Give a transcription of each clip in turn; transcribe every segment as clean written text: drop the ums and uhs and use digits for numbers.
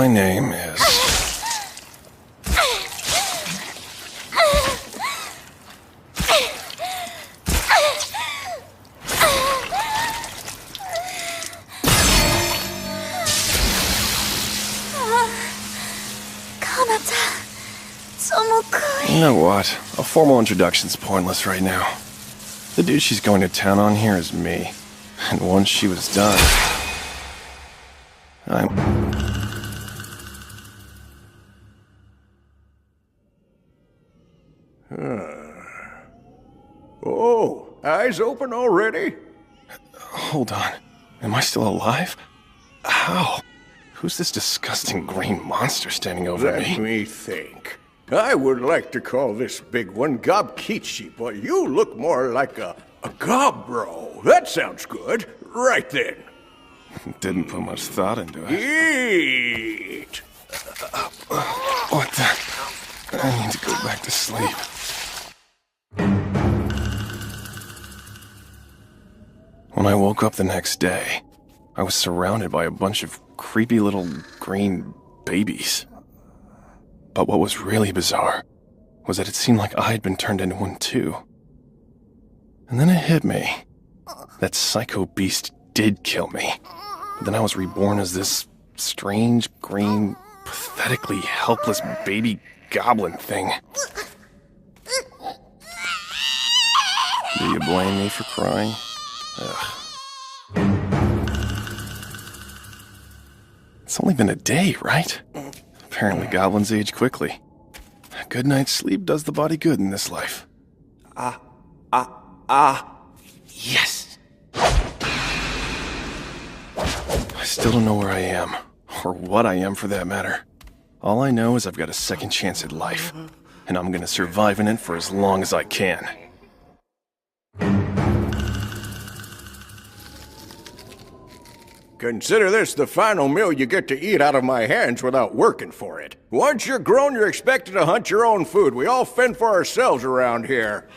My name is... Kanata, Tomokui. You know what? A formal introduction's pointless right now. The dude she's going to town on here is me. And once she was done... Oh, eyes open already? Hold on. Am I still alive? How? Who's this disgusting green monster standing over Let me think. I would like to call this big one Gobkichi, but you look more like a Gobro. That sounds good. Right then. Didn't put much thought into it. Eat! What the... I need to go back to sleep. When I woke up the next day, I was surrounded by a bunch of creepy little green babies. But what was really bizarre was that it seemed like I had been turned into one too. And then it hit me. That psycho beast did kill me. But then I was reborn as this strange, green, pathetically helpless baby goblin thing. Do you blame me for crying? Ugh. It's only been a day, right? Apparently goblins age quickly. A good night's sleep does the body good in this life. Yes! I still don't know where I am, or what I am for that matter. All I know is I've got a second chance at life, and I'm gonna survive in it for as long as I can. Consider this the final meal you get to eat out of my hands without working for it. Once you're grown, you're expected to hunt your own food. We all fend for ourselves around here.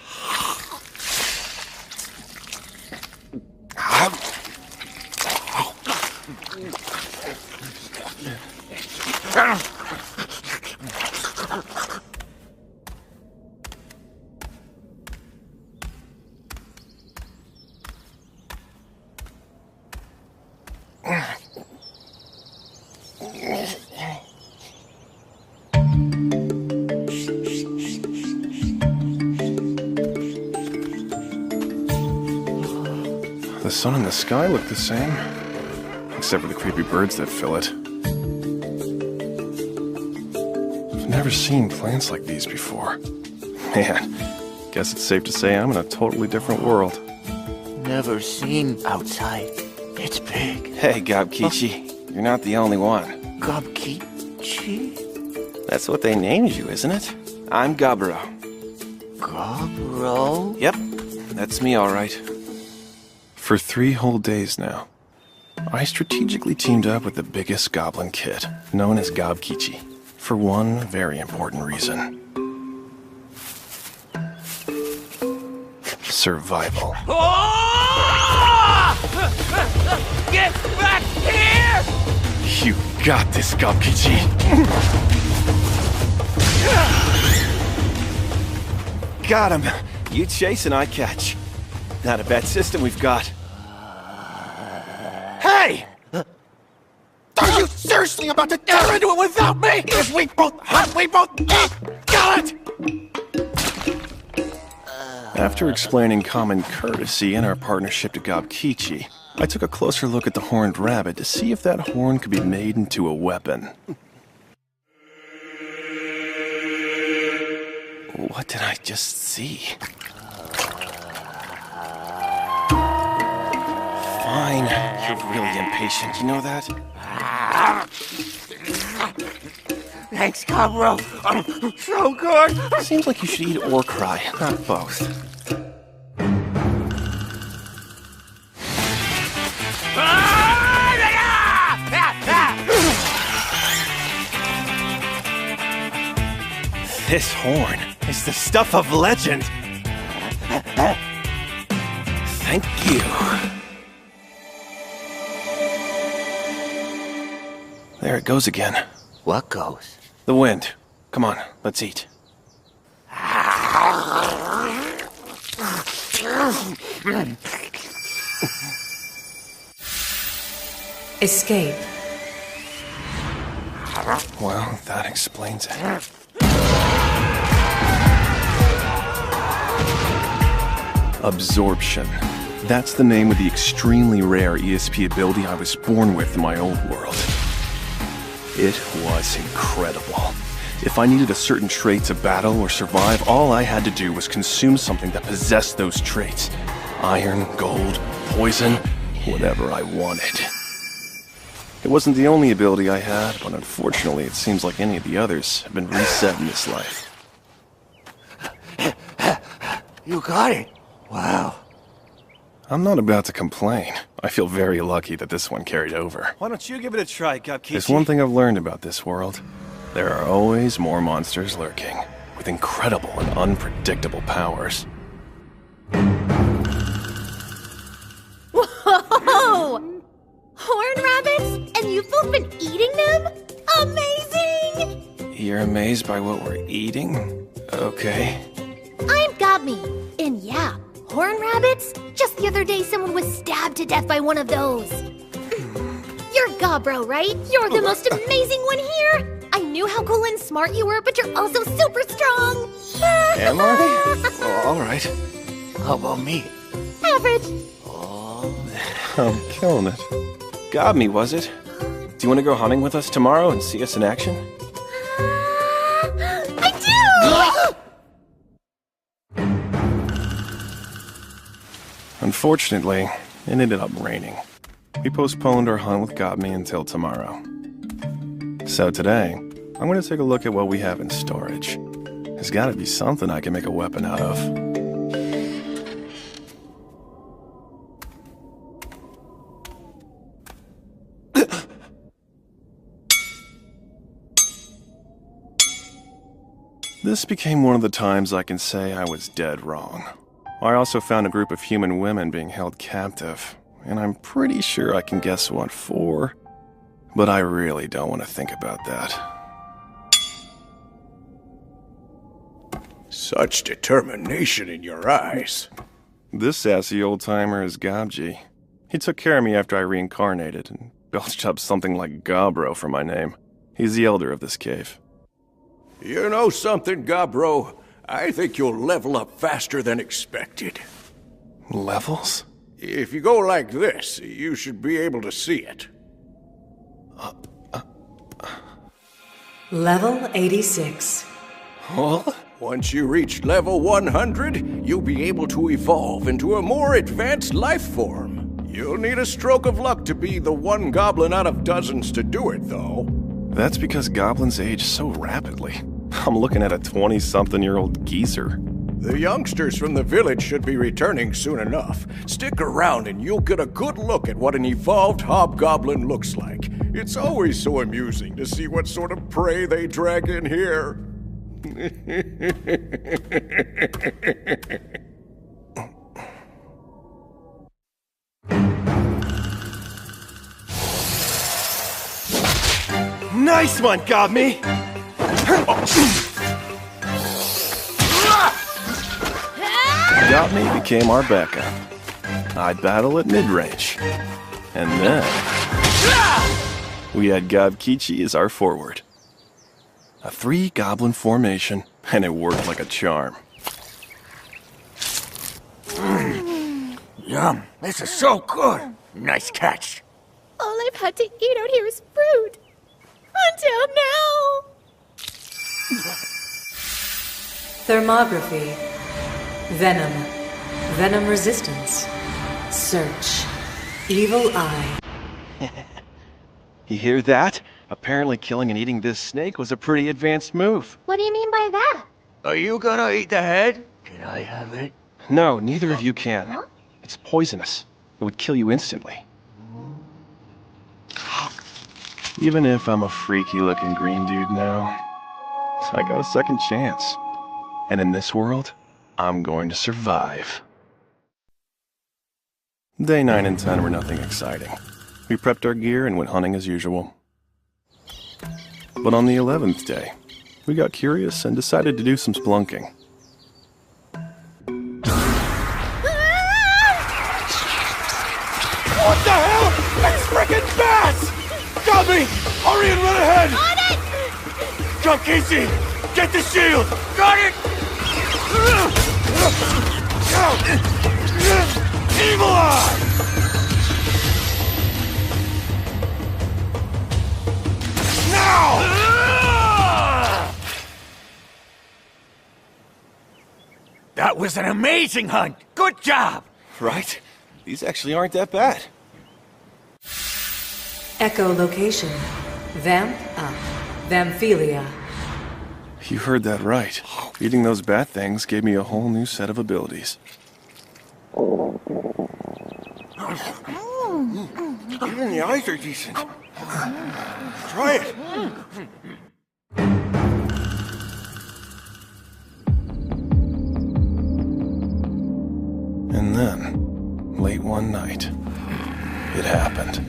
The sun and the sky look the same, except for the creepy birds that fill it. I've never seen plants like these before. Man, guess it's safe to say I'm in a totally different world. Never seen outside. It's big. Hey, Gobkichi, you're not the only one. Gobkichi? That's what they named you, isn't it? I'm Gobro. Gobro? Yep, that's me all right. For 3 whole days now, I strategically teamed up with the biggest goblin kid, known as Gobkichi, for one very important reason. Survival. Get back here! You got this, Gobkichi! Got him! You chase and I catch. Not a bad system we've got. Hey! Are you seriously about to tear into it without me? If we both hunt, we both eat! Got it! After explaining common courtesy and our partnership to Gobkichi, I took a closer look at the horned rabbit to see if that horn could be made into a weapon. What did I just see? Fine, you're really impatient, you know that? Thanks, Gobro. So good! Seems like you should eat or cry, not both. This horn is the stuff of legend. Thank you. There it goes again. What goes? The wind. Come on, let's eat. Escape. Well, that explains it. Absorption. That's the name of the extremely rare ESP ability I was born with in my old world. It was incredible. If I needed a certain trait to battle or survive, all I had to do was consume something that possessed those traits. Iron, gold, poison, whatever I wanted. It wasn't the only ability I had, but unfortunately it seems like any of the others have been reset in this life. You got it. Wow. I'm not about to complain. I feel very lucky that this one carried over. Why don't you give it a try, Gobkichi? There's one thing I've learned about this world. There are always more monsters lurking, with incredible and unpredictable powers. Whoa! Horn rabbits? And you've both been eating them? Amazing! You're amazed by what we're eating? Okay. I'm Gobby, and yeah, horn rabbits? Just the other day someone was stabbed to death by one of those. You're Gobro, right? You're the most amazing one here! I knew how cool and smart you were, but you're also super strong! Am I? Oh, all right. How about me? Average. I'm killing it. Got me, was it? Do you want to go hunting with us tomorrow and see us in action? I do! Unfortunately, it ended up raining. We postponed our hunt with Got Me until tomorrow. So today, I'm going to take a look at what we have in storage. There's got to be something I can make a weapon out of. This became one of the times I can say I was dead wrong. I also found a group of human women being held captive, and I'm pretty sure I can guess what for, but I really don't want to think about that. Such determination in your eyes. This sassy old-timer is Gobji. He took care of me after I reincarnated and belched up something like Gobro for my name. He's the elder of this cave. You know something, Gobro? I think you'll level up faster than expected. Levels? If you go like this, you should be able to see it. Level 86. What? Once you reach level 100, you'll be able to evolve into a more advanced life form. You'll need a stroke of luck to be the one goblin out of dozens to do it, though. That's because goblins age so rapidly. I'm looking at a 20-something-year-old geezer. The youngsters from the village should be returning soon enough. Stick around and you'll get a good look at what an evolved hobgoblin looks like. It's always so amusing to see what sort of prey they drag in here. Nice one, Got Me! Got Me became our backup. I'd battle at mid-range. And then we had Gobkichi as our forward. A 3-goblin formation, and it worked like a charm. Yum, this is so good. Nice catch. All I've had to eat out here is fruit. Until now! Thermography. Venom. Venom resistance. Search. Evil eye. You hear that? Apparently killing and eating this snake was a pretty advanced move. What do you mean by that? Are you gonna eat the head? Can I have it? No, neither of you can. It's poisonous. It would kill you instantly. Even if I'm a freaky-looking green dude now, I got a second chance. And in this world, I'm going to survive. Day 9 and 10 were nothing exciting. We prepped our gear and went hunting as usual. But on the 11th day, we got curious and decided to do some splunking. What the hell? That's frickin' bats! Got me! Hurry and run ahead! On it! Jump, Casey! Get the shield! Got it! Evil Eye! Now! That was an amazing hunt! Good job! Right? These actually aren't that bad. Echolocation. Vamp up. Vamphilia. You heard that right. Eating those bat things gave me a whole new set of abilities. Even the eyes are decent. Try it. And then, late one night, it happened.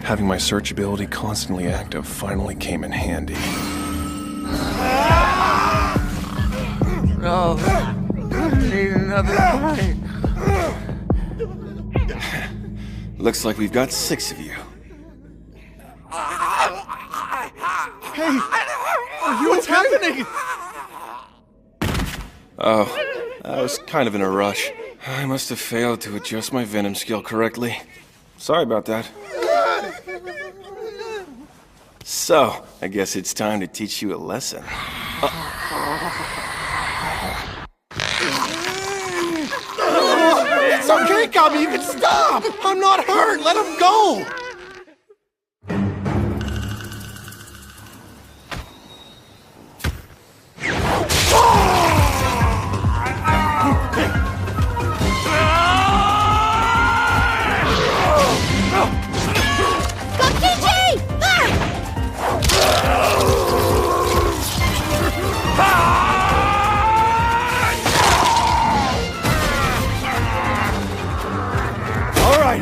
Having my search ability constantly active finally came in handy. No. Need another fight. Looks like we've got 6 of you. Hey! What's happening? Oh, I was kind of in a rush. I must have failed to adjust my venom skill correctly. Sorry about that. So, I guess it's time to teach you a lesson. It's okay, Gabby, you can stop! I'm not hurt, let him go!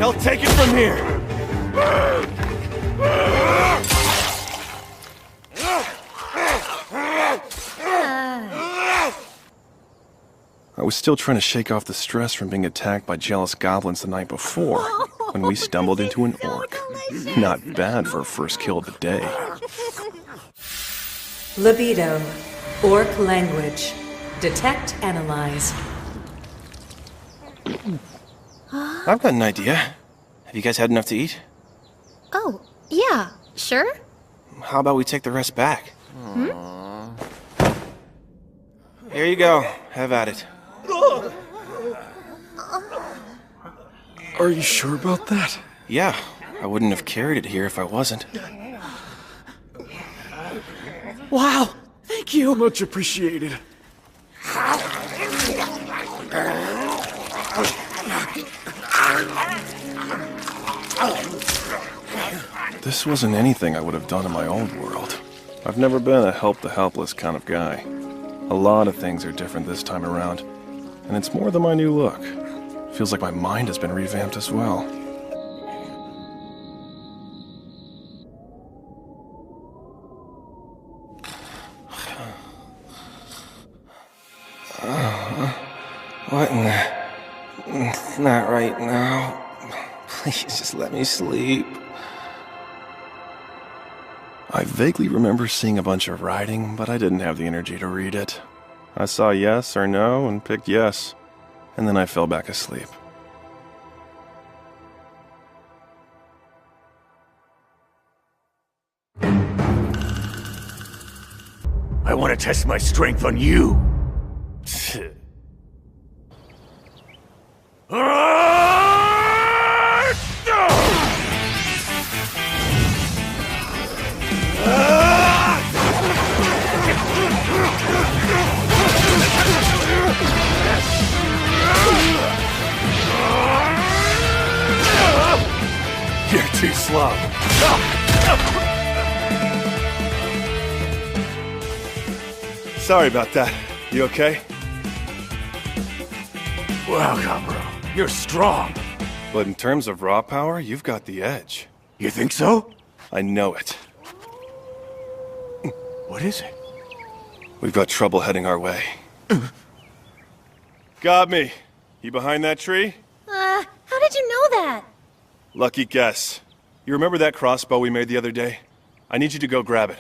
I'll take it from here. I was still trying to shake off the stress from being attacked by jealous goblins the night before when we stumbled into an orc. Not bad for a first kill of the day. Libido. Orc language. Detect, analyze. I've got an idea. Have you guys had enough to eat? Oh, yeah, sure. How about we take the rest back? Here you go. Have at it. Are you sure about that? Yeah, I wouldn't have carried it here if I wasn't. Wow, thank you! Much appreciated. This wasn't anything I would have done in my old world. I've never been a help the helpless kind of guy. A lot of things are different this time around, and it's more than my new look. Feels like my mind has been revamped as well. What in the... Not right now. Please just let me sleep. I vaguely remember seeing a bunch of writing, but I didn't have the energy to read it. I saw yes or no and picked yes, and then I fell back asleep. I want to test my strength on you. You're too slow. Sorry about that. You okay? Wow, Gabro, you're strong. But in terms of raw power, you've got the edge. You think so? I know it. What is it? We've got trouble heading our way. Got me. You behind that tree? How did you know that? Lucky guess. You remember that crossbow we made the other day? I need you to go grab it.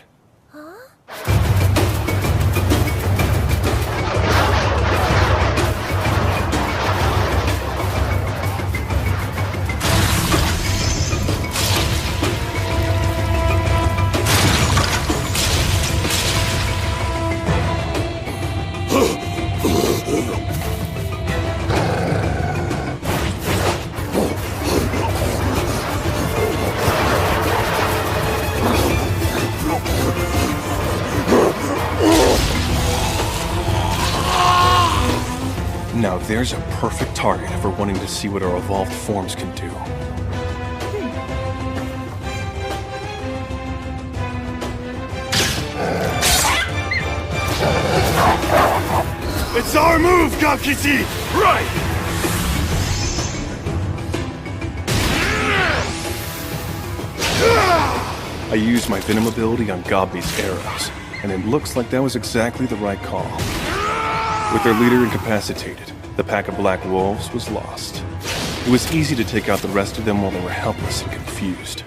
Now there's a perfect target for wanting to see what our evolved forms can do. It's our move, Gakisi! Right! I used my Venom ability on Gobby's arrows, and it looks like that was exactly the right call. With their leader incapacitated, the pack of Black Wolves was lost. It was easy to take out the rest of them while they were helpless and confused.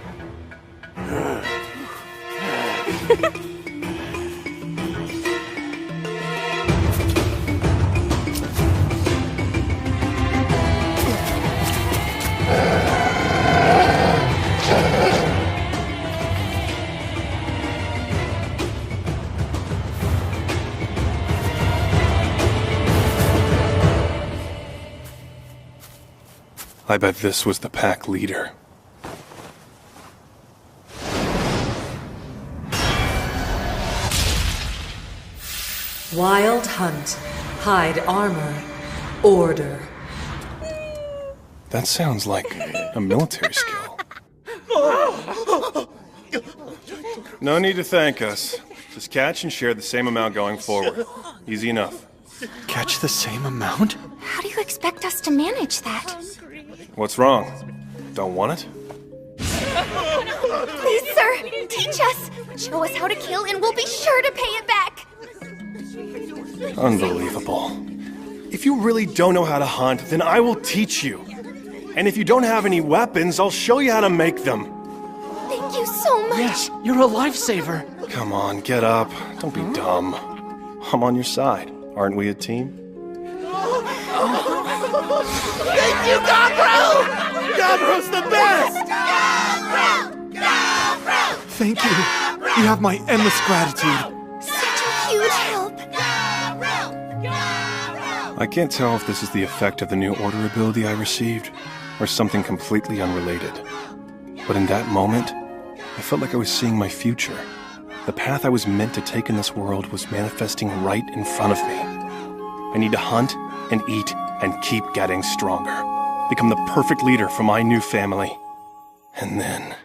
I bet this was the pack leader. Wild hunt. Hide armor. Order. That sounds like a military skill. No need to thank us. Just catch and share the same amount going forward. Easy enough. Catch the same amount? How do you expect us to manage that? What's wrong? Don't want it? Please, sir, teach us. Show us how to kill and we'll be sure to pay it back. Unbelievable. If you really don't know how to hunt, then I will teach you. And if you don't have any weapons, I'll show you how to make them. Thank you so much. Yes, you're a lifesaver. Come on, get up. Don't be dumb. I'm on your side. Aren't we a team? Thank you, Gobro! Gobro's the best! Thank you. You have my endless gratitude. Such a huge help. I can't tell if this is the effect of the new order ability I received, or something completely unrelated. But in that moment, I felt like I was seeing my future. The path I was meant to take in this world was manifesting right in front of me. I need to hunt and eat and keep getting stronger. Become the perfect leader for my new family. And then...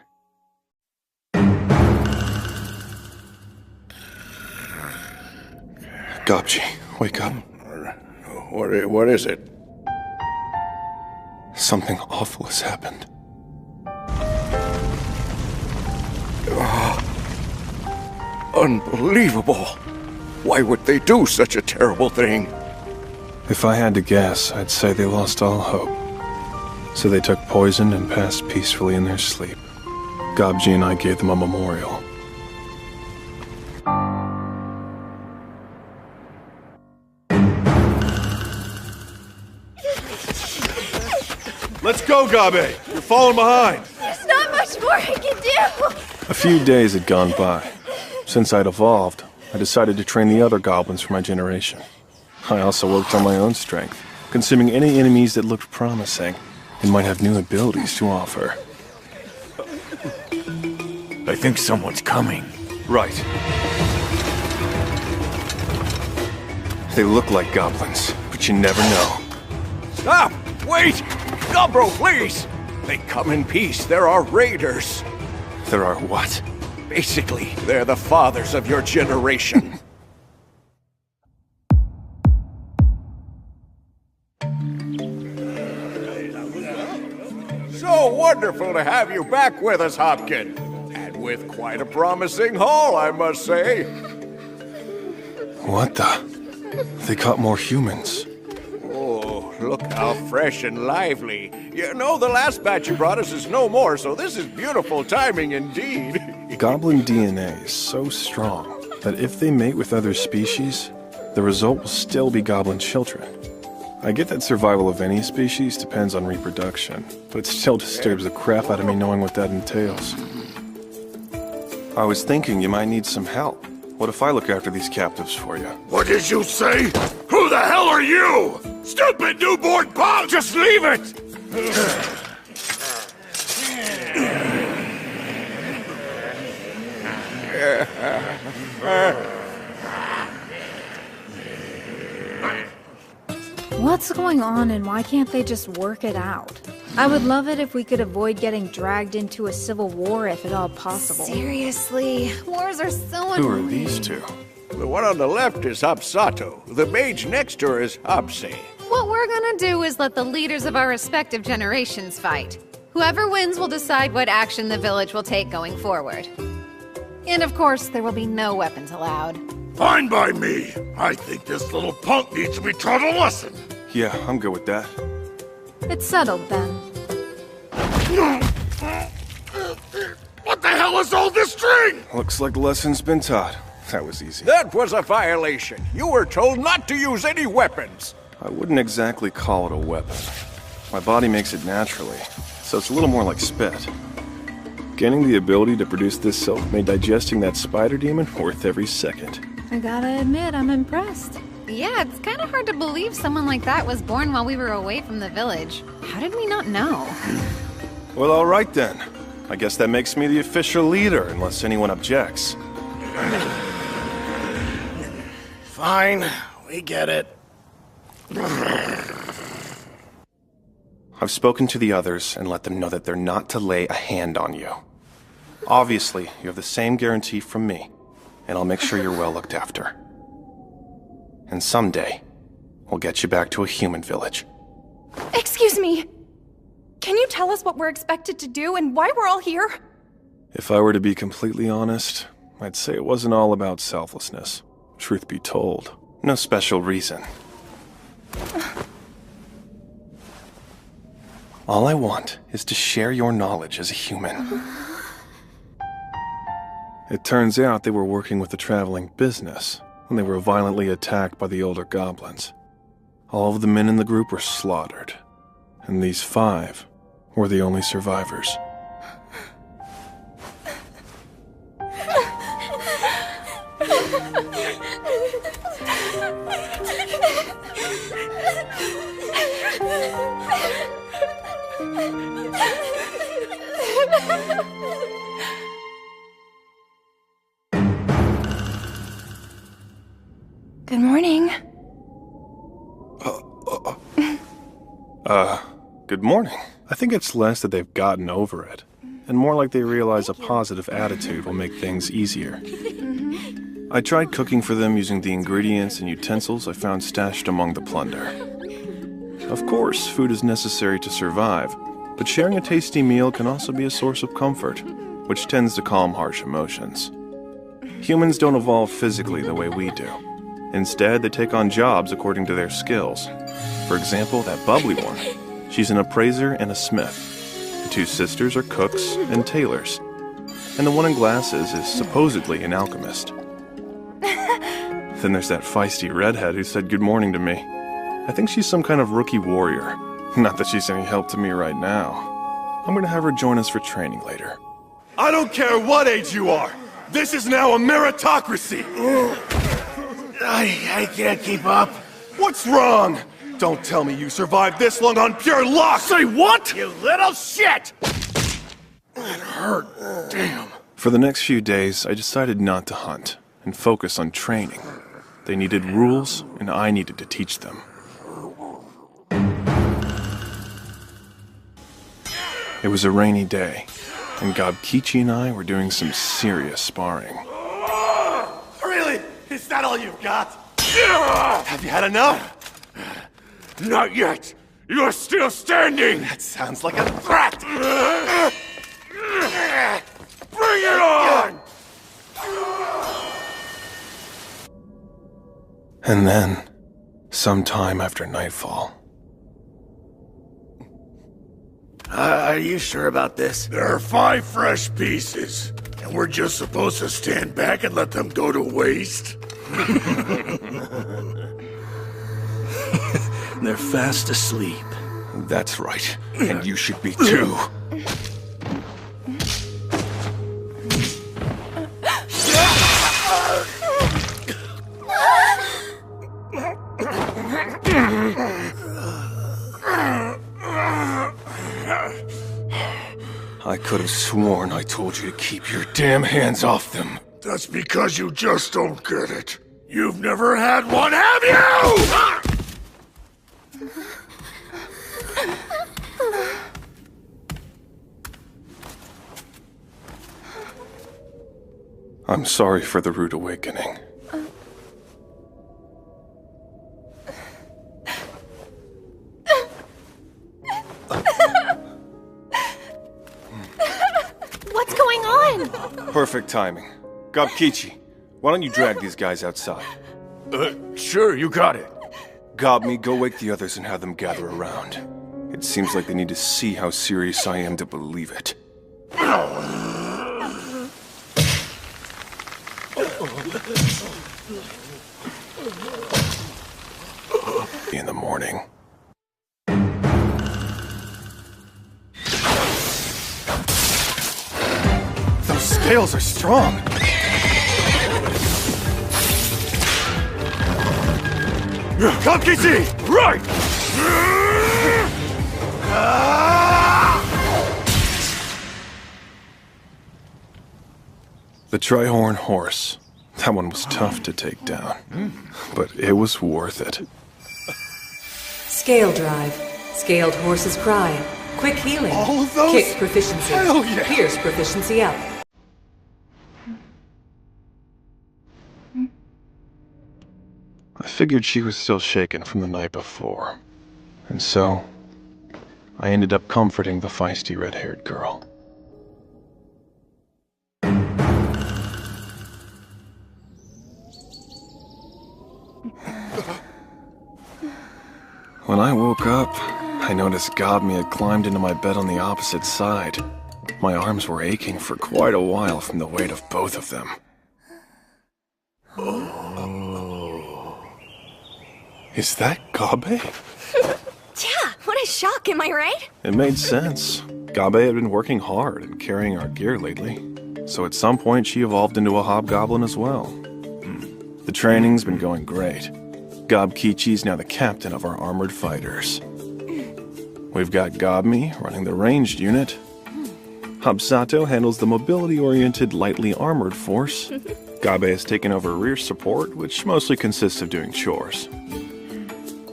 Gobji, wake up. What is it? Something awful has happened. Unbelievable! Why would they do such a terrible thing? If I had to guess, I'd say they lost all hope. So they took poison and passed peacefully in their sleep. Gobji and I gave them a memorial. Let's go, Gabe! You're falling behind! There's not much more I can do. A few days had gone by. Since I'd evolved, I decided to train the other goblins for my generation. I also worked on my own strength, consuming any enemies that looked promising and might have new abilities to offer. I think someone's coming. Right. They look like goblins, but you never know. Stop! Wait! Gobro, please! They come in peace. There are raiders. There are what? Basically, they're the fathers of your generation. wonderful to have you back with us, Hopkins. And with quite a promising haul, I must say. What the? They caught more humans. Oh, look how fresh and lively. You know, the last batch you brought us is no more, so this is beautiful timing indeed. Goblin DNA is so strong that if they mate with other species, the result will still be goblin children. I get that survival of any species depends on reproduction, but it still disturbs the crap out of me knowing what that entails. I was thinking you might need some help. What if I look after these captives for you? What did you say? Who the hell are you? Stupid newborn punk! Just leave it! What's going on and why can't they just work it out? I would love it if we could avoid getting dragged into a civil war if at all possible. Seriously, wars are so annoying. Who are these two? The one on the left is Hapsato. The mage next to her is Hapse. What we're gonna do is let the leaders of our respective generations fight. Whoever wins will decide what action the village will take going forward. And of course, there will be no weapons allowed. Fine by me. I think this little punk needs to be taught a lesson. Yeah, I'm good with that. It's settled then. What the hell is all this string? Looks like the lesson's been taught. That was easy. That was a violation. You were told not to use any weapons. I wouldn't exactly call it a weapon. My body makes it naturally, so it's a little more like spit. Gaining the ability to produce this self made digesting that spider demon worth every second. I gotta admit, I'm impressed. Yeah, it's kind of hard to believe someone like that was born while we were away from the village. How did we not know? Well, all right then. I guess that makes me the official leader, unless anyone objects. Fine, we get it. I've spoken to the others and let them know that they're not to lay a hand on you. Obviously, you have the same guarantee from me, and I'll make sure you're well looked after. And someday, we'll get you back to a human village. Excuse me. Can you tell us what we're expected to do and why we're all here? If I were to be completely honest, I'd say it wasn't all about selflessness. Truth be told, no special reason. All I want is to share your knowledge as a human. It turns out they were working with a traveling business when they were violently attacked by the older goblins. All of the men in the group were slaughtered, and these 5 were the only survivors. Good morning. Good morning. I think it's less that they've gotten over it, and more like they realize a positive attitude will make things easier. I tried cooking for them using the ingredients and utensils I found stashed among the plunder. Of course, food is necessary to survive, but sharing a tasty meal can also be a source of comfort, which tends to calm harsh emotions. Humans don't evolve physically the way we do. Instead, they take on jobs according to their skills. For example, that bubbly one. She's an appraiser and a smith. The 2 sisters are cooks and tailors. And the one in glasses is supposedly an alchemist. Then there's that feisty redhead who said good morning to me. I think she's some kind of rookie warrior. Not that she's any help to me right now. I'm gonna have her join us for training later. I don't care what age you are! This is now a meritocracy! I can't keep up. What's wrong? Don't tell me you survived this long on pure luck! Say what? You little shit! That hurt. Damn. For the next few days, I decided not to hunt and focus on training. They needed rules, and I needed to teach them. It was a rainy day, and Gobkichi and I were doing some serious sparring. Really? Is that all you've got? Have you had enough? Not yet. You're still standing! That sounds like a threat! Bring it on! And then, sometime after nightfall... Are you sure about this? There are 5 fresh pieces, and we're just supposed to stand back and let them go to waste? They're fast asleep. That's right, and you should be too. I could have sworn I told you to keep your damn hands off them. That's because you just don't get it. You've never had one, have you? I'm sorry for the rude awakening. What's going on? Perfect timing. Gobkichi, why don't you drag these guys outside? Sure, you got it. Gobmi, go wake the others and have them gather around. It seems like they need to see how serious I am to believe it. In the morning. Those scales are strong! Gobkichi! Right! The Trihorn horse. That one was tough to take down. But it was worth it. Scale drive. Scaled horse's cry. Quick healing. All of those? Kick proficiency. Hell yeah! Pierce proficiency up. I figured she was still shaken from the night before. And so, I ended up comforting the feisty red-haired girl. When I woke up, I noticed Gobmi had climbed into my bed on the opposite side. My arms were aching for quite a while from the weight of both of them. Is that Gabe? Yeah, what a shock, am I right? It made sense. Gabe had been working hard and carrying our gear lately, so at some point she evolved into a hobgoblin as well. The training's been going great. Gobkichi's now the captain of our armored fighters. We've got Gobmi running the ranged unit. Habsato handles the mobility-oriented, lightly armored force. Gabe has taken over rear support, which mostly consists of doing chores.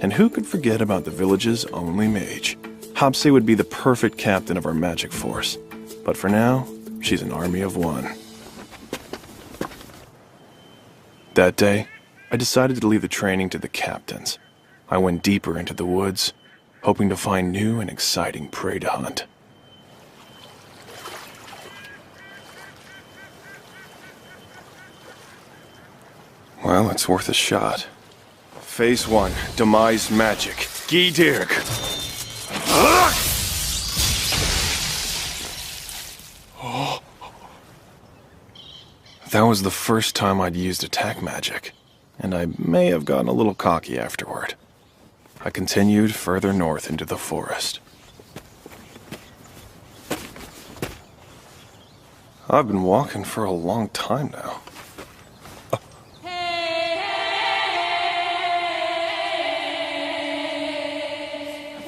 And who could forget about the village's only mage? Hapse would be the perfect captain of our magic force. But for now, she's an army of one. That day, I decided to leave the training to the captains. I went deeper into the woods, hoping to find new and exciting prey to hunt. Well, it's worth a shot. Phase 1, Demise Magic. Gidirg. That was the first time I'd used attack magic, and I may have gotten a little cocky afterward. I continued further north into the forest. I've been walking for a long time now.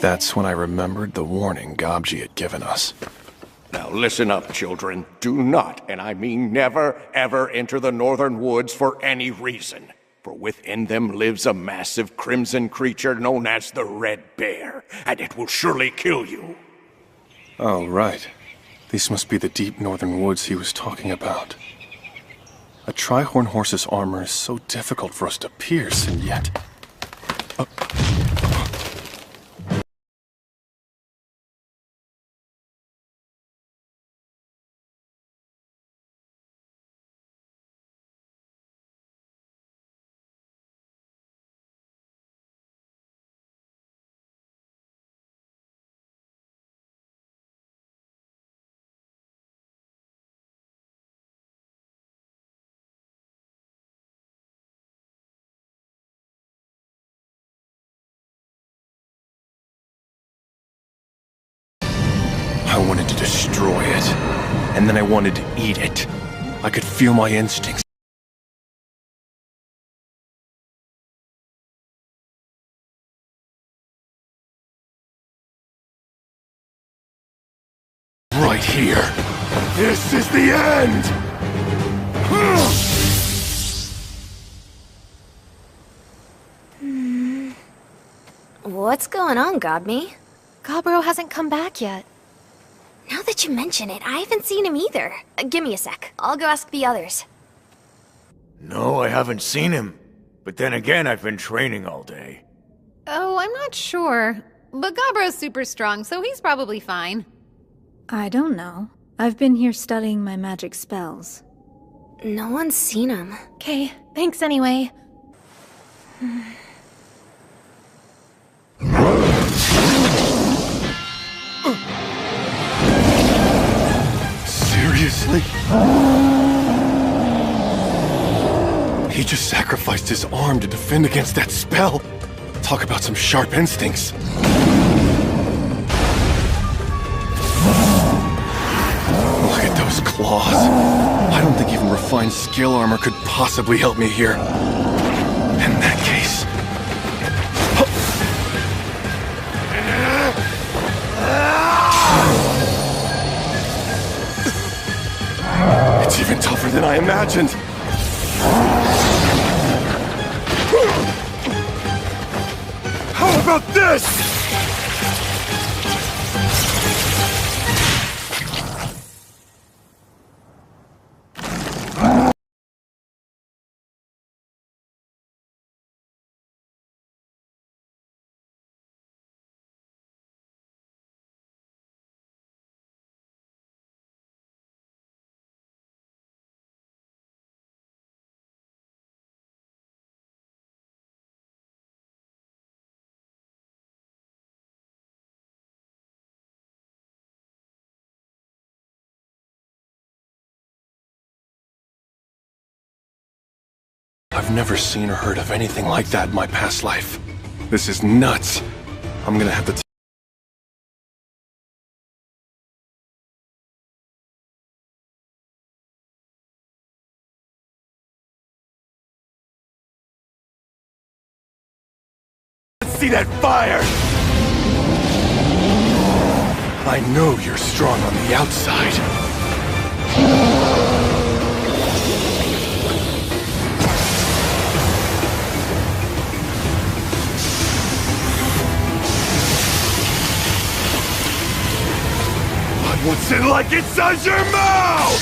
That's when I remembered the warning Gobji had given us. Now listen up, children. Do not, and I mean never, ever enter the northern woods for any reason. For within them lives a massive crimson creature known as the Red Bear, and it will surely kill you. Oh, right. These must be the deep northern woods he was talking about. A Trihorn horse's armor is so difficult for us to pierce, and yet... and then I wanted to eat it. I could feel my instincts. Right here. This is the end! What's going on, Godme? Gobro hasn't come back yet. Now that you mention it, I haven't seen him either. Give me a sec. I'll go ask the others. No, I haven't seen him. But then again, I've been training all day. Oh, I'm not sure. But Gobro's super strong, so he's probably fine. I don't know. I've been here studying my magic spells. No one's seen him. Okay, thanks anyway. Seriously? He just sacrificed his arm to defend against that spell. Talk about some sharp instincts. Look at those claws. I don't think even refined skill armor could possibly help me here. In that case... It's even tougher than I imagined. How about this? I've never seen or heard of anything like that in my past life. This is nuts. I'm gonna have to see that fire! I know you're strong on the outside. What's it like inside your mouth?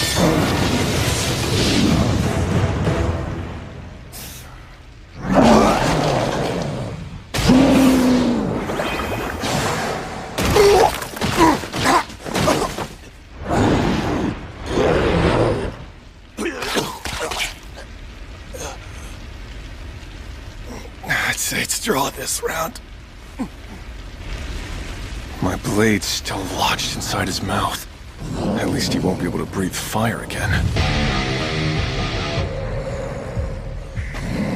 I'd say it's draw this round. My blade's still lodged inside his mouth. At least he won't be able to breathe fire again.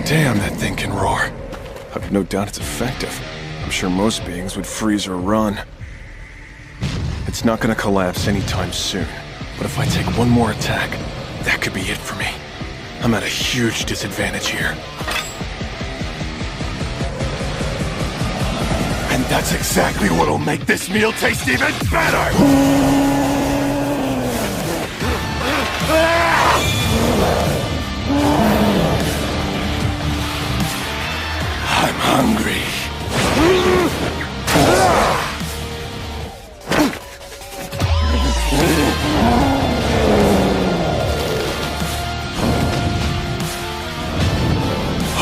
Damn, that thing can roar. I've no doubt it's effective. I'm sure most beings would freeze or run. It's not gonna collapse anytime soon. But if I take one more attack, that could be it for me. I'm at a huge disadvantage here. And that's exactly what'll make this meal taste even better! I'm hungry.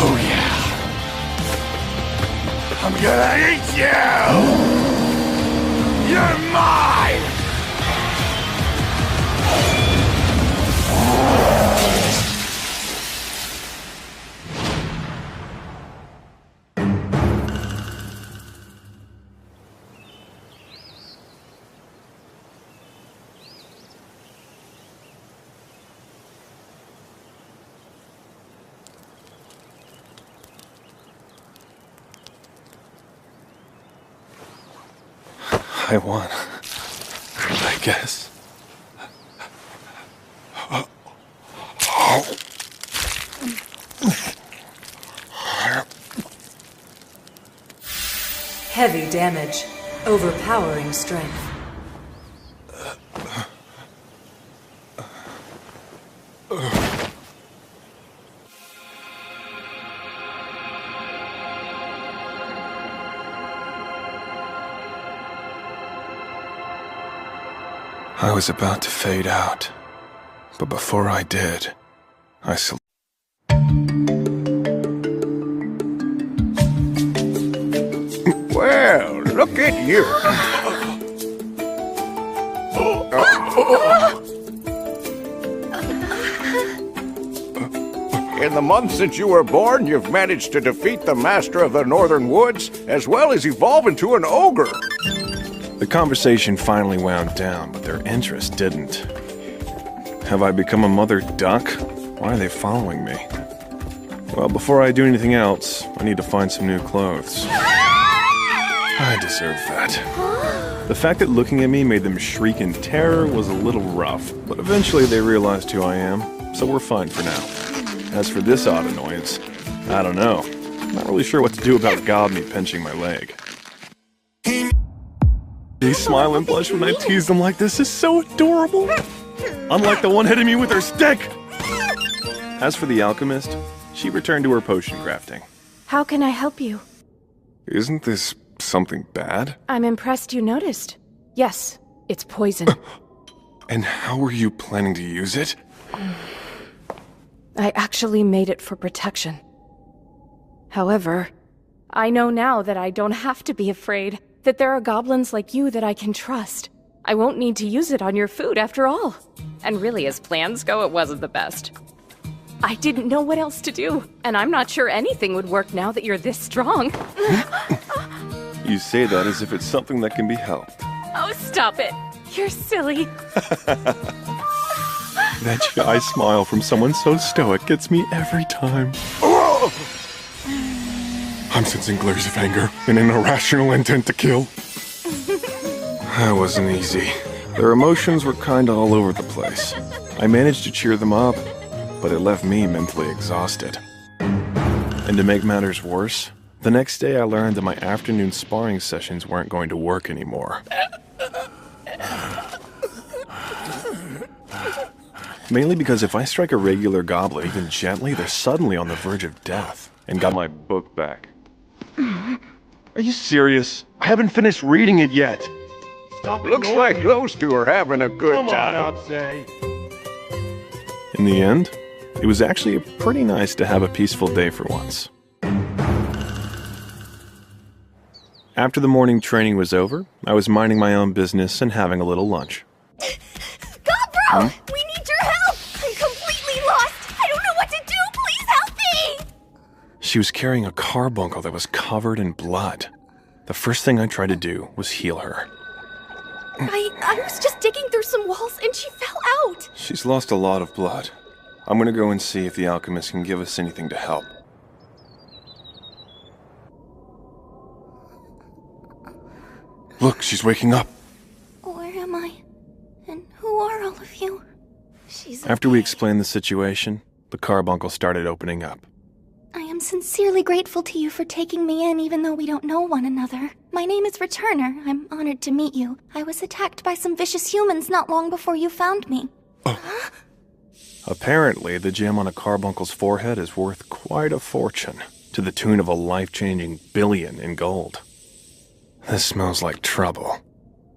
Oh yeah. I'm gonna eat you! You're mine! I won. I guess. Heavy damage. Overpowering strength. I was about to fade out, but before I did, I Well, look at you. In the month since you were born, you've managed to defeat the master of the Northern Woods, as well as evolve into an ogre. The conversation finally wound down, but their interest didn't. Have I become a mother duck? Why are they following me? Well, before I do anything else, I need to find some new clothes. I deserve that. The fact that looking at me made them shriek in terror was a little rough, but eventually they realized who I am, so we're fine for now. As for this odd annoyance, I don't know. Not really sure what to do about Goblin pinching my leg. They smile and blush when I tease them like this is so adorable. Unlike the one hitting me with her stick. As for the alchemist, she returned to her potion crafting. How can I help you? Isn't this something bad? I'm impressed you noticed. Yes, it's poison. And how are you planning to use it? I actually made it for protection. However, I know now that I don't have to be afraid, that there are goblins like you that I can trust. I won't need to use it on your food after all. And really, as plans go, it wasn't the best. I didn't know what else to do, and I'm not sure anything would work now that you're this strong. You say that as if it's something that can be helped. Oh, stop it. You're silly. That shy smile from someone so stoic gets me every time. I'm sensing glares of anger and an irrational intent to kill. That wasn't easy. Their emotions were kinda all over the place. I managed to cheer them up, but it left me mentally exhausted. And to make matters worse, the next day I learned that my afternoon sparring sessions weren't going to work anymore. Mainly because if I strike a regular goblin even gently, they're suddenly on the verge of death. And got my book back. Are you serious? I haven't finished reading it yet. Looks like those two are having a good time. I'd say. In the end, it was actually pretty nice to have a peaceful day for once. After the morning training was over, I was minding my own business and having a little lunch. Gobro! We need your help! I'm completely lost! I don't know what to do! Please help me! She was carrying a carbuncle that was covered in blood. The first thing I tried to do was heal her. I was just digging through some walls and she fell out! She's lost a lot of blood. I'm gonna go and see if the alchemist can give us anything to help. Look, she's waking up. Where am I? And who are all of you? After we explained the situation, the carbuncle started opening up. I am sincerely grateful to you for taking me in even though we don't know one another. My name is Returner. I'm honored to meet you. I was attacked by some vicious humans not long before you found me. Oh. Apparently, the gem on a carbuncle's forehead is worth quite a fortune, to the tune of a life-changing billion in gold. This smells like trouble.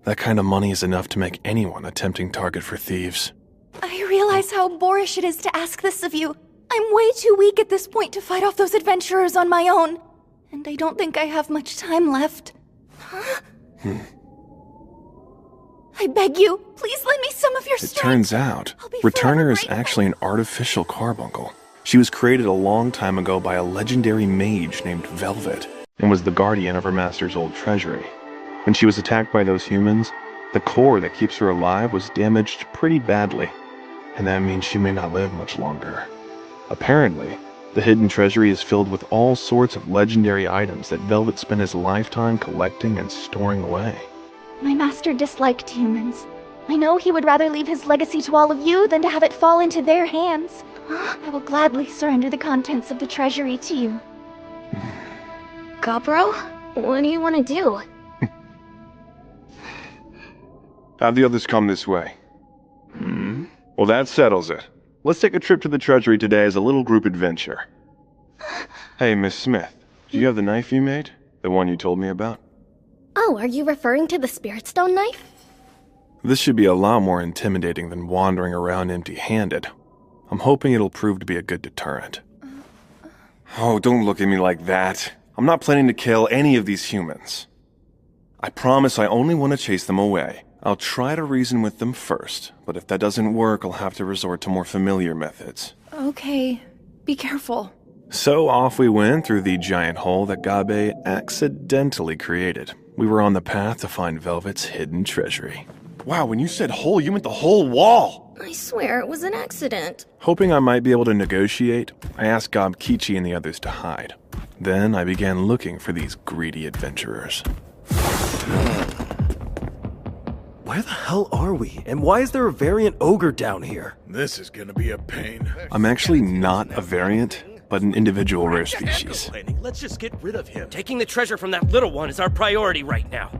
That kind of money is enough to make anyone a tempting target for thieves. I realize how boorish it is to ask this of you. I'm way too weak at this point to fight off those adventurers on my own. And I don't think I have much time left. I beg you, please lend me some of your strength. It turns out, Returner is actually an artificial carbuncle. She was created a long time ago by a legendary mage named Velvet, and was the guardian of her master's old treasury. When she was attacked by those humans, the core that keeps her alive was damaged pretty badly, and that means she may not live much longer. Apparently, the hidden treasury is filled with all sorts of legendary items that Velvet spent his lifetime collecting and storing away. My master disliked humans. I know he would rather leave his legacy to all of you than to have it fall into their hands. I will gladly surrender the contents of the treasury to you. Gobro, what do you want to do? Have the others come this way. Well, that settles it. Let's take a trip to the treasury today as a little group adventure. Hey, Miss Smith, do you have the knife you made? The one you told me about? Oh, are you referring to the Spirit Stone knife? This should be a lot more intimidating than wandering around empty-handed. I'm hoping it'll prove to be a good deterrent. Oh, don't look at me like that. I'm not planning to kill any of these humans. I promise I only want to chase them away. I'll try to reason with them first, but if that doesn't work, I'll have to resort to more familiar methods. Okay, be careful. So off we went through the giant hole that Gabe accidentally created. We were on the path to find Velvet's hidden treasury. Wow, when you said hole, you meant the whole wall! I swear it was an accident. Hoping I might be able to negotiate, I asked Gob, Kichi, and the others to hide. Then I began looking for these greedy adventurers. Where the hell are we? And why is there a variant ogre down here? This is gonna be a pain. I'm actually not a variant, but an individual rare species. Let's just get rid of him. Taking the treasure from that little one is our priority right now.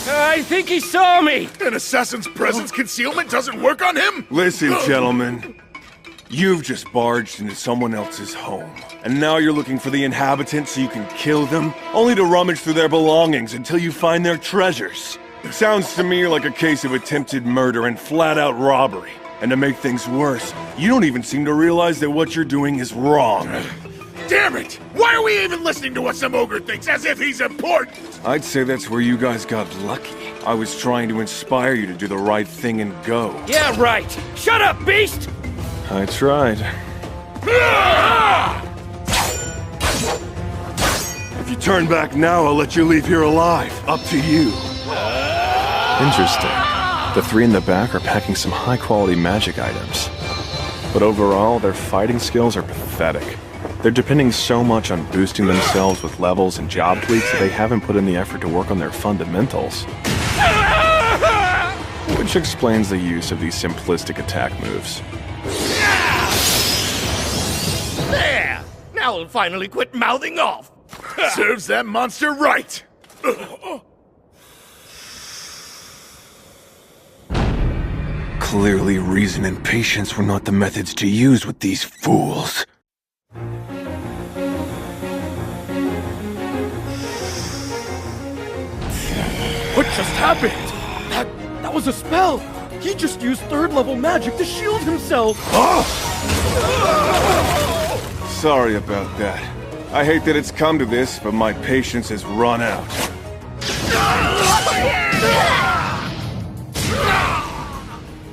I think he saw me! An assassin's presence concealment doesn't work on him? Listen, gentlemen. You've just barged into someone else's home. And now you're looking for the inhabitants so you can kill them, only to rummage through their belongings until you find their treasures. Sounds to me like a case of attempted murder and flat-out robbery. And to make things worse, you don't even seem to realize that what you're doing is wrong. Damn it! Why are we even listening to what some ogre thinks, as if he's important? I'd say that's where you guys got lucky. I was trying to inspire you to do the right thing and go. Yeah, right! Shut up, beast! I tried. If you turn back now, I'll let you leave here alive. Up to you. Interesting. The three in the back are packing some high-quality magic items. But overall, their fighting skills are pathetic. They're depending so much on boosting themselves with levels and job tweaks that they haven't put in the effort to work on their fundamentals. Which explains the use of these simplistic attack moves. There! Now he'll finally quit mouthing off! Serves that monster right! Clearly, reason and patience were not the methods to use with these fools. What just happened? That was a spell! He just used 3rd level magic to shield himself! Sorry about that. I hate that it's come to this, but my patience has run out.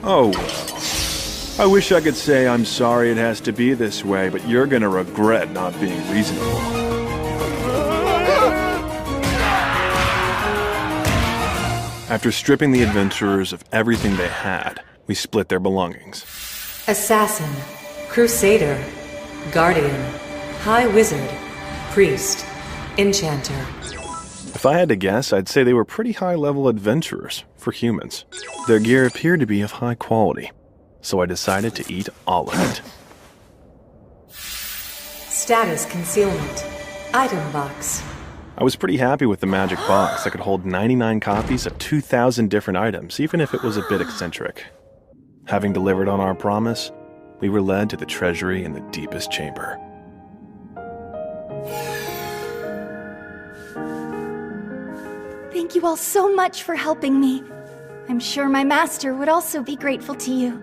Oh well. I wish I could say I'm sorry it has to be this way, but you're gonna regret not being reasonable. After stripping the adventurers of everything they had, we split their belongings. Assassin, Crusader, Guardian, High Wizard, Priest, Enchanter. If I had to guess, I'd say they were pretty high-level adventurers for humans. Their gear appeared to be of high quality, so I decided to eat all of it. Status concealment. Item box. I was pretty happy with the magic box that could hold 99 copies of 2,000 different items, even if it was a bit eccentric. Having delivered on our promise, we were led to the treasury in the deepest chamber. Thank you all so much for helping me. I'm sure my master would also be grateful to you.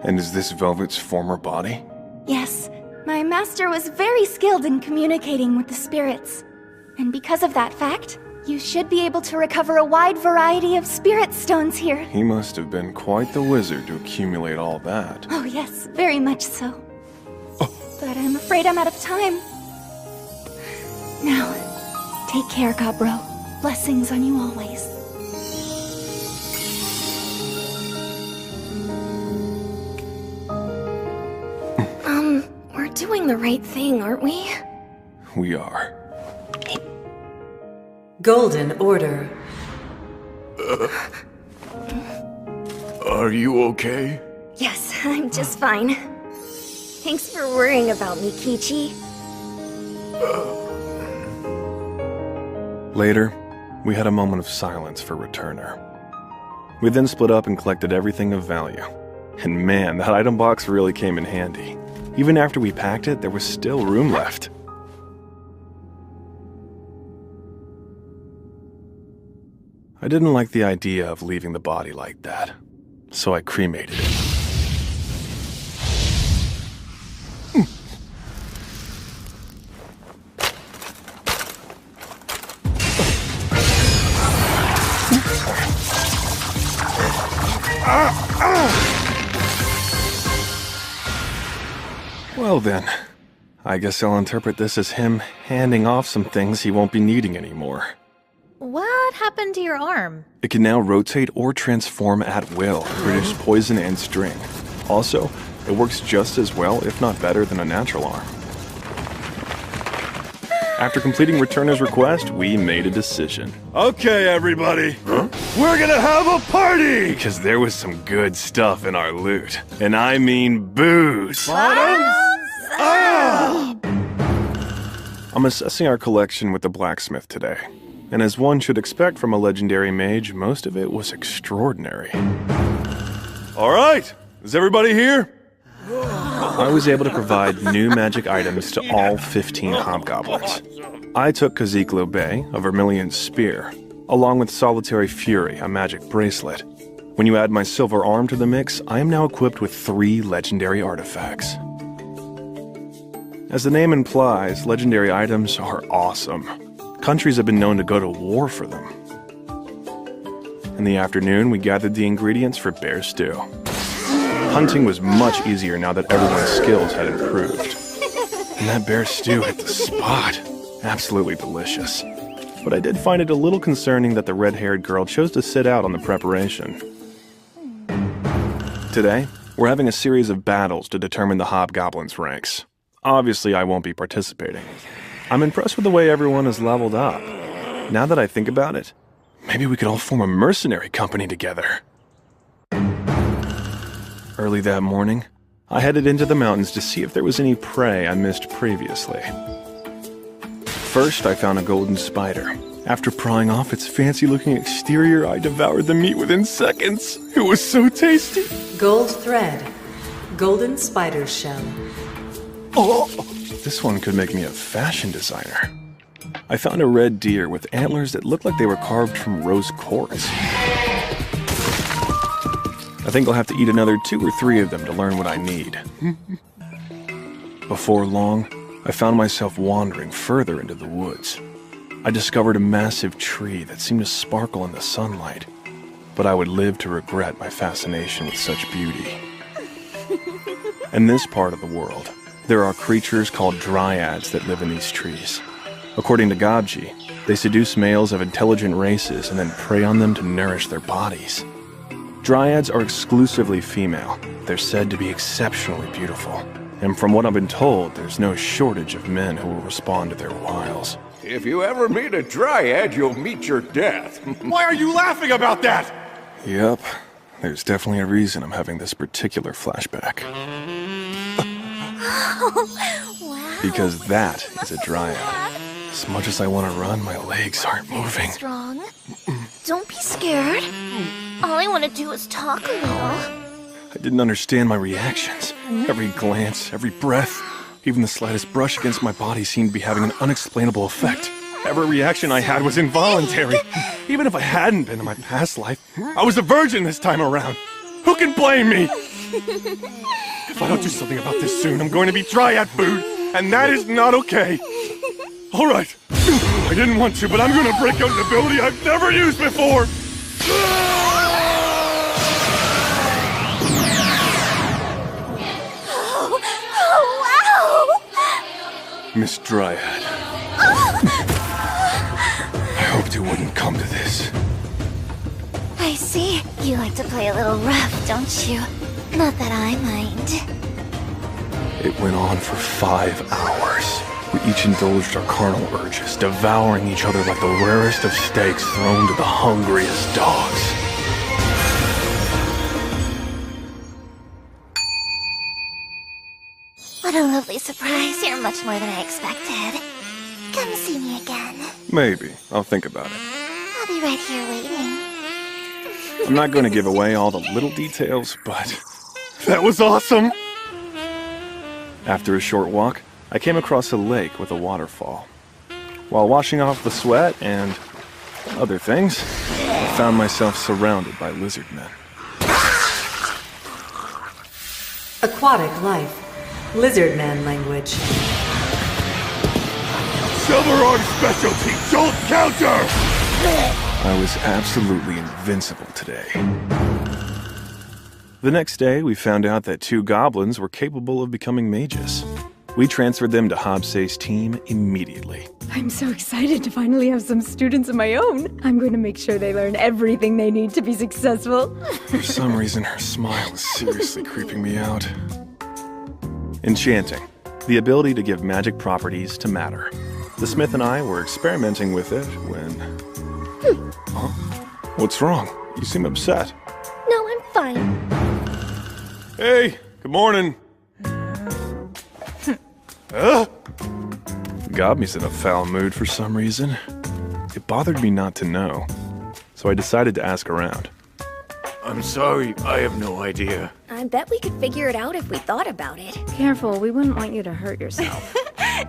And is this Velvet's former body? Yes, my master was very skilled in communicating with the spirits. And because of that fact, you should be able to recover a wide variety of spirit stones here. He must have been quite the wizard to accumulate all that. Oh yes, very much so. But I'm afraid I'm out of time. Now, take care, Gobro. Blessings on you always. We're doing the right thing, aren't we? We are. Golden Order. Are you okay? Yes. I'm just fine. Thanks for worrying about me, Kichi. Later, we had a moment of silence for Returner. We then split up and collected everything of value. And man, that item box really came in handy. Even after we packed it, there was still room left. I didn't like the idea of leaving the body like that, so I cremated it. Well then, I guess I'll interpret this as him handing off some things he won't be needing anymore. What happened to your arm? It can now rotate or transform at will, produce poison and string. Also, it works just as well, if not better, than a natural arm. After completing Returner's request, we made a decision. Okay, everybody. We're gonna have a party! Because there was some good stuff in our loot. And I mean booze. Bottoms? Ah! I'm assessing our collection with the blacksmith today. And as one should expect from a legendary mage, most of it was extraordinary. All right, is everybody here? I was able to provide new magic items to all 15 hobgoblins. I took Kaziklo Bay, a vermilion spear, along with Solitary Fury, a magic bracelet. When you add my silver arm to the mix, I am now equipped with 3 legendary artifacts. As the name implies, legendary items are awesome. Countries have been known to go to war for them. In the afternoon, we gathered the ingredients for bear stew. Hunting was much easier now that everyone's skills had improved. And that bear stew hit the spot. Absolutely delicious. But I did find it a little concerning that the red-haired girl chose to sit out on the preparation. Today, we're having a series of battles to determine the hobgoblins' ranks. Obviously, I won't be participating. I'm impressed with the way everyone has leveled up. Now that I think about it, maybe we could all form a mercenary company together. Early that morning, I headed into the mountains to see if there was any prey I missed previously. First, I found a golden spider. After prying off its fancy-looking exterior, I devoured the meat within seconds. It was so tasty. Gold thread. Golden spider shell. Oh! This one could make me a fashion designer. I found a red deer with antlers that looked like they were carved from rose quartz. I think I'll have to eat another 2 or 3 of them to learn what I need. Before long, I found myself wandering further into the woods. I discovered a massive tree that seemed to sparkle in the sunlight, but I would live to regret my fascination with such beauty. In this part of the world, there are creatures called dryads that live in these trees. According to Gabji, they seduce males of intelligent races and then prey on them to nourish their bodies. Dryads are exclusively female. They're said to be exceptionally beautiful. And from what I've been told, there's no shortage of men who will respond to their wiles. If you ever meet a dryad, you'll meet your death. Why are you laughing about that? Yep, there's definitely a reason I'm having this particular flashback. Wow. Because that is a dryad. As much as I want to run, my legs aren't moving. Strong. Don't be scared. All I want to do is talk a little. I didn't understand my reactions. Every glance, every breath, even the slightest brush against my body seemed to be having an unexplainable effect. Every reaction I had was involuntary. Even if I hadn't been in my past life, I was a virgin this time around. Who can blame me? If I don't do something about this soon, I'm going to be dryad food, and that is not okay. All right. I didn't want to, but I'm going to break out an ability I've never used before. Oh, wow! Miss Dryad. I hoped it wouldn't come to this. I see. You like to play a little rough, don't you? Not that I mind. It went on for 5 hours. We each indulged our carnal urges, devouring each other like the rarest of steaks thrown to the hungriest dogs. What a lovely surprise. You're much more than I expected. Come see me again. Maybe. I'll think about it. I'll be right here waiting. I'm not going to give away all the little details, but that was awesome! After a short walk, I came across a lake with a waterfall. While washing off the sweat and other things, I found myself surrounded by lizard men. Aquatic life. Lizardman language. Silver Arm specialty, Jolt Counter! I was absolutely invincible today. The next day, we found out that 2 goblins were capable of becoming mages. We transferred them to Hobbsay's team immediately. I'm so excited to finally have some students of my own. I'm going to make sure they learn everything they need to be successful. For some reason, her smile is seriously creeping me out. Enchanting. The ability to give magic properties to matter. The Smith and I were experimenting with it when... Huh? What's wrong? You seem upset. No, I'm fine. Hey, good morning. Gobby's in a foul mood for some reason. It bothered me not to know, so I decided to ask around. I'm sorry, I have no idea. I bet we could figure it out if we thought about it. Careful, we wouldn't want you to hurt yourself.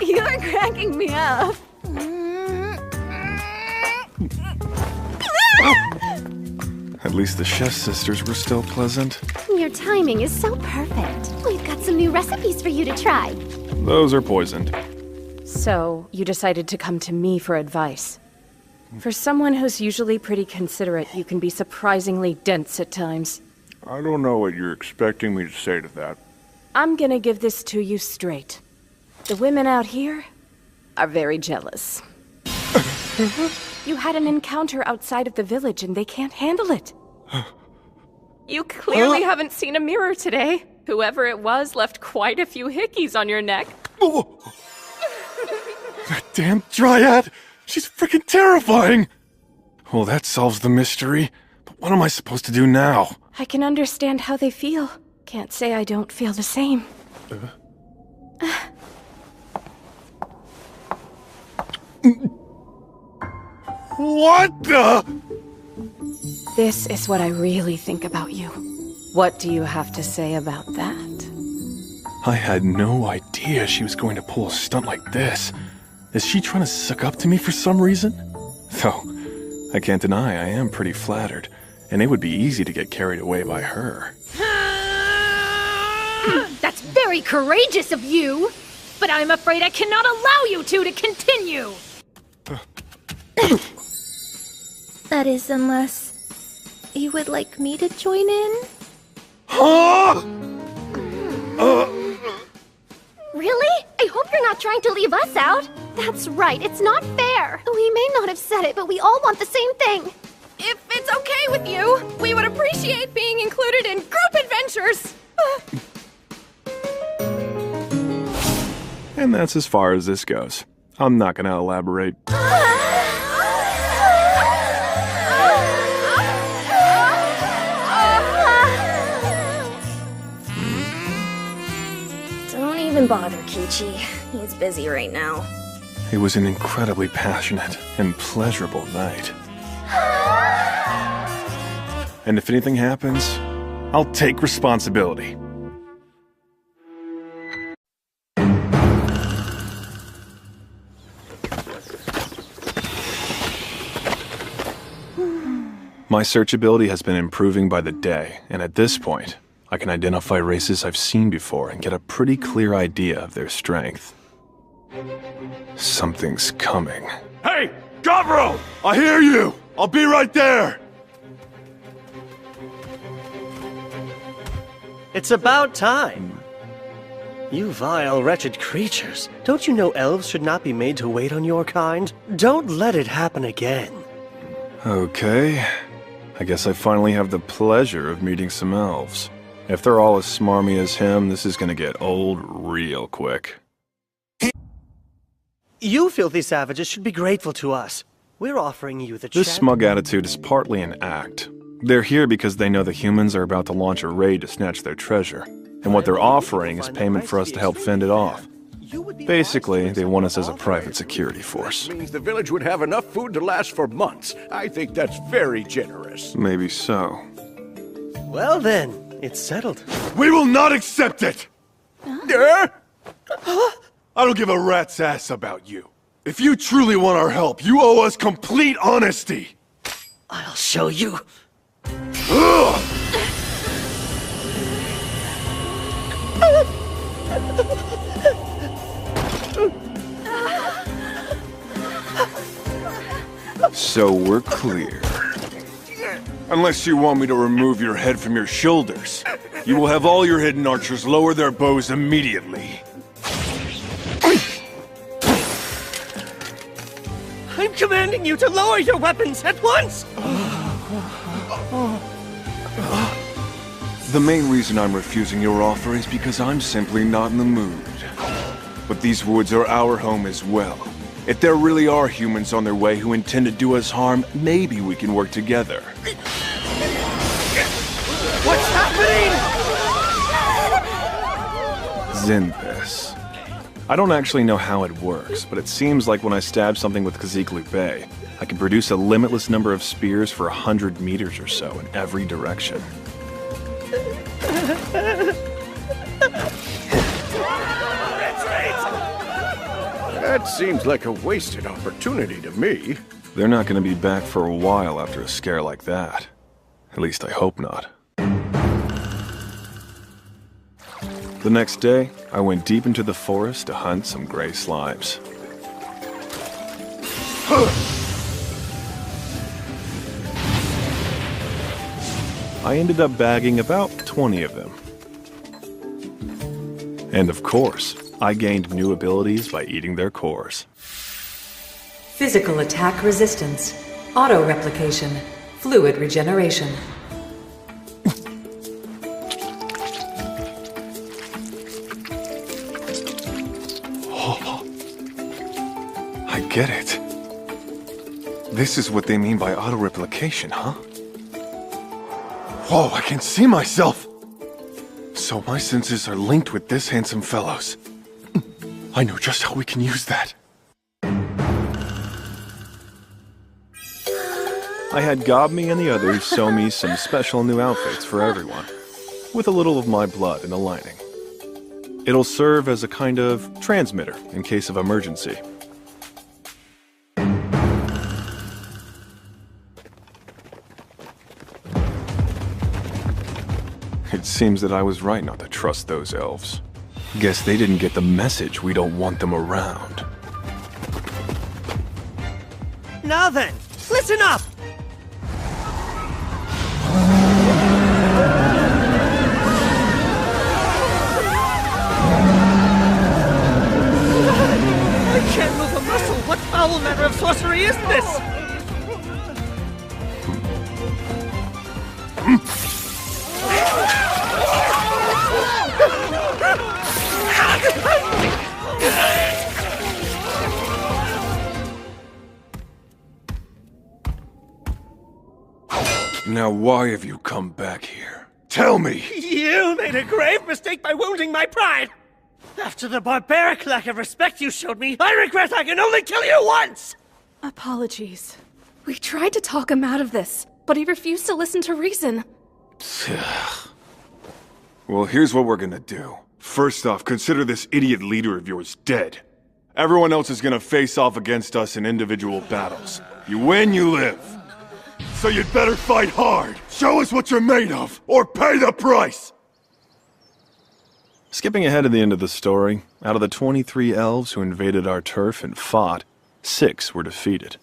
You're cracking me up. At least the chef sisters were still pleasant. Your timing is so perfect. We've got some new recipes for you to try. Those are poisoned. So, you decided to come to me for advice. For someone who's usually pretty considerate, you can be surprisingly dense at times. I don't know what you're expecting me to say to that. I'm gonna give this to you straight. The women out here are very jealous. You had an encounter outside of the village and they can't handle it. You clearly haven't seen a mirror today. Whoever it was left quite a few hickeys on your neck. That damn dryad! She's freaking terrifying! Well, that solves the mystery. But what am I supposed to do now? I can understand how they feel. Can't say I don't feel the same. What the? This is what I really think about you. What do you have to say about that? I had no idea she was going to pull a stunt like this. Is she trying to suck up to me for some reason? Though, I can't deny I am pretty flattered, and it would be easy to get carried away by her. That's very courageous of you, but I'm afraid I cannot allow you two to continue. That is, unless you would like me to join in? Huh? Really? I hope you're not trying to leave us out. That's right, it's not fair. We may not have said it, but we all want the same thing. If it's okay with you, we would appreciate being included in group adventures. And that's as far as this goes. I'm not gonna elaborate. Don't even bother, Kichi. He's busy right now. It was an incredibly passionate and pleasurable night. And if anything happens, I'll take responsibility. My search ability has been improving by the day, and at this point, I can identify races I've seen before and get a pretty clear idea of their strength. Something's coming. Hey, Gavro! I hear you! I'll be right there! It's about time. You vile, wretched creatures. Don't you know elves should not be made to wait on your kind? Don't let it happen again. Okay. I guess I finally have the pleasure of meeting some elves. If they're all as smarmy as him, this is gonna get old real quick. You filthy savages should be grateful to us. We're offering you the This chance. smug attitude is partly an act. They're here because they know the humans are about to launch a raid to snatch their treasure. And what they're offering is payment for us to help fend it off. Basically, they want us as a private security force. Means the village would have enough food to last for months. I think that's very generous. Maybe so. Well then, it's settled. We will not accept it! I don't give a rat's ass about you. If you truly want our help, you owe us complete honesty! I'll show you. So we're clear. Unless you want me to remove your head from your shoulders, you will have all your hidden archers lower their bows immediately. I'm commanding you to lower your weapons at once! The main reason I'm refusing your offer is because I'm simply not in the mood. But these woods are our home as well. If there really are humans on their way who intend to do us harm, maybe we can work together. What's happening? Zinthus. I don't actually know how it works, but it seems like when I stab something with Kaziklu Bay, I can produce a limitless number of spears for 100 meters or so in every direction. That seems like a wasted opportunity to me. They're not going to be back for a while after a scare like that. At least I hope not. The next day, I went deep into the forest to hunt some gray slimes. I ended up bagging about 20 of them. And of course, I gained new abilities by eating their cores. Physical attack resistance, auto-replication, fluid regeneration. Oh, I get it. This is what they mean by auto-replication, huh? Whoa, I can see myself! So my senses are linked with this handsome fellow's. I know just how we can use that. I had Gobmi and the others sew me some special new outfits for everyone, with a little of my blood in the lining. It'll serve as a kind of transmitter in case of emergency. It seems that I was right not to trust those elves. Guess they didn't get the message we don't want them around. Now then, listen up! I can't move a muscle! What foul manner of sorcery is this? Now why have you come back here? Tell me! You made a grave mistake by wounding my pride! After the barbaric lack of respect you showed me, I regret I can only kill you once! Apologies. We tried to talk him out of this, but he refused to listen to reason. Well, here's what we're gonna do. First off, consider this idiot leader of yours dead. Everyone else is gonna face off against us in individual battles. You win, you live. So you'd better fight hard. Show us what you're made of, or pay the price! Skipping ahead to the end of the story, out of the 23 elves who invaded our turf and fought, 6 were defeated.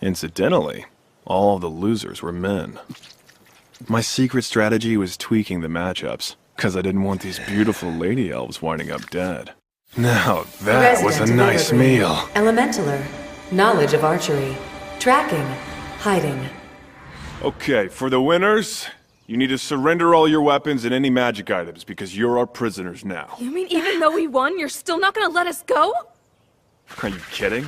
Incidentally, all of the losers were men. My secret strategy was tweaking the matchups, because I didn't want these beautiful lady elves winding up dead. Now that was a nice meal. Elementaler, knowledge of archery, tracking, hiding. Okay, for the winners, you need to surrender all your weapons and any magic items, because you're our prisoners now. You mean even though we won, you're still not gonna let us go? Are you kidding?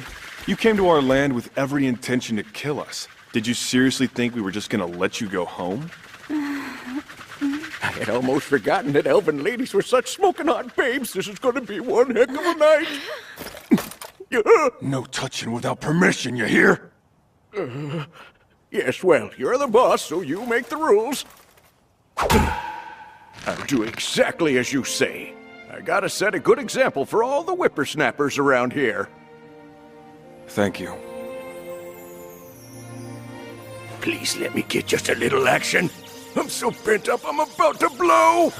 You came to our land with every intention to kill us. Did you seriously think we were just gonna let you go home? I had almost forgotten that elven ladies were such smoking hot babes. This is gonna be one heck of a night. No touching without permission, you hear? Yes, well, you're the boss, so you make the rules. I'll do exactly as you say. I gotta set a good example for all the whippersnappers around here. Thank you. Please let me get just a little action. I'm so pent up, I'm about to blow!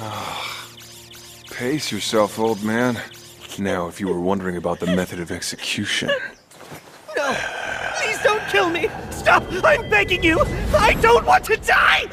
Pace yourself, old man. Now, if you were wondering about the method of execution... No! Please don't kill me! Stop! I'm begging you! I don't want to die!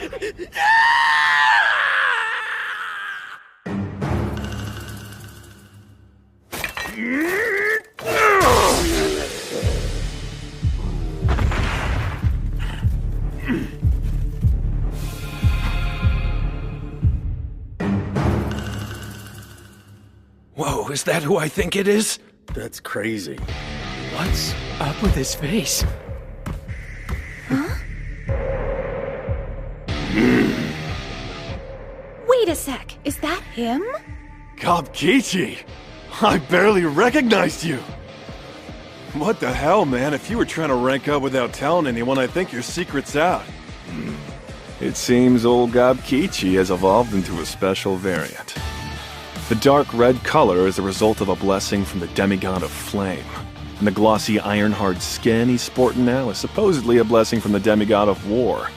Whoa, is that who I think it is? That's crazy. What's up with his face? Wait a sec, is that him? Gobkichi! I barely recognized you! What the hell, man? If you were trying to rank up without telling anyone, I think your secret's out. It seems old Gobkichi has evolved into a special variant. The dark red color is a result of a blessing from the demigod of flame. And the glossy iron-hard skin he's sporting now is supposedly a blessing from the demigod of war.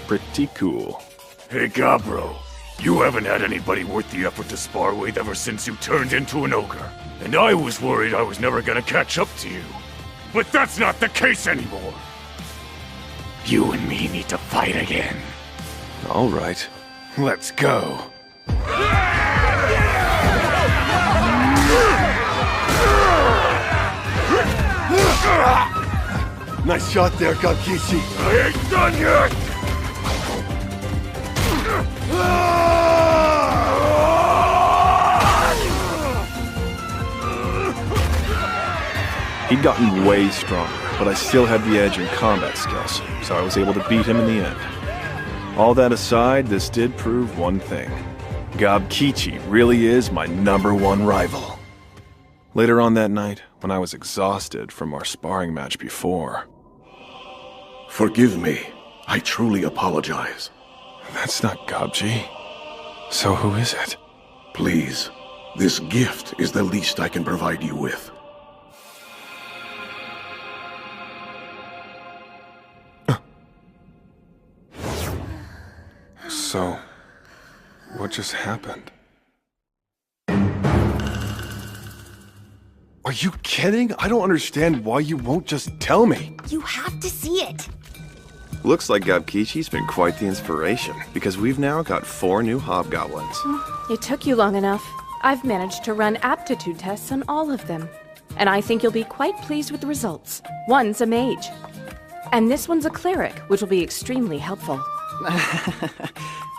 Pretty cool. Hey, Gabro. You haven't had anybody worth the effort to spar with ever since you turned into an ogre. And I was worried I was never gonna catch up to you. But that's not the case anymore. You and me need to fight again. All right. Let's go. Nice shot there, Gobkichi. I ain't done yet! He'd gotten way stronger, but I still had the edge in combat skills, so I was able to beat him in the end. All that aside, this did prove one thing. Gobkichi really is my #1 rival. Later on that night, when I was exhausted from our sparring match before... Forgive me. I truly apologize. That's not Gobji. So who is it? Please, this gift is the least I can provide you with. So, what just happened? Are you kidding? I don't understand why you won't just tell me. You have to see it. Looks like Gobkichi's been quite the inspiration, because we've now got 4 new hobgoblins. It took you long enough. I've managed to run aptitude tests on all of them. And I think you'll be quite pleased with the results. One's a mage. And this one's a cleric, which will be extremely helpful.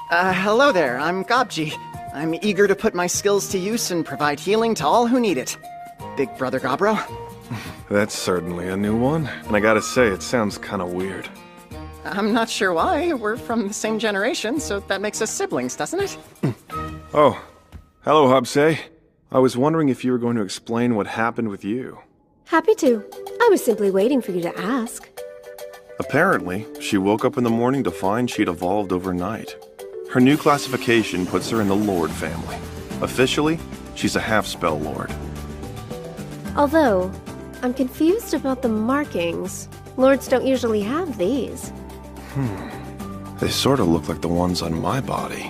Hello there, I'm Gobji. I'm eager to put my skills to use and provide healing to all who need it. Big Brother Gobro? That's certainly a new one, and I gotta say, it sounds kinda weird. I'm not sure why. We're from the same generation, so that makes us siblings, doesn't it? Oh, hello, Hobsei. I was wondering if you were going to explain what happened with you. Happy to. I was simply waiting for you to ask. Apparently, she woke up in the morning to find she'd evolved overnight. Her new classification puts her in the Lord family. Officially, she's a half-spell Lord. Although, I'm confused about the markings. Lords don't usually have these. They sort of look like the ones on my body.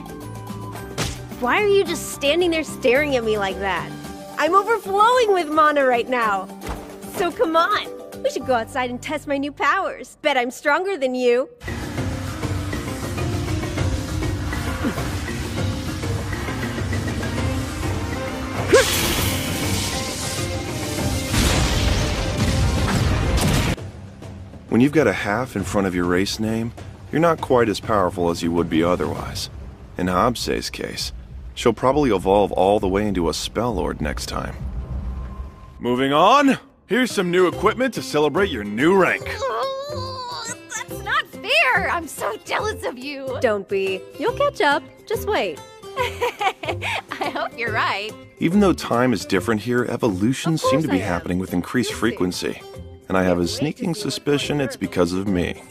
Why are you just standing there staring at me like that? I'm overflowing with mana right now. So come on, we should go outside and test my new powers. Bet I'm stronger than you. When you've got a half in front of your race name, you're not quite as powerful as you would be otherwise. In Hobsei's case, she'll probably evolve all the way into a spell lord next time. Moving on, here's some new equipment to celebrate your new rank. That's not fair! here! I'm so jealous of you! Don't be. You'll catch up. Just wait. I hope you're right. Even though time is different here, evolutions seem to be happening with increased frequency. And I have a sneaking suspicion it's because of me.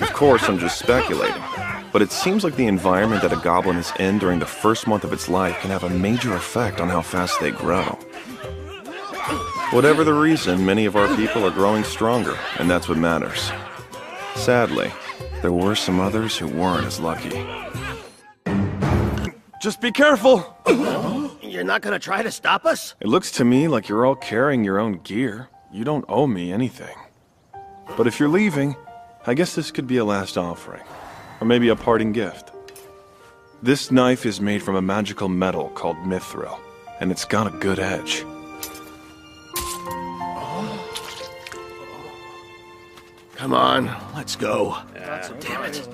Of course, I'm just speculating. But it seems like the environment that a goblin is in during the first month of its life can have a major effect on how fast they grow. Whatever the reason, many of our people are growing stronger, and that's what matters. Sadly, there were some others who weren't as lucky. Just be careful! You're not gonna try to stop us? It looks to me like you're all carrying your own gear. You don't owe me anything. But if you're leaving, I guess this could be a last offering. Or maybe a parting gift. This knife is made from a magical metal called mithril, and it's got a good edge. Come on, let's go. Damn it.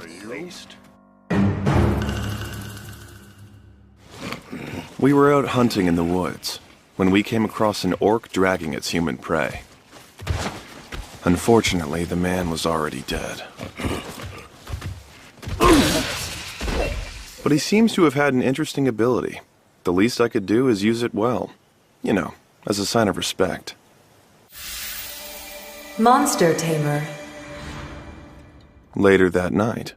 We were out hunting in the woods when we came across an orc dragging its human prey. Unfortunately, the man was already dead. But he seems to have had an interesting ability. The least I could do is use it well. You know, as a sign of respect. Monster Tamer. Later that night.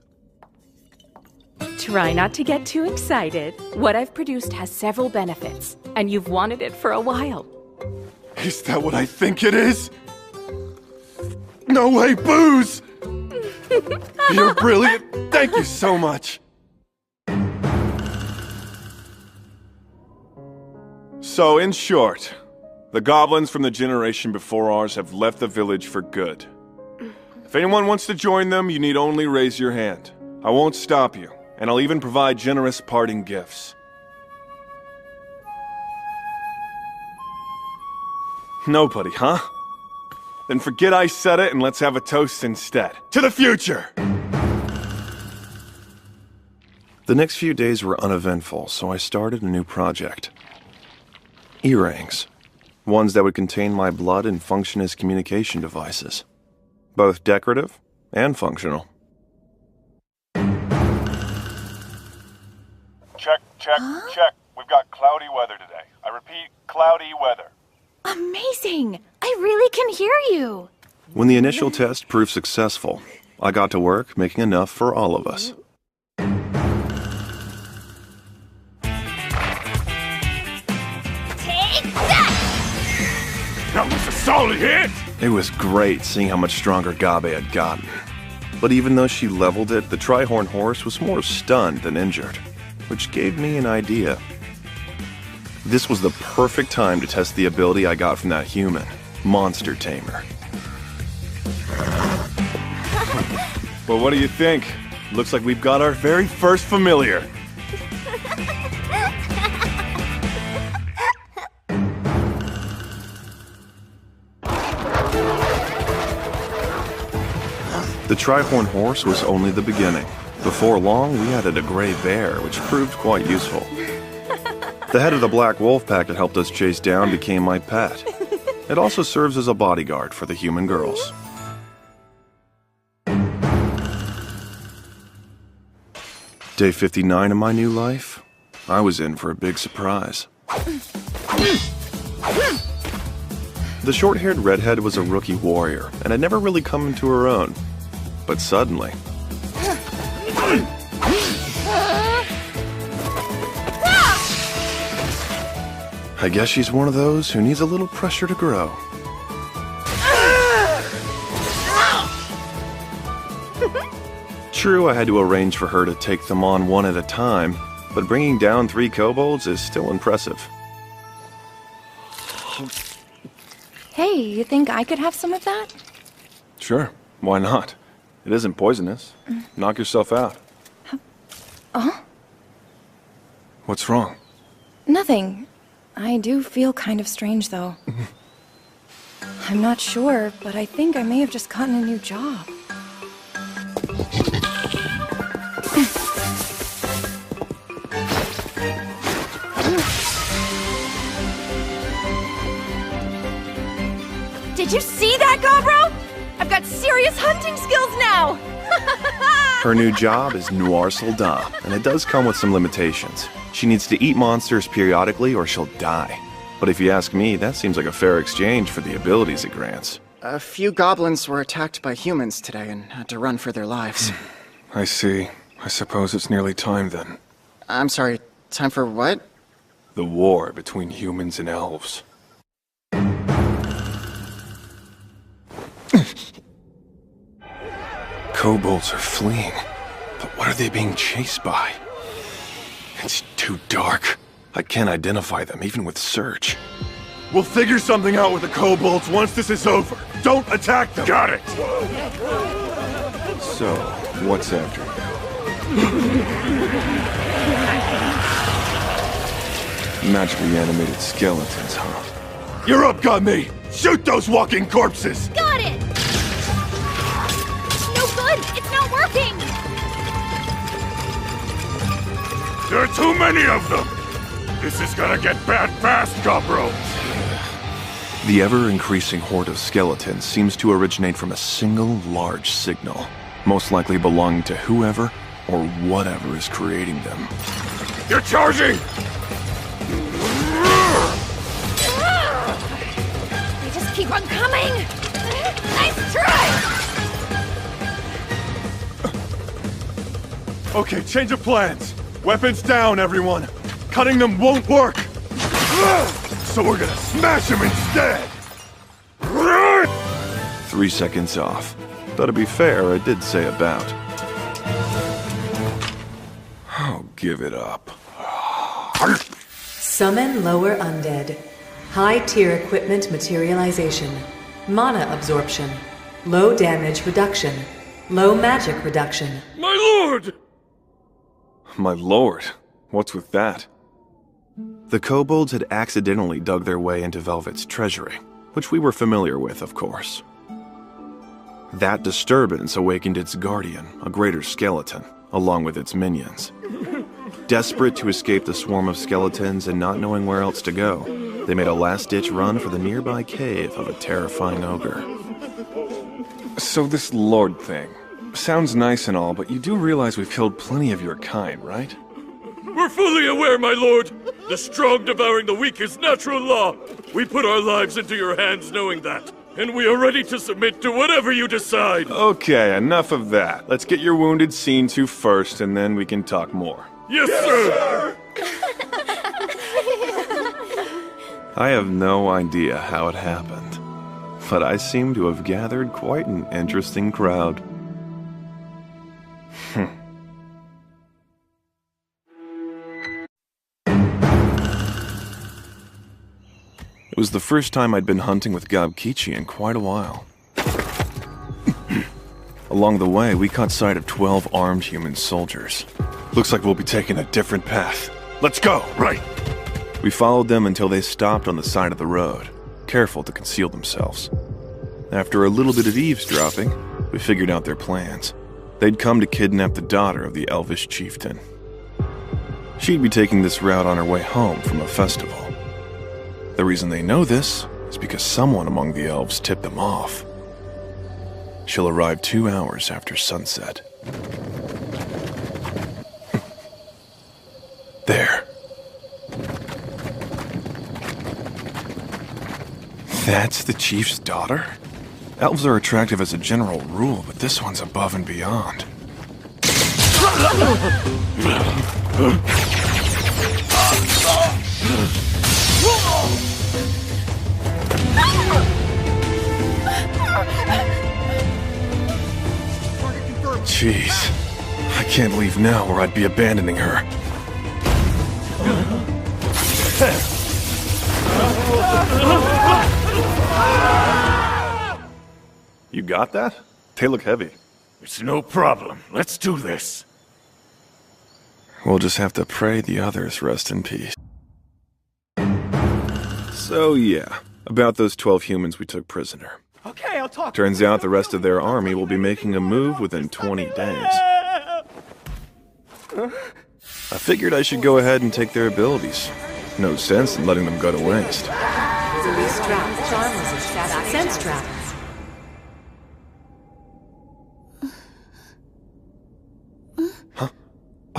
Try not to get too excited. What I've produced has several benefits, and you've wanted it for a while. Is that what I think it is? No way, booze! You're brilliant. Thank you so much. So, in short, the goblins from the generation before ours have left the village for good. If anyone wants to join them, you need only raise your hand. I won't stop you, and I'll even provide generous parting gifts. Nobody, huh? Then forget I said it and let's have a toast instead. To the future! The next few days were uneventful, so I started a new project. Earrings. Ones that would contain my blood and function as communication devices. Both decorative and functional. Check, check, check. We've got cloudy weather today. I repeat, cloudy weather. Amazing! I really can hear you! When the initial test proved successful, I got to work making enough for all of us. That was a solid hit! It was great seeing how much stronger Gabe had gotten. But even though she leveled it, the Tri-Horn horse was more stunned than injured, which gave me an idea. This was the perfect time to test the ability I got from that human, Monster Tamer. Well, what do you think? Looks like we've got our very first familiar. The Tri-Horn horse was only the beginning. Before long, we added a gray bear, which proved quite useful. The head of the black wolf pack that helped us chase down became my pet. It also serves as a bodyguard for the human girls. Day 59 of my new life, I was in for a big surprise. The short-haired redhead was a rookie warrior, and had never really come into her own. But suddenly... I guess she's one of those who needs a little pressure to grow. True, I had to arrange for her to take them on one at a time, but bringing down 3 kobolds is still impressive. Hey, you think I could have some of that? Sure, why not? It isn't poisonous. Knock yourself out. What's wrong? Nothing. I do feel kind of strange, though. I'm not sure, but I think I may have just gotten a new job. Did you see that, Gobro? I've got serious hunting skills now! Her new job is Noir Soldat, and it does come with some limitations. She needs to eat monsters periodically or she'll die. But if you ask me, that seems like a fair exchange for the abilities it grants. A few goblins were attacked by humans today and had to run for their lives. I see. I suppose it's nearly time then. I'm sorry, time for what? The war between humans and elves. Kobolds are fleeing, but what are they being chased by? It's too dark. I can't identify them, even with search. We'll figure something out with the kobolds once this is over. Don't attack them! Got it! So, what's after you? Magically animated skeletons, huh? You're up, got me! Shoot those walking corpses! Got it! No good! It's not working! There are too many of them! This is gonna get bad fast, Gobro! The ever-increasing horde of skeletons seems to originate from a single large signal, most likely belonging to whoever or whatever is creating them. You're charging! They just keep on coming! Nice try! Okay, change of plans. Weapons down, everyone. Cutting them won't work. So we're gonna smash them instead. 3 seconds off. But to be fair, I did say about. Oh, give it up. Summon lower undead. High tier equipment materialization. Mana absorption. Low damage reduction. Low magic reduction. My lord! My lord, what's with that? The kobolds had accidentally dug their way into Velvet's treasury, which we were familiar with, of course. That disturbance awakened its guardian, a greater skeleton, along with its minions. Desperate to escape the swarm of skeletons and not knowing where else to go, they made a last-ditch run for the nearby cave of a terrifying ogre. So this lord thing, sounds nice and all, but you do realize we've killed plenty of your kind, right? We're fully aware, my lord! The strong devouring the weak is natural law! We put our lives into your hands knowing that, and we are ready to submit to whatever you decide! Okay, enough of that. Let's get your wounded seen to first, and then we can talk more. Yes, sir! I have no idea how it happened, but I seem to have gathered quite an interesting crowd. It was the first time I'd been hunting with Gobkichi in quite a while. Along the way, we caught sight of 12 armed human soldiers. Looks like we'll be taking a different path. Let's go! Right! We followed them until they stopped on the side of the road, careful to conceal themselves. After a little bit of eavesdropping, we figured out their plans. They'd come to kidnap the daughter of the elvish chieftain. She'd be taking this route on her way home from a festival. The reason they know this is because someone among the elves tipped them off. She'll arrive 2 hours after sunset. There. That's the chief's daughter? Elves are attractive as a general rule, but this one's above and beyond. Jeez. I can't leave now or I'd be abandoning her. You got that? They look heavy. It's no problem. Let's do this. We'll just have to pray the others rest in peace. So yeah, about those 12 humans we took prisoner. Okay, I'll talk. Turns out the rest of their army will be making a move within 20 days. I figured I should go ahead and take their abilities. No sense in letting them go to waste. Release traps, charm resist, sense traps.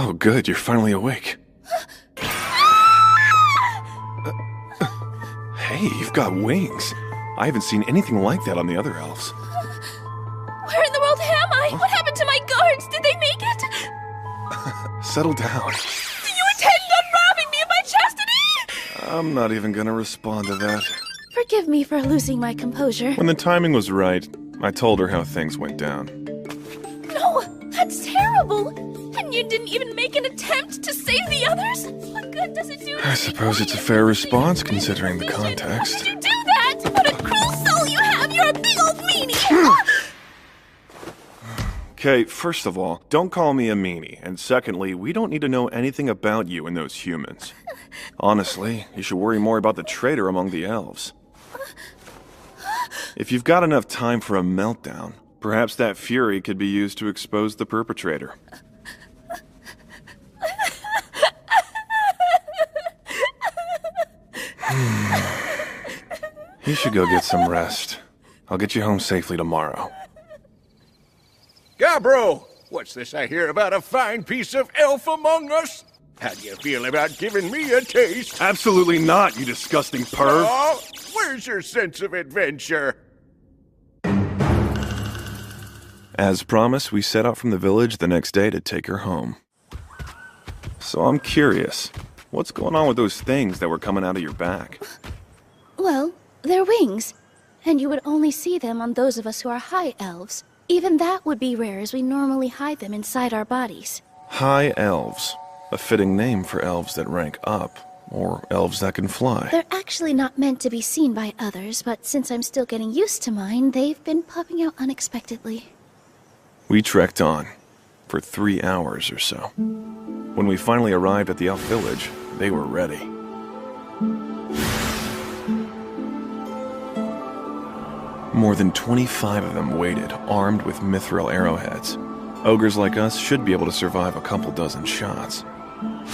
Oh, good, you're finally awake. Hey, you've got wings. I haven't seen anything like that on the other elves. Where in the world am I? What happened to my guards? Did they make it? Settle down. Do you intend on robbing me of my chastity? I'm not even gonna respond to that. Forgive me for losing my composure. When the timing was right, I told her how things went down. No, that's terrible. And you didn't even make an attempt to save the others? What good does it do? I suppose it's a fair response considering the context. How could you do that? What a cruel soul you have! You're a big old meanie! Okay, first of all, don't call me a meanie. And secondly, we don't need to know anything about you and those humans. Honestly, you should worry more about the traitor among the elves. If you've got enough time for a meltdown, perhaps that fury could be used to expose the perpetrator. You should go get some rest. I'll get you home safely tomorrow. Gabro, what's this I hear about a fine piece of elf among us? How do you feel about giving me a taste? Absolutely not, you disgusting perv. Oh, where's your sense of adventure? As promised, we set out from the village the next day to take her home. So I'm curious, what's going on with those things that were coming out of your back? Well, they're wings. And you would only see them on those of us who are high elves. Even that would be rare, as we normally hide them inside our bodies. High elves. A fitting name for elves that rank up, or elves that can fly. They're actually not meant to be seen by others, but since I'm still getting used to mine, they've been popping out unexpectedly. We trekked on, for 3 hours or so. When we finally arrived at the elf village, they were ready. More than 25 of them waited, armed with mithril arrowheads. Ogres like us should be able to survive a couple dozen shots.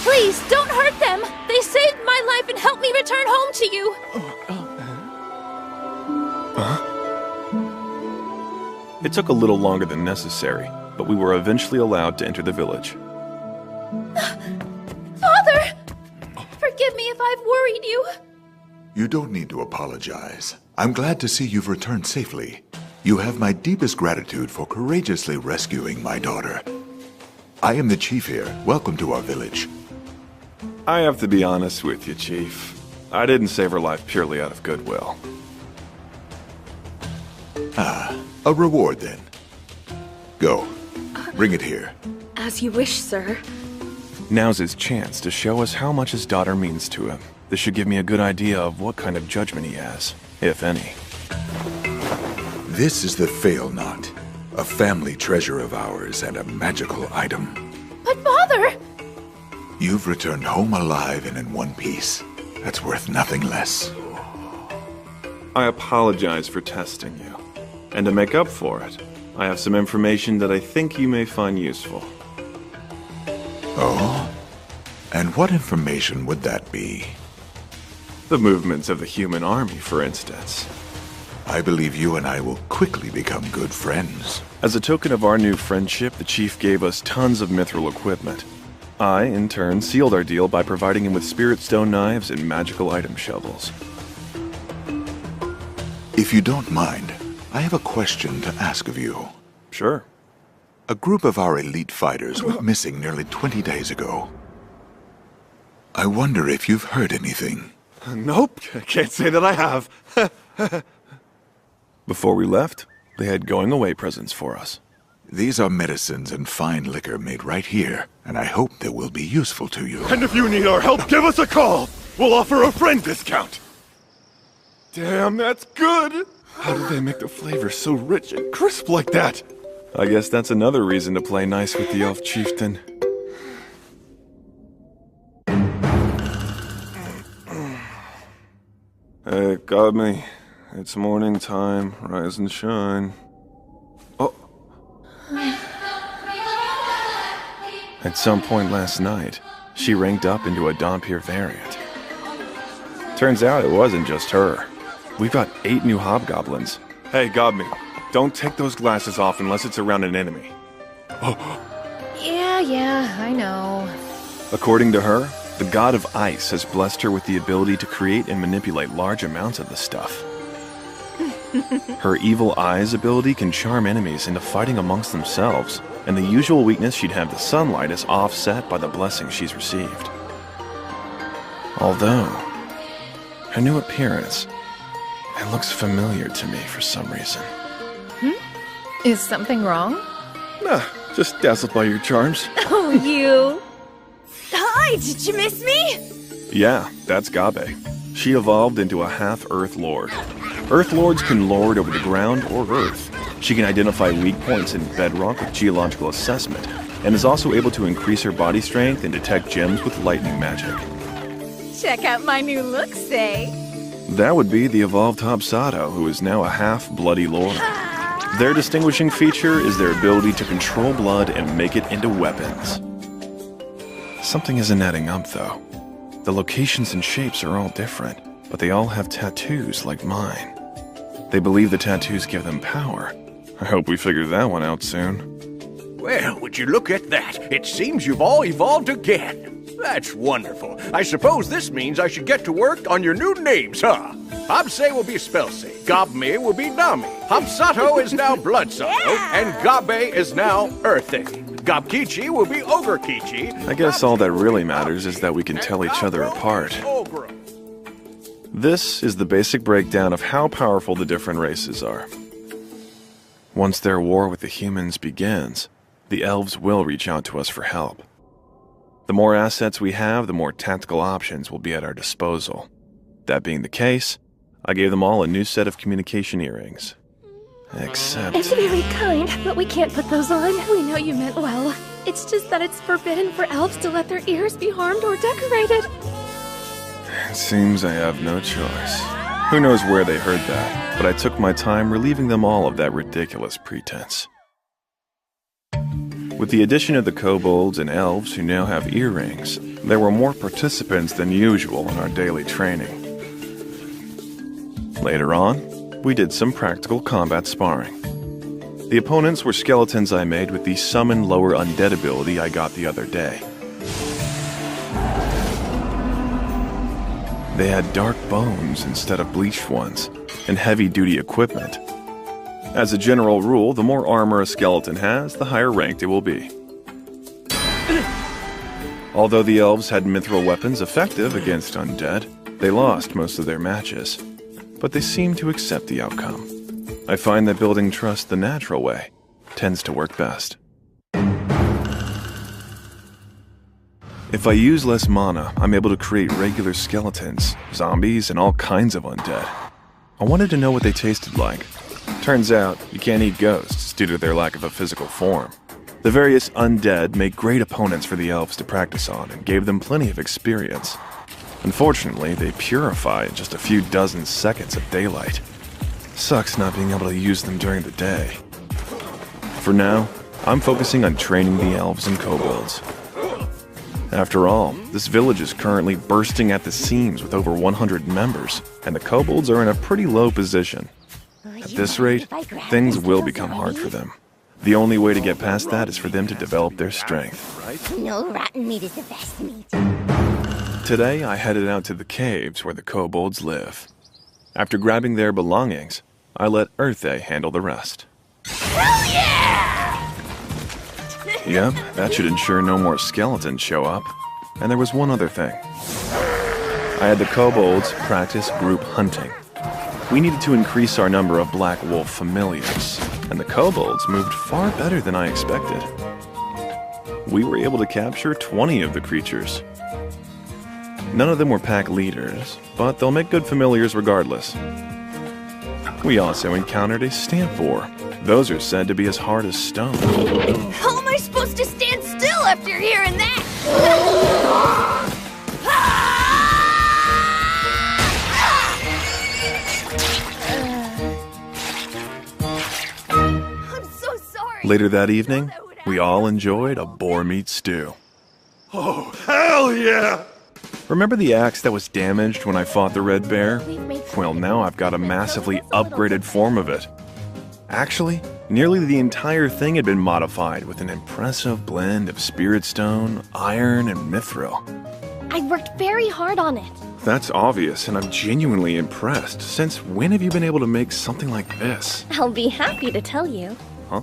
Please, don't hurt them! They saved my life and helped me return home to you! Huh? It took a little longer than necessary, but we were eventually allowed to enter the village. Father! Forgive me if I've worried you. You don't need to apologize. I'm glad to see you've returned safely. You have my deepest gratitude for courageously rescuing my daughter. I am the chief here. Welcome to our village. I have to be honest with you, Chief. I didn't save her life purely out of goodwill. Ah, a reward then. Go. Bring it here. As you wish, sir. Now's his chance to show us how much his daughter means to him. This should give me a good idea of what kind of judgment he has, if any. This is the Fail Knot, a family treasure of ours and a magical item. But Father! You've returned home alive and in one piece. That's worth nothing less. I apologize for testing you. And to make up for it, I have some information that I think you may find useful. Oh? And what information would that be? The movements of the human army, for instance. I believe you and I will quickly become good friends. As a token of our new friendship, the chief gave us tons of mithril equipment. I, in turn, sealed our deal by providing him with spirit stone knives and magical item shovels. If you don't mind, I have a question to ask of you. Sure. A group of our elite fighters went missing nearly 20 days ago. I wonder if you've heard anything. Nope, I can't say that I have. Before we left, they had going-away presents for us. These are medicines and fine liquor made right here, and I hope they will be useful to you. And if you need our help, give us a call! We'll offer a friend discount! Damn, that's good! How did they make the flavor so rich and crisp like that? I guess that's another reason to play nice with the elf chieftain. Hey, got me. It's morning time. Rise and shine. Oh. At some point last night, she ranked up into a Dhampir variant. Turns out it wasn't just her. We've got 8 new hobgoblins. Hey, Goblin, don't take those glasses off unless it's around an enemy. Yeah, Yeah, I know. According to her, the god of ice has blessed her with the ability to create and manipulate large amounts of the stuff. Her evil eyes ability can charm enemies into fighting amongst themselves, and the usual weakness she'd have to sunlight is offset by the blessing she's received. Although, her new appearance, it looks familiar to me for some reason. Is something wrong? Nah, just dazzled by your charms. Oh, you. Hi, did you miss me? Yeah, that's Gabe. She evolved into a half-Earth Lord. Earth Lords can lord over the ground or Earth. She can identify weak points in bedrock with geological assessment, and is also able to increase her body strength and detect gems with lightning magic. Check out my new look, say. That would be the evolved Hobsato, who is now a half-bloody lord. Their distinguishing feature is their ability to control blood and make it into weapons. Something isn't adding up, though. The locations and shapes are all different, but they all have tattoos like mine. They believe the tattoos give them power. I hope we figure that one out soon. Well, would you look at that? It seems you've all evolved again. That's wonderful. I suppose this means I should get to work on your new names, huh? Hobsei will be Spellsei, Gobme will be Nami, Hobsato is now Bloodsato, and Gabe is now Earthei. Gobkichi will be Ogrekichi. I guess all that really matters is that we can tell each other apart. This is the basic breakdown of how powerful the different races are. Once their war with the humans begins, the elves will reach out to us for help. The more assets we have, the more tactical options will be at our disposal. That being the case, I gave them all a new set of communication earrings. Except... It's very kind, but we can't put those on. We know you meant well. It's just that it's forbidden for elves to let their ears be harmed or decorated. It seems I have no choice. Who knows where they heard that, but I took my time relieving them all of that ridiculous pretense. With the addition of the kobolds and elves who now have earrings, there were more participants than usual in our daily training. Later on, we did some practical combat sparring. The opponents were skeletons I made with the summon lower undead ability I got the other day. They had dark bones instead of bleached ones, and heavy-duty equipment. As a general rule, the more armor a skeleton has, the higher ranked it will be. Although the elves had mithril weapons effective against undead, they lost most of their matches. But they seem to accept the outcome. I find that building trust the natural way tends to work best. If I use less mana, I'm able to create regular skeletons, zombies, and all kinds of undead. I wanted to know what they tasted like. Turns out, you can't eat ghosts due to their lack of a physical form. The various undead make great opponents for the elves to practice on and gave them plenty of experience. Unfortunately, they purify in just a few dozen seconds of daylight. Sucks not being able to use them during the day. For now, I'm focusing on training the elves and kobolds. After all, this village is currently bursting at the seams with over 100 members, and the kobolds are in a pretty low position. At this rate, things will become hard for them. The only way to get past that is for them to develop their strength. No rotten meat is the best meat. Today, I headed out to the caves where the kobolds live. After grabbing their belongings, I let Earthei handle the rest. Hell yeah! Yep, that should ensure no more skeletons show up. And there was one other thing. I had the kobolds practice group hunting. We needed to increase our number of black wolf familiars, and the kobolds moved far better than I expected. We were able to capture 20 of the creatures. None of them were pack leaders, but they'll make good familiars regardless. We also encountered a stamp boar. Those are said to be as hard as stone. How am I supposed to stand still after hearing that? I'm so sorry. Later that evening, we all enjoyed a boar meat stew. Oh, hell yeah! Remember the axe that was damaged when I fought the red bear? Well, now I've got a massively upgraded form of it. Actually, Nearly the entire thing had been modified with an impressive blend of spirit stone, iron, and mithril. I worked very hard on it. That's obvious, and I'm genuinely impressed. Since when have you been able to make something like this? I'll be happy to tell you. Huh?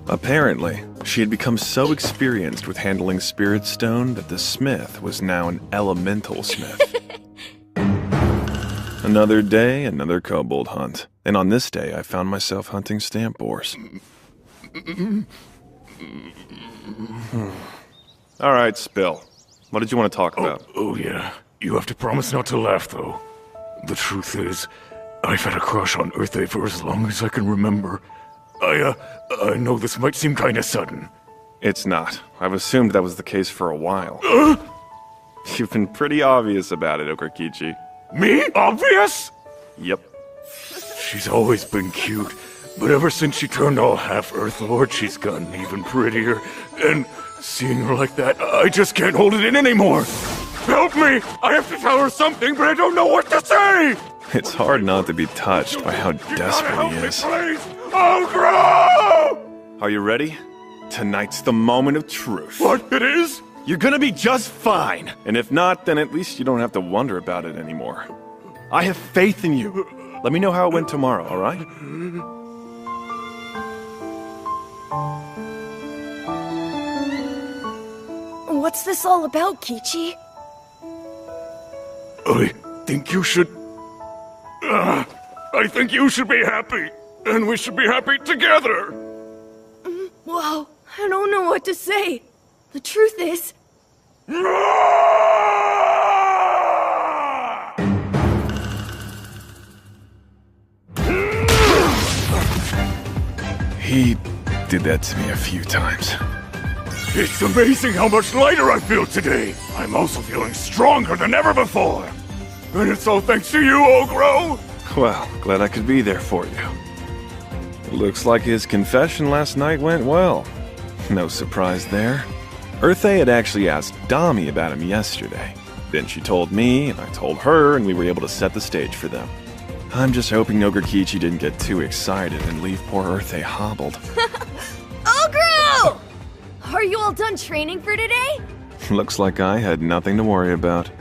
Apparently, she had become so experienced with handling spirit stone that the smith was now an elemental smith. Another day, another kobold hunt. And on this day, I found myself hunting stamp boars. All right, spill. What did you want to talk about? Oh yeah. You have to promise not to laugh, though. The truth is, I've had a crush on Earthay for as long as I can remember. I know this might seem kinda sudden. It's not. I've assumed that was the case for a while. You've been pretty obvious about it, Okarkichi. Me? Obvious? Yep. She's always been cute, but ever since she turned all half-Earth Lord, she's gotten even prettier. And seeing her like that, I just can't hold it in anymore. Help me! I have to tell her something, but I don't know what to say! It's hard not to be touched by how desperate he is. Oh, grow! Are you ready? Tonight's the moment of truth. What? It is? You're gonna be just fine. And if not, then at least you don't have to wonder about it anymore. I have faith in you. Let me know how it went tomorrow, all right? What's this all about, Kichi? I think you should... I think you should be happy. And we should be happy together. Whoa, I don't know what to say. The truth is... He did that to me a few times. It's amazing how much lighter I feel today. I'm also feeling stronger than ever before. And it's all thanks to you, Ogro! Well, glad I could be there for you. It looks like his confession last night went well. No surprise there. Earthay had actually asked Dami about him yesterday. Then she told me, and I told her, and we were able to set the stage for them. I'm just hoping Okarkichi didn't get too excited and leave poor Earthay hobbled. Ogro! Are you all done training for today? Looks like I had nothing to worry about.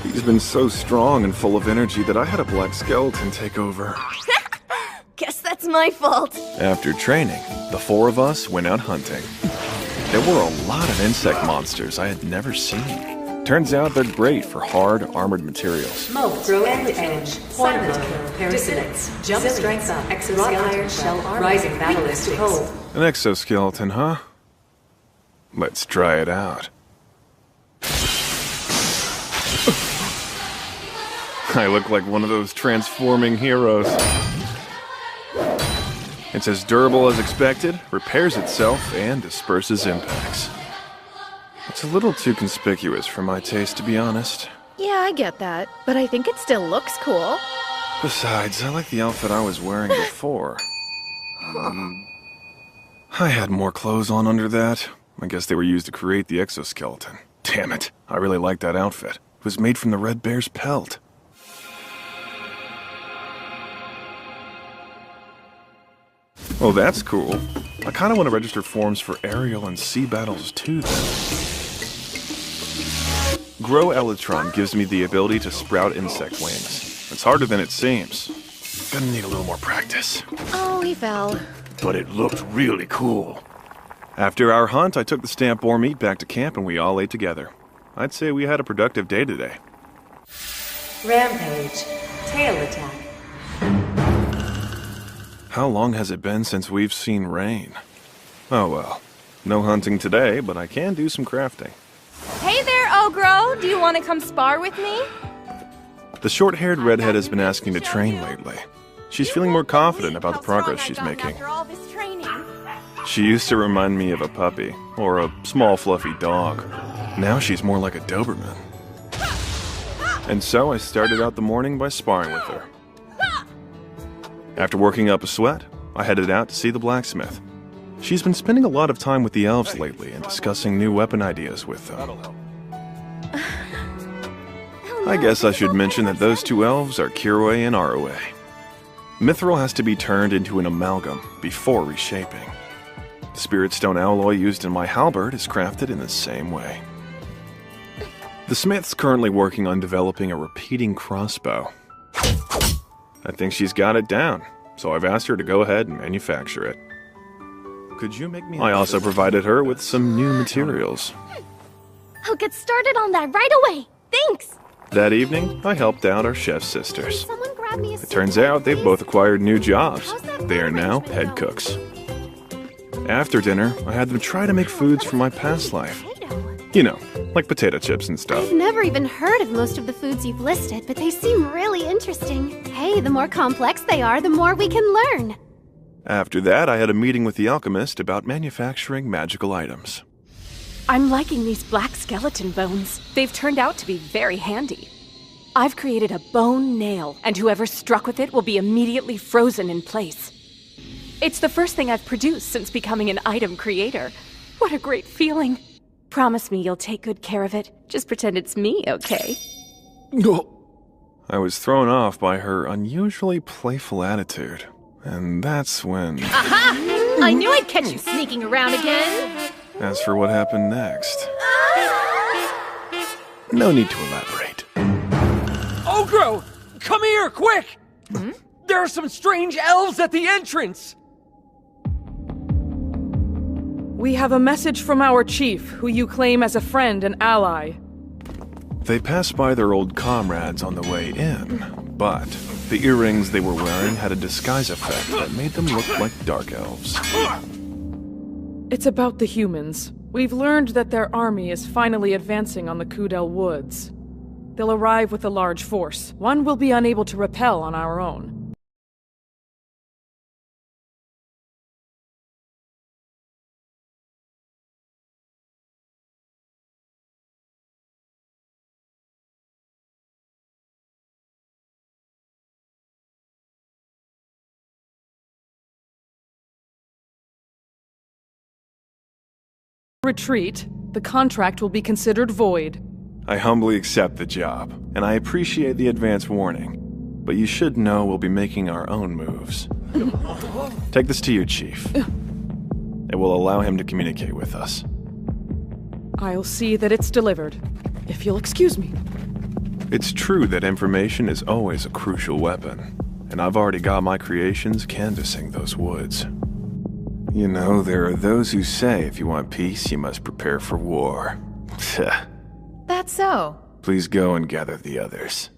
He's been so strong and full of energy that I had a black skeleton take over. Guess that's my fault. After training, the four of us went out hunting. There were a lot of insect monsters I had never seen. Turns out they're great for hard, armored materials. Mold, grow end to edge, ornament, parasitics, jump strength up, exoskeleton, shell armor, rising battle to cold. An exoskeleton, huh? Let's try it out. I look like one of those transforming heroes. It's as durable as expected, repairs itself, and disperses impacts. It's a little too conspicuous for my taste, to be honest. Yeah, I get that, but I think it still looks cool. Besides, I like the outfit I was wearing before. I had more clothes on under that. I guess they were used to create the exoskeleton. Damn it, I really liked that outfit. It was made from the red bear's pelt. Oh, that's cool. I kind of want to register forms for aerial and sea battles too, then. Grow Elytron gives me the ability to sprout insect wings. It's harder than it seems. Gonna need a little more practice. Oh, he fell. But it looked really cool. After our hunt, I took the stamp boar meat back to camp and we all ate together. I'd say we had a productive day today. Rampage. Tail attack. How long has it been since we've seen rain? Oh well. No hunting today, but I can do some crafting. Hey there, Ogro! Do you want to come spar with me? The short-haired redhead has been asking to train lately. She's feeling more confident about the progress she's making. She used to remind me of a puppy, or a small fluffy dog. Now she's more like a Doberman. And so I started out the morning by sparring with her. After working up a sweat, I headed out to see the blacksmith. She's been spending a lot of time with the elves lately and discussing new weapon ideas with them. I guess I should mention that those two elves are Kiroi and Arue. Mithril has to be turned into an amalgam before reshaping. The spirit stone alloy used in my halberd is crafted in the same way. The smith's currently working on developing a repeating crossbow. I think she's got it down, so I've asked her to go ahead and manufacture it. Could you make me... I also provided her with some new materials. I'll get started on that right away. Thanks. That evening, I helped out our chef's sisters. Someone grab me a It turns out they've both acquired new jobs. They are now head cooks. After dinner, I had them try to make foods from my past life. You know, like potato chips and stuff. I've never even heard of most of the foods you've listed, but they seem really interesting. Hey, the more complex they are, the more we can learn. After that, I had a meeting with the alchemist about manufacturing magical items. I'm liking these black skeleton bones. They've turned out to be very handy. I've created a bone nail, and whoever struck with it will be immediately frozen in place. It's the first thing I've produced since becoming an item creator. What a great feeling. Promise me you'll take good care of it. Just pretend it's me, okay? I was thrown off by her unusually playful attitude, and that's when... Aha! I knew I'd catch you sneaking around again! As for what happened next... No need to elaborate. Ogro! Come here, quick! There are some strange elves at the entrance! We have a message from our chief, who you claim as a friend and ally. They passed by their old comrades on the way in, but the earrings they were wearing had a disguise effect that made them look like dark elves. It's about the humans. We've learned that their army is finally advancing on the Kudel Woods. They'll arrive with a large force. One we'll be unable to repel on our own. Retreat, the contract will be considered void. I humbly accept the job, and I appreciate the advance warning. But you should know we'll be making our own moves. Take this to your chief. It will allow him to communicate with us. I'll see that it's delivered, if you'll excuse me. It's true that information is always a crucial weapon, and I've already got my creations canvassing those woods. You know, there are those who say if you want peace, you must prepare for war. That's so. Please go and gather the others.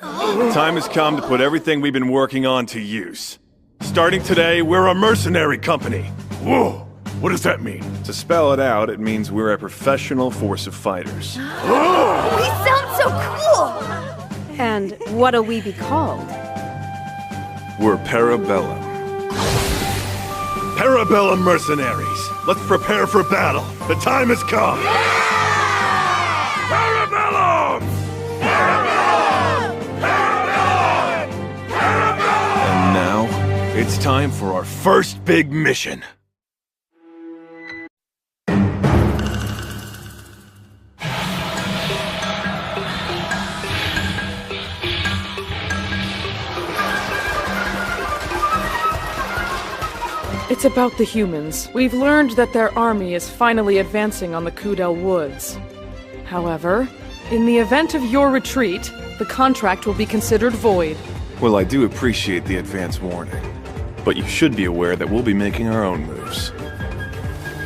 The time has come to put everything we've been working on to use. Starting today, we're a mercenary company. Whoa! What does that mean? To spell it out, it means we're a professional force of fighters. We sound so cool! And what'll we be called? We're Parabellum. Parabellum mercenaries! Let's prepare for battle! The time has come! Parabellum! Parabellum! Parabellum! Parabellum! And now, it's time for our first big mission. It's about the humans. We've learned that their army is finally advancing on the Kudel Woods. However, in the event of your retreat, the contract will be considered void. Well, I do appreciate the advance warning, but you should be aware that we'll be making our own moves.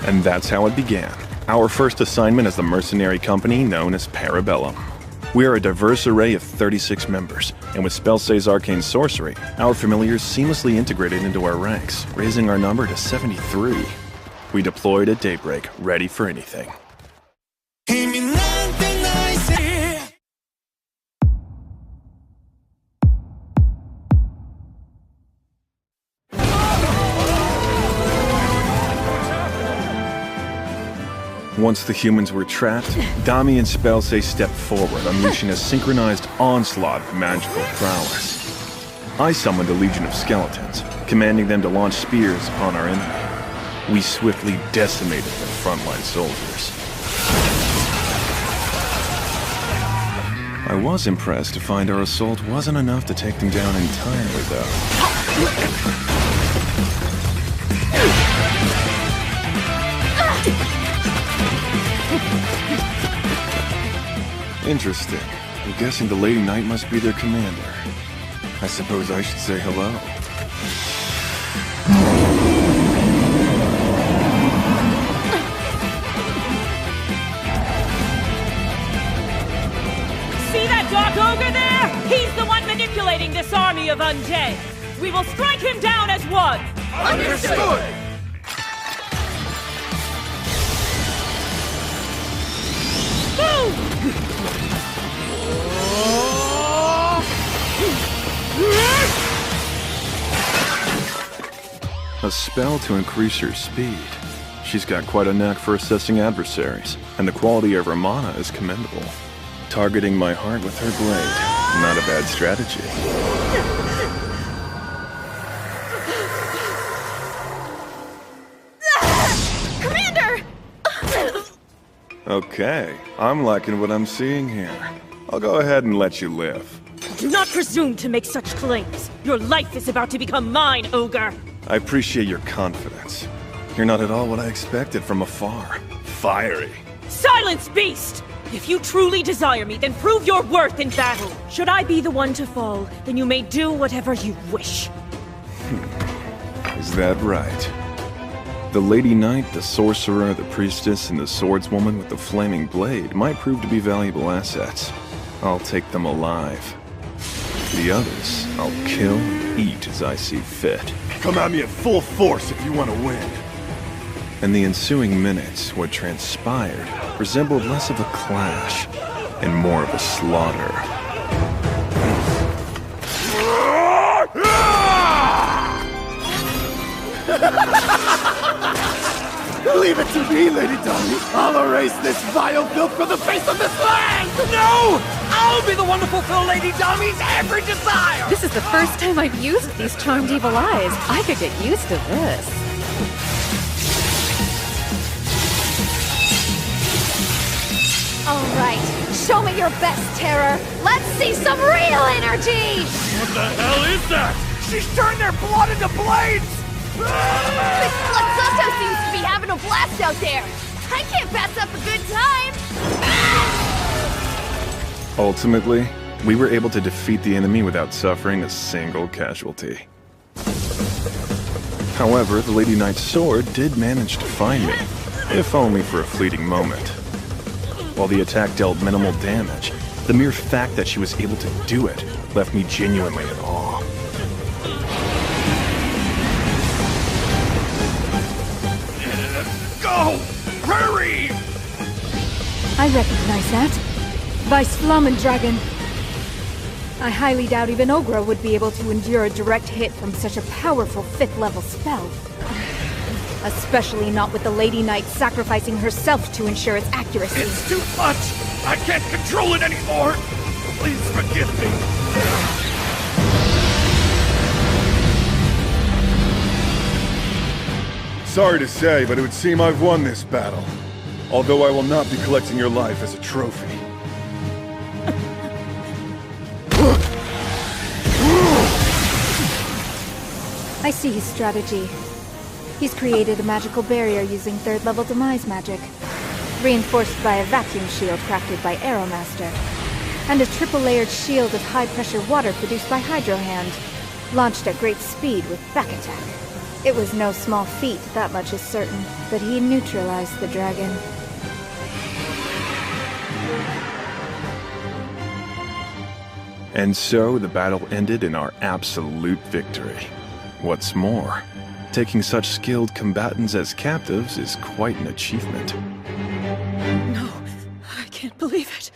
And that's how it began. Our first assignment as the mercenary company known as Parabellum. We are a diverse array of 36 members, and with Spellsay's arcane sorcery, our familiars seamlessly integrated into our ranks, raising our number to 73. We deployed at daybreak, ready for anything. Once the humans were trapped, Dami and Spellsay stepped forward, unleashing a synchronized onslaught of magical prowess. I summoned a legion of skeletons, commanding them to launch spears upon our enemy. We swiftly decimated their frontline soldiers. I was impressed to find our assault wasn't enough to take them down entirely, though. Interesting. I'm guessing the Lady Knight must be their commander. I suppose I should say hello. See that dark ogre there? He's the one manipulating this army of undead. We will strike him down as one. Understood! Boom! A spell to increase her speed. She's got quite a knack for assessing adversaries, and the quality of her mana is commendable. Targeting my heart with her blade, not a bad strategy. Commander! Okay, I'm liking what I'm seeing here. I'll go ahead and let you live. Do not presume to make such claims. Your life is about to become mine, ogre. I appreciate your confidence. You're not at all what I expected from afar. Fiery. Silence, beast! If you truly desire me, then prove your worth in battle. Should I be the one to fall, then you may do whatever you wish. Is that right? The Lady Knight, the Sorcerer, the Priestess, and the Swordswoman with the Flaming Blade might prove to be valuable assets. I'll take them alive. The others, I'll kill and eat as I see fit. Come at me at full force if you want to win. In the ensuing minutes, what transpired resembled less of a clash and more of a slaughter. Leave it to me, Lady Tommy. I'll erase this vile filth from the face of this land! No! I'll be the one to fulfill Lady Tommy's every desire! This is the first time I've used these charmed evil eyes. I could get used to this. All right, show me your best terror. Let's see some real energy! What the hell is that? She's turned their blood into blades! This Bloodsusto seems to be having a blast out there. I can't pass up a good time. Ultimately, we were able to defeat the enemy without suffering a single casualty. However, the Lady Knight's sword did manage to find me, if only for a fleeting moment. While the attack dealt minimal damage, the mere fact that she was able to do it left me genuinely in awe. Go! Hurry! I recognize that. Vice Flamen Dragon. I highly doubt even Ogre would be able to endure a direct hit from such a powerful 5th level spell. Especially not with the Lady Knight sacrificing herself to ensure its accuracy. It's too much! I can't control it anymore! Please forgive me! Sorry to say, but it would seem I've won this battle. Although I will not be collecting your life as a trophy. I see his strategy. He's created a magical barrier using 3rd level demise magic, reinforced by a vacuum shield crafted by Aeromaster, and a triple-layered shield of high-pressure water produced by Hydro Hand, launched at great speed with back attack. It was no small feat, that much is certain, but he neutralized the dragon. And so the battle ended in our absolute victory. What's more, taking such skilled combatants as captives is quite an achievement. No, I can't believe it.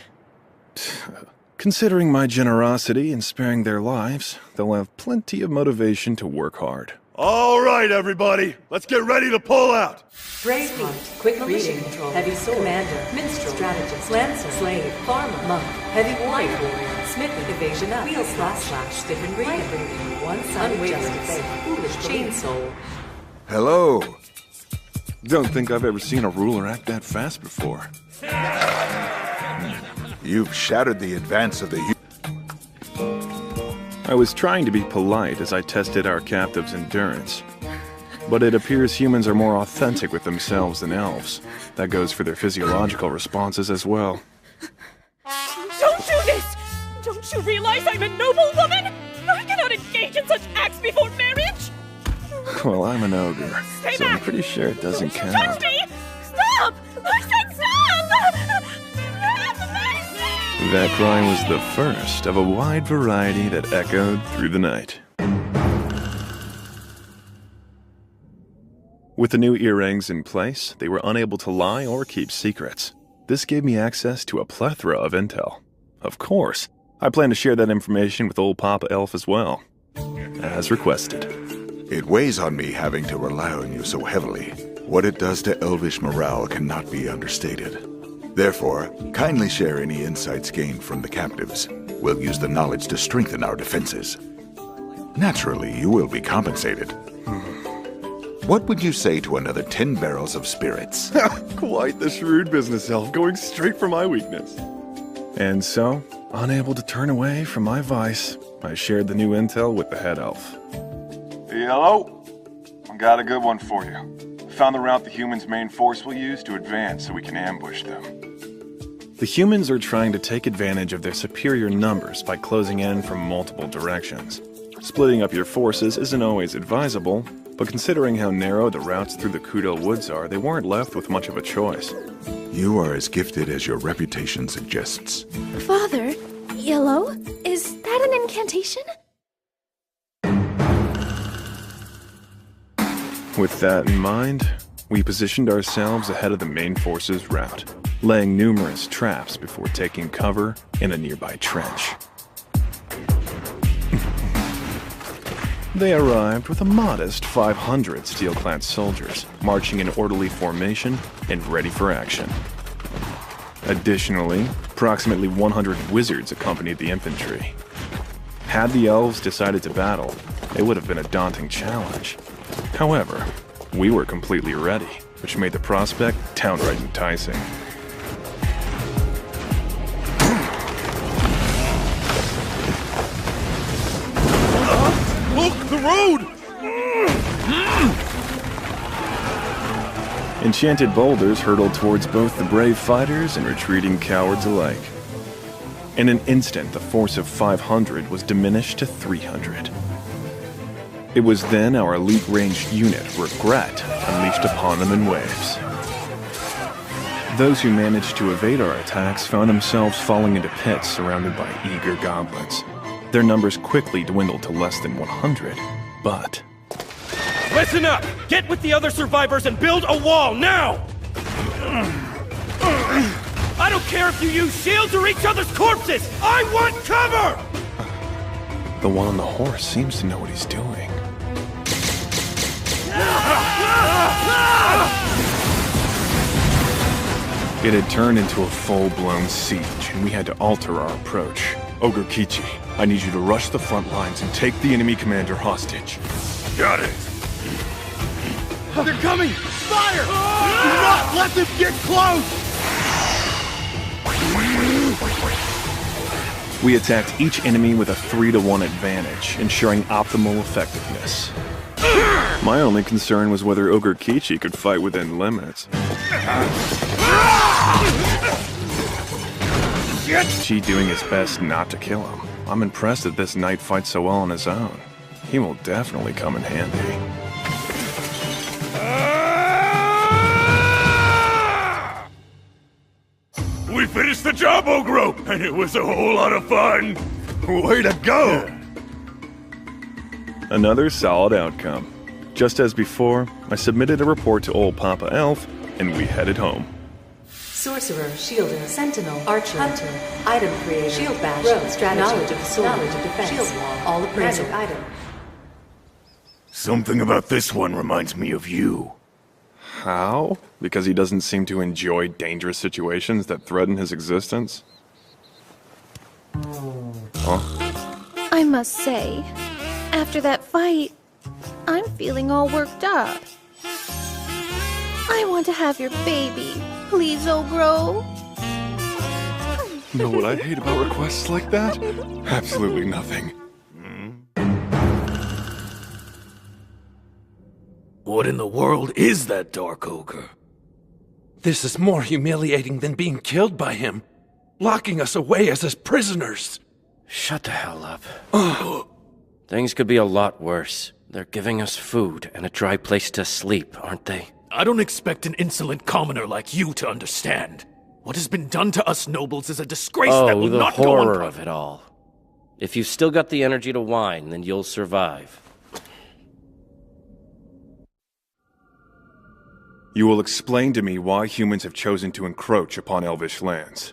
Considering my generosity in sparing their lives, they'll have plenty of motivation to work hard. All right, everybody, let's get ready to pull out. Brave Hunt, Quick Reading Control, Heavy Sword, Commander, Minstrel, Strategist, Lancer, Slave, Farmer, Monk, Heavy Warrior, Smithing, Evasion Up, Wheel Slash, Stiff and Breathing, One-Sided Justice, Foolish Chainsaw. Hello. Don't think I've ever seen a ruler act that fast before. You've shattered the advance of the... I was trying to be polite as I tested our captive's endurance. But it appears humans are more authentic with themselves than elves. That goes for their physiological responses as well. Don't do this! Don't you realize I'm a noble woman? I cannot engage in such acts before marriage! Well, I'm an ogre, Stay so back! I'm pretty sure it doesn't count. Touch me! Stop! I said stop! That cry was the first of a wide variety that echoed through the night. With the new earrings in place, they were unable to lie or keep secrets. This gave me access to a plethora of intel. Of course, I plan to share that information with old Papa Elf as well, as requested. It weighs on me having to rely on you so heavily. What it does to elvish morale cannot be understated. Therefore, kindly share any insights gained from the captives. We'll use the knowledge to strengthen our defenses. Naturally, you will be compensated. What would you say to another 10 barrels of spirits? Quite the shrewd business elf, going straight for my weakness. And so, unable to turn away from my vice, I shared the new intel with the head elf. Hello? I got a good one for you. Found the route the humans' main force will use to advance so we can ambush them. The humans are trying to take advantage of their superior numbers by closing in from multiple directions. Splitting up your forces isn't always advisable, but considering how narrow the routes through the Kudel Woods are, they weren't left with much of a choice. You are as gifted as your reputation suggests. Father, yellow? Is that an incantation? With that in mind, we positioned ourselves ahead of the main force's route, laying numerous traps before taking cover in a nearby trench. They arrived with a modest 500 steel-clad soldiers, marching in orderly formation and ready for action. Additionally, approximately 100 wizards accompanied the infantry. Had the elves decided to battle, it would have been a daunting challenge. However, we were completely ready, which made the prospect downright enticing. Look, the road! Enchanted boulders hurtled towards both the brave fighters and retreating cowards alike. In an instant, the force of 500 was diminished to 300. It was then our elite ranged unit, Regret, unleashed upon them in waves. Those who managed to evade our attacks found themselves falling into pits surrounded by eager goblins. Their numbers quickly dwindled to less than 100, but... Listen up! Get with the other survivors and build a wall, now! I don't care if you use shields or each other's corpses! I want cover! The one on the horse seems to know what he's doing. It had turned into a full-blown siege, and we had to alter our approach. Ogre Kichi, I need you to rush the front lines and take the enemy commander hostage. Got it. They're coming! Fire! Do not let them get close! We attacked each enemy with a 3-to-1 advantage, ensuring optimal effectiveness. My only concern was whether Ogre Kichi could fight within limits. Chi doing his best not to kill him. I'm impressed that this knight fights so well on his own. He will definitely come in handy. We finished the job, Ogro, and it was a whole lot of fun. Way to go! Another solid outcome. Just as before, I submitted a report to old Papa Elf, and we headed home. Sorcerer, Shielder, Sentinel, Archer, Hunter, Item Creator, Shield Bash, Rogue, Strategy, Knowledge of the Sword, Knowledge of Defense, Shield Wall, all appraisal, Item. Something about this one reminds me of you. How? Because he doesn't seem to enjoy dangerous situations that threaten his existence? Huh? I must say, after that fight, I'm feeling all worked up. I want to have your baby. Please, Ogro. Know what I hate about requests like that? Absolutely nothing. What in the world is that Dark Ogre? This is more humiliating than being killed by him. Locking us away as his prisoners. Shut the hell up. Things could be a lot worse. They're giving us food and a dry place to sleep, aren't they? I don't expect an insolent commoner like you to understand. What has been done to us nobles is a disgrace that will not go the on. horror of it all. If you've still got the energy to whine, then you'll survive. You will explain to me why humans have chosen to encroach upon Elvish lands.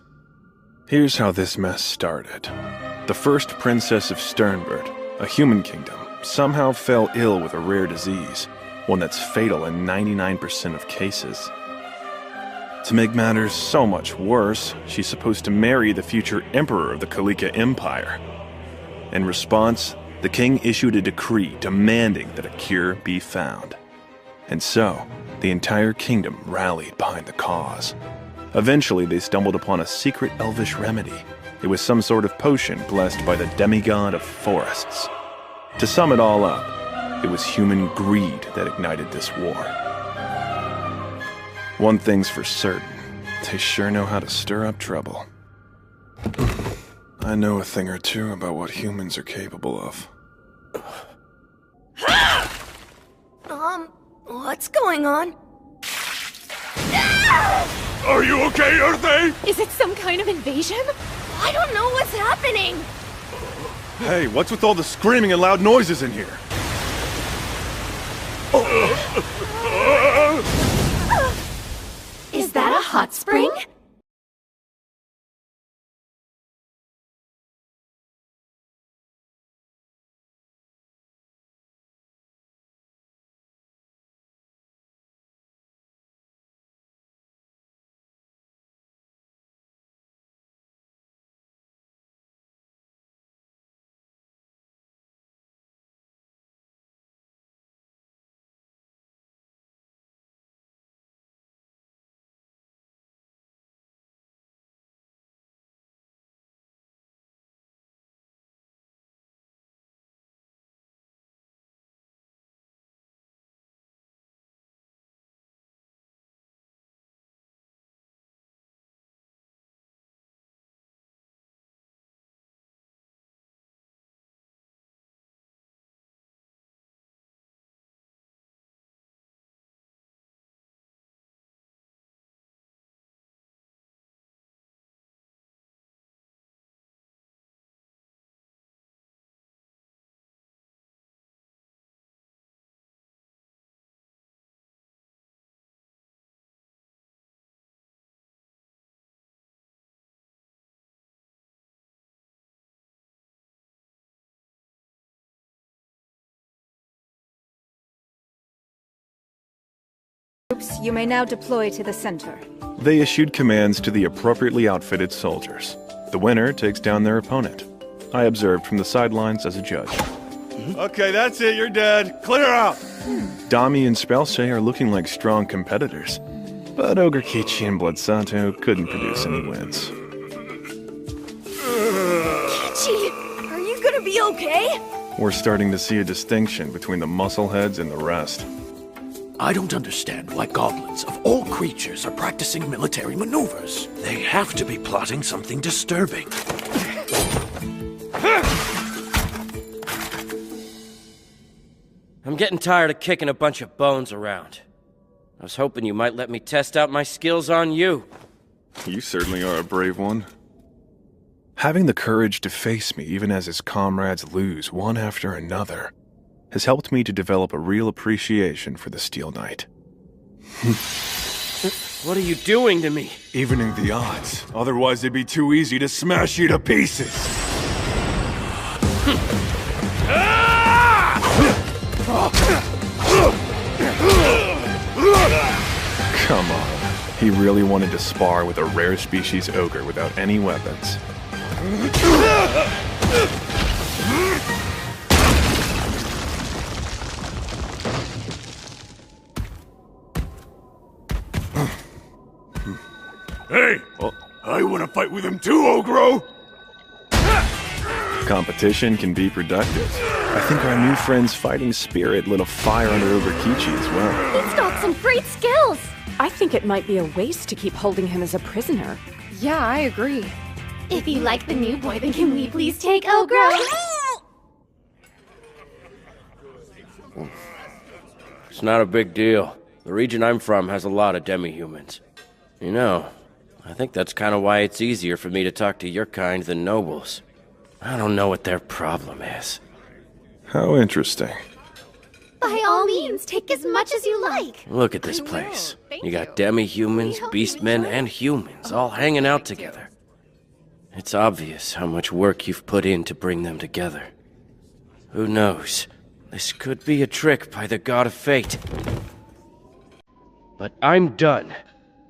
Here's how this mess started. The first princess of Sternbert, a human kingdom, somehow fell ill with a rare disease, one that's fatal in 99% of cases. To make matters so much worse, she's supposed to marry the future emperor of the Kalika Empire. In response, the king issued a decree demanding that a cure be found. And so, the entire kingdom rallied behind the cause. Eventually, they stumbled upon a secret elvish remedy. It was some sort of potion blessed by the demigod of forests. To sum it all up, it was human greed that ignited this war. One thing's for certain, they sure know how to stir up trouble. I know a thing or two about what humans are capable of. What's going on? Are you okay, Earthay? Is it some kind of invasion? I don't know what's happening! Hey, what's with all the screaming and loud noises in here? Is that a hot spring? Troops, you may now deploy to the center. They issued commands to the appropriately outfitted soldiers. The winner takes down their opponent. I observed from the sidelines as a judge. Okay, that's it, you're dead. Clear out! Dami and Spellshay are looking like strong competitors, but Ogre Kichi and Bloodsato couldn't produce any wins. Kichi, are you gonna be okay? We're starting to see a distinction between the muscleheads and the rest. I don't understand why goblins, of all creatures, are practicing military maneuvers. They have to be plotting something disturbing. I'm getting tired of kicking a bunch of bones around. I was hoping you might let me test out my skills on you. You certainly are a brave one. Having the courage to face me even as his comrades lose one after another has helped me to develop a real appreciation for the Steel Knight. What are you doing to me? Evening the odds. Otherwise it'd be too easy to smash you to pieces. Come on. He really wanted to spar with a rare species ogre without any weapons. Hey! I want to fight with him too, Ogro! Competition can be productive. I think our new friend's fighting spirit lit a fire under Oberkichi as well. He's got some great skills! I think it might be a waste to keep holding him as a prisoner. Yeah, I agree. If you like the new boy, then can we please take Ogro? It's not a big deal. The region I'm from has a lot of demi-humans. You know, I think that's kind of why it's easier for me to talk to your kind than nobles. I don't know what their problem is. How interesting. By all means, take as much as you like. Look at this place. You got demi-humans, beastmen, and humans all hanging out together. It's obvious how much work you've put in to bring them together. Who knows? This could be a trick by the god of fate. But I'm done.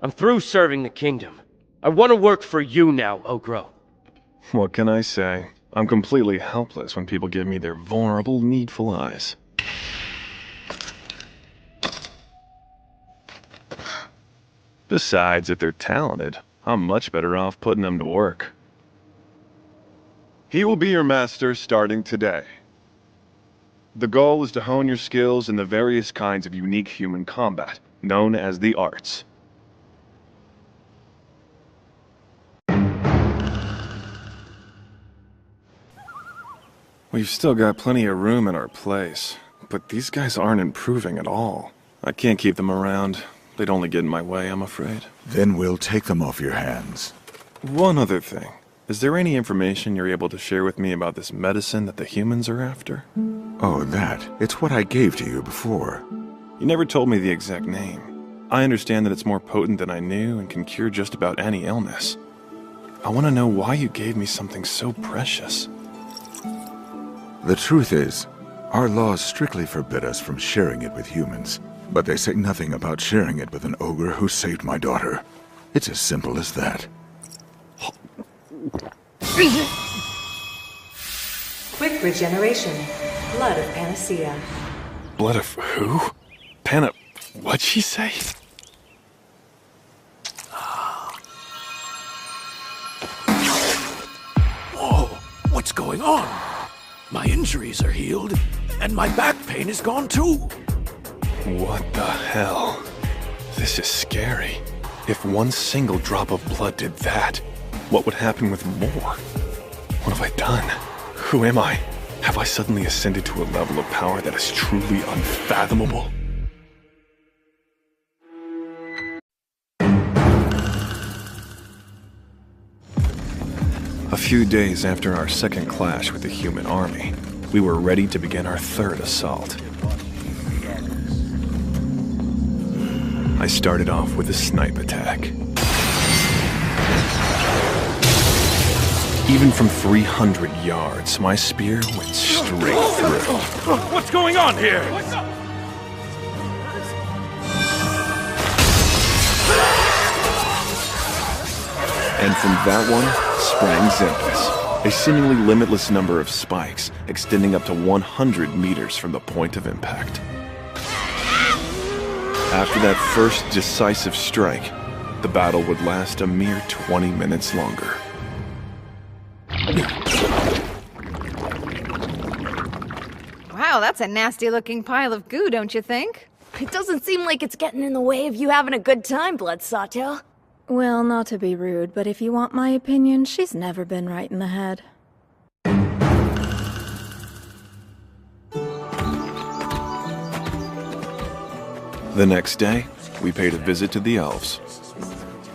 I'm through serving the kingdom. I want to work for you now, Ogro. What can I say? I'm completely helpless when people give me their vulnerable, needful eyes. Besides, if they're talented, I'm much better off putting them to work. He will be your master starting today. The goal is to hone your skills in the various kinds of unique human combat, known as the arts. We've still got plenty of room in our place, but these guys aren't improving at all. I can't keep them around. They'd only get in my way, I'm afraid. Then we'll take them off your hands. One other thing. Is there any information you're able to share with me about this medicine that the humans are after? Oh, that. It's what I gave to you before. You never told me the exact name. I understand that it's more potent than I knew and can cure just about any illness. I want to know why you gave me something so precious. The truth is, our laws strictly forbid us from sharing it with humans, but they say nothing about sharing it with an ogre who saved my daughter. It's as simple as that. Quick regeneration. Blood of Panacea. Blood of who? What'd she say? Whoa, what's going on? My injuries are healed, and my back pain is gone too. What the hell? This is scary. If one single drop of blood did that, what would happen with more? What have I done? Who am I? Have I suddenly ascended to a level of power that is truly unfathomable? A few days after our second clash with the human army, we were ready to begin our third assault. I started off with a snipe attack. Even from 300 yards, my spear went straight through. What's going on here? And from that one sprang Xempus, a seemingly limitless number of spikes extending up to 100 meters from the point of impact. After that first decisive strike, the battle would last a mere 20 minutes longer. Wow, that's a nasty-looking pile of goo, don't you think? It doesn't seem like it's getting in the way of you having a good time, Blood Sawtail. Well, not to be rude, but if you want my opinion, she's never been right in the head. The next day, we paid a visit to the elves.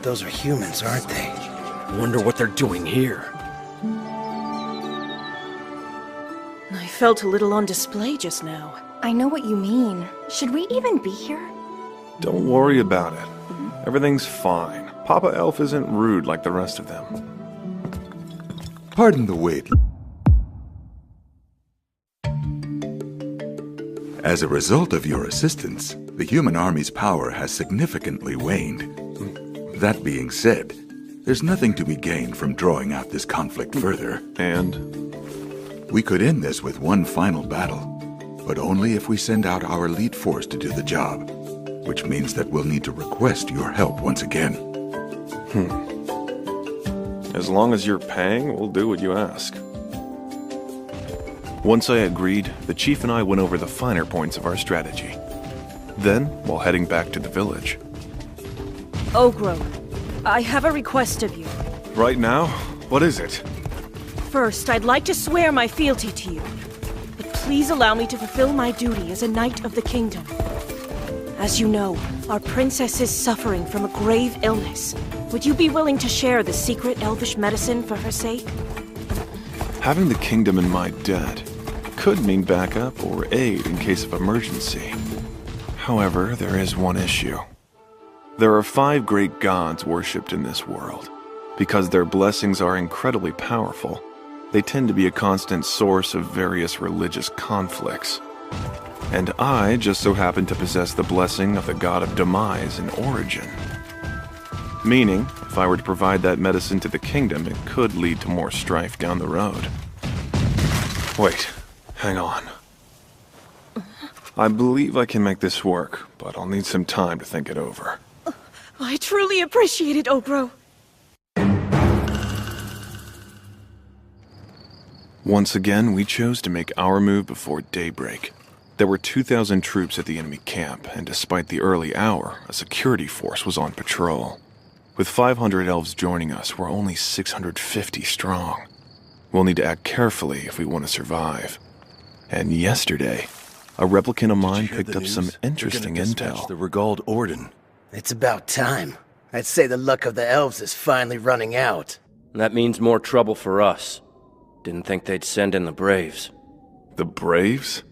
Those are humans, aren't they? Wonder what they're doing here. I felt a little on display just now. I know what you mean. Should we even be here? Don't worry about it. Everything's fine. Papa Elf isn't rude like the rest of them. Pardon the wait. As a result of your assistance, the human army's power has significantly waned. That being said, there's nothing to be gained from drawing out this conflict further. And? We could end this with one final battle, but only if we send out our elite force to do the job, which means that we'll need to request your help once again. As long as you're paying, we'll do what you ask. Once I agreed, the chief and I went over the finer points of our strategy. Then, while heading back to the village. Ogro, I have a request of you. Right now? What is it? First, I'd like to swear my fealty to you. But please allow me to fulfill my duty as a knight of the kingdom. As you know, our princess is suffering from a grave illness. Would you be willing to share the secret elvish medicine for her sake? Having the kingdom in my debt could mean backup or aid in case of emergency. However, there is one issue. There are 5 great gods worshipped in this world. Because their blessings are incredibly powerful, they tend to be a constant source of various religious conflicts. And I just so happen to possess the blessing of the god of demise and origin. Meaning, if I were to provide that medicine to the kingdom, it could lead to more strife down the road. Wait, hang on. I believe I can make this work, but I'll need some time to think it over. I truly appreciate it, Ogro. Once again, we chose to make our move before daybreak. There were 2,000 troops at the enemy camp, and despite the early hour, a security force was on patrol. With 500 elves joining us, we're only 650 strong. We'll need to act carefully if we want to survive. And yesterday, a replicant of mine picked up some interesting intel. The Reborn Orden. It's about time. I'd say the luck of the elves is finally running out. That means more trouble for us. Didn't think they'd send in the Braves. The Braves?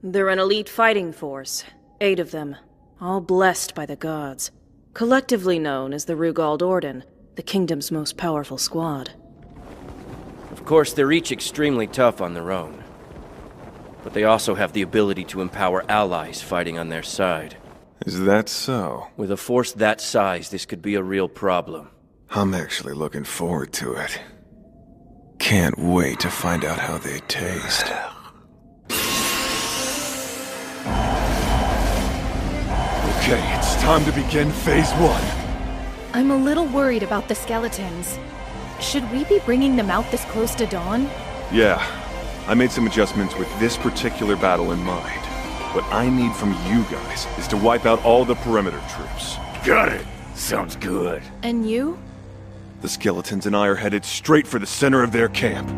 They're an elite fighting force. 8 of them. All blessed by the gods. Collectively known as the Reborn Orden, the kingdom's most powerful squad. Of course, they're each extremely tough on their own. But they also have the ability to empower allies fighting on their side. Is that so? With a force that size, this could be a real problem. I'm actually looking forward to it. Can't wait to find out how they taste. Okay, it's time to begin phase 1. I'm a little worried about the skeletons. Should we be bringing them out this close to dawn? Yeah, I made some adjustments with this particular battle in mind. What I need from you guys is to wipe out all the perimeter troops. Got it. Sounds good. And you? The skeletons and I are headed straight for the center of their camp.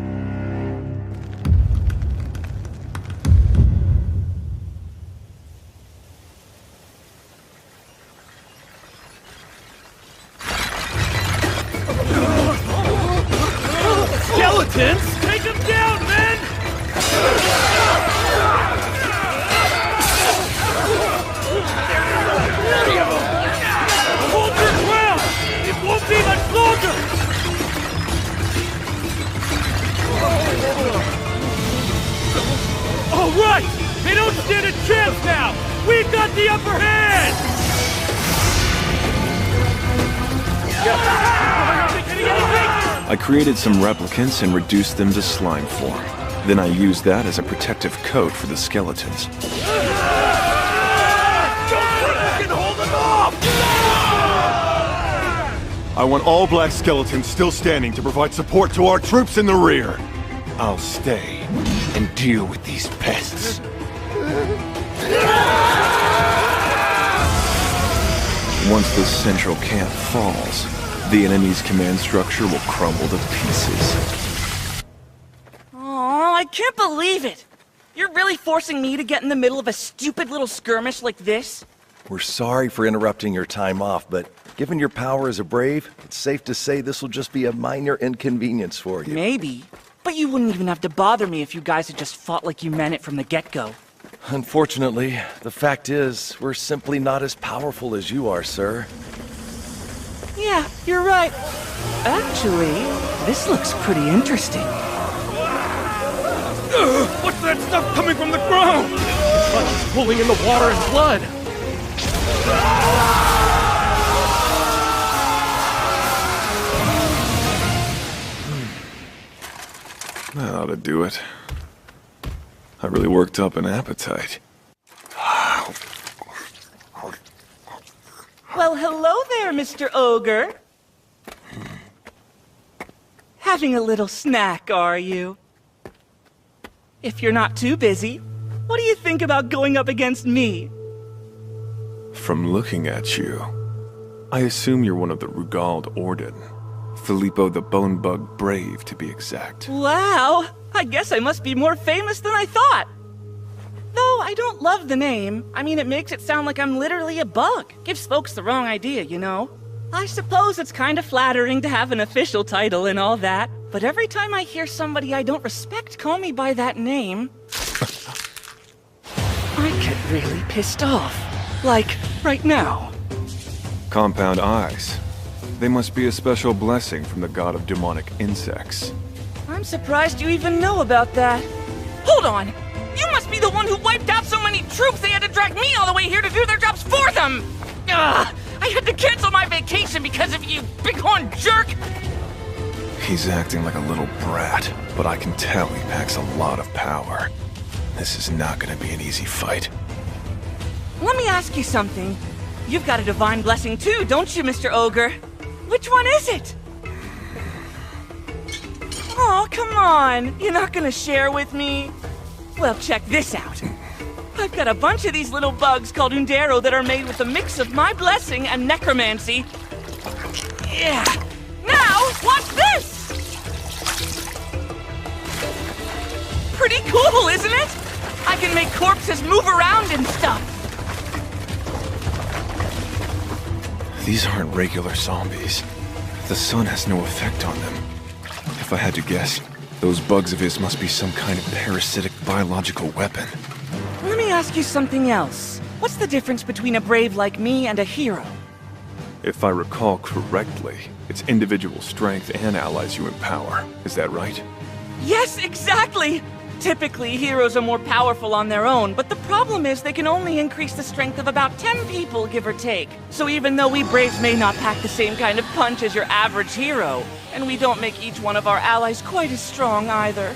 Skeletons? Take them down, men! Hold your ground! It won't be much longer! All right! They don't stand a chance now! We've got the upper hand! I created some replicants and reduced them to slime form. Then I used that as a protective coat for the skeletons. I want all black skeletons still standing to provide support to our troops in the rear. I'll stay and deal with these pests. Once the central camp falls, the enemy's command structure will crumble to pieces. Oh, I can't believe it! You're really forcing me to get in the middle of a stupid little skirmish like this? We're sorry for interrupting your time off, but given your power as a brave, it's safe to say this will just be a minor inconvenience for you. Maybe. But you wouldn't even have to bother me if you guys had just fought like you meant it from the get-go. Unfortunately, the fact is, we're simply not as powerful as you are, sir. Yeah, you're right. Actually, this looks pretty interesting. What's that stuff coming from the ground? It's pulling in the water and blood. That ought to do it. I really worked up an appetite. Well, hello there, Mr. Ogre. Having a little snack, are you? If you're not too busy, what do you think about going up against me? From looking at you, I assume you're one of the Rugald Orden. Filippo the Bonebug Brave, to be exact. Wow! I guess I must be more famous than I thought! Though I don't love the name. I mean, it makes it sound like I'm literally a bug. Gives folks the wrong idea, you know? I suppose it's kind of flattering to have an official title and all that, but every time I hear somebody I don't respect call me by that name, I get really pissed off. Like, right now. Compound eyes. They must be a special blessing from the god of demonic insects. I'm surprised you even know about that. Hold on! You must be the one who wiped out so many troops they had to drag me all the way here to do their jobs for them! Ugh! I had to cancel my vacation because of you, bighorn jerk! He's acting like a little brat, but I can tell he packs a lot of power. This is not gonna be an easy fight. Let me ask you something. You've got a divine blessing too, don't you, Mr. Ogre? Which one is it? Oh, come on. You're not gonna share with me? Well, check this out. I've got a bunch of these little bugs called Undero that are made with a mix of my blessing and necromancy. Yeah. Now, watch this! Pretty cool, isn't it? I can make corpses move around and stuff. These aren't regular zombies. The sun has no effect on them. If I had to guess, those bugs of his must be some kind of parasitic biological weapon. Let me ask you something else. What's the difference between a brave like me and a hero? If I recall correctly, it's individual strength and allies you empower. Is that right? Yes, exactly! Typically, heroes are more powerful on their own, but the problem is they can only increase the strength of about 10 people, give or take. So even though we Braves may not pack the same kind of punch as your average hero, and we don't make each one of our allies quite as strong either.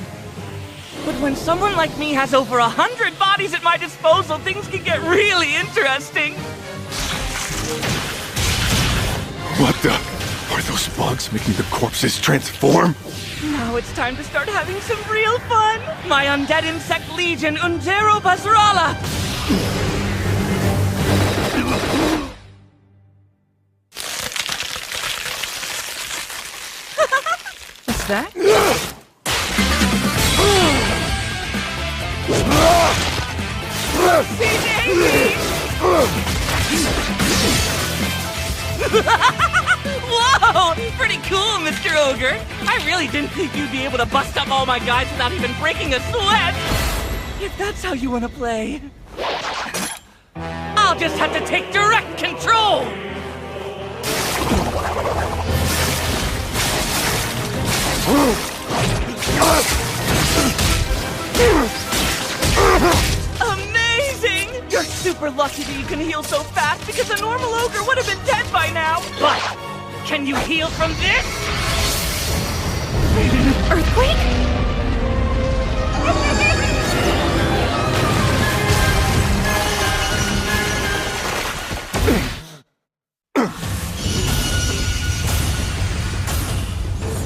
But when someone like me has over 100 bodies at my disposal, things can get really interesting. What the? Are those bugs making the corpses transform? Now it's time to start having some real fun! My undead insect legion, Undero Basrala! What's that? Whoa! Pretty cool, Mr. Ogre! I really didn't think you'd be able to bust up all my guys without even breaking a sweat! If that's how you want to play... I'll just have to take direct control! Amazing! You're super lucky that you can heal so fast because a normal ogre would have been dead by now! But, can you heal from this? Earthquake?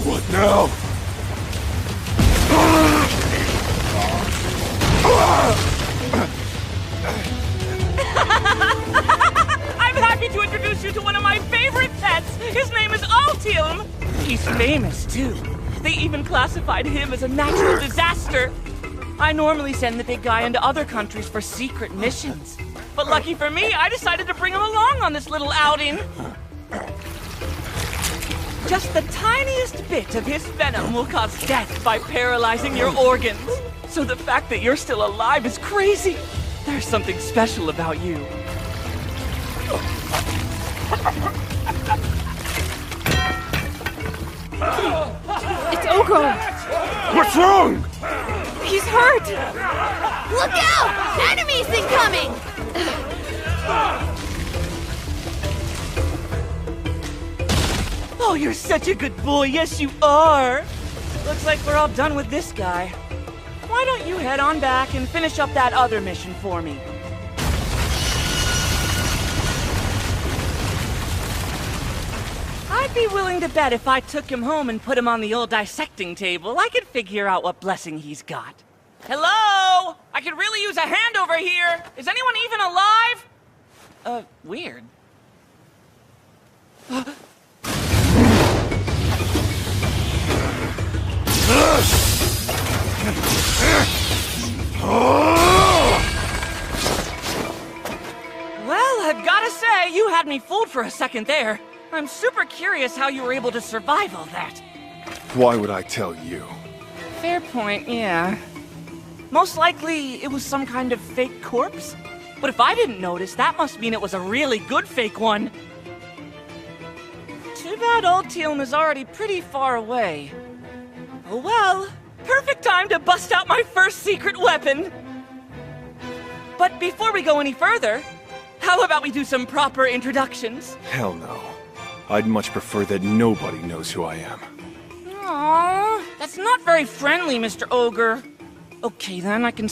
What now? I'm happy to introduce you to one of my favorite pets! His name is Altium! He's famous, too. They even classified him as a natural disaster. I normally send the big guy into other countries for secret missions. But lucky for me, I decided to bring him along on this little outing. Just the tiniest bit of his venom will cause death by paralyzing your organs. So the fact that you're still alive is crazy. There's something special about you. It's Ogro! What's wrong? He's hurt! Look out! Enemies incoming! Oh, you're such a good boy. Yes, you are. Looks like we're all done with this guy. Why don't you head on back and finish up that other mission for me? I I'd be willing to bet if I took him home and put him on the old dissecting table, I could figure out what blessing he's got. Hello? I could really use a hand over here. Is anyone even alive? Weird. Well, I've gotta say, you had me fooled for a second there. I'm super curious how you were able to survive all that. Why would I tell you? Fair point, yeah. Most likely, it was some kind of fake corpse? But if I didn't notice, that must mean it was a really good fake one. Too bad old Teal'c is already pretty far away. Oh well, perfect time to bust out my first secret weapon! But before we go any further, how about we do some proper introductions? Hell no. I'd much prefer that nobody knows who I am. Aww, that's not very friendly, Mr. Ogre. Okay then, I can...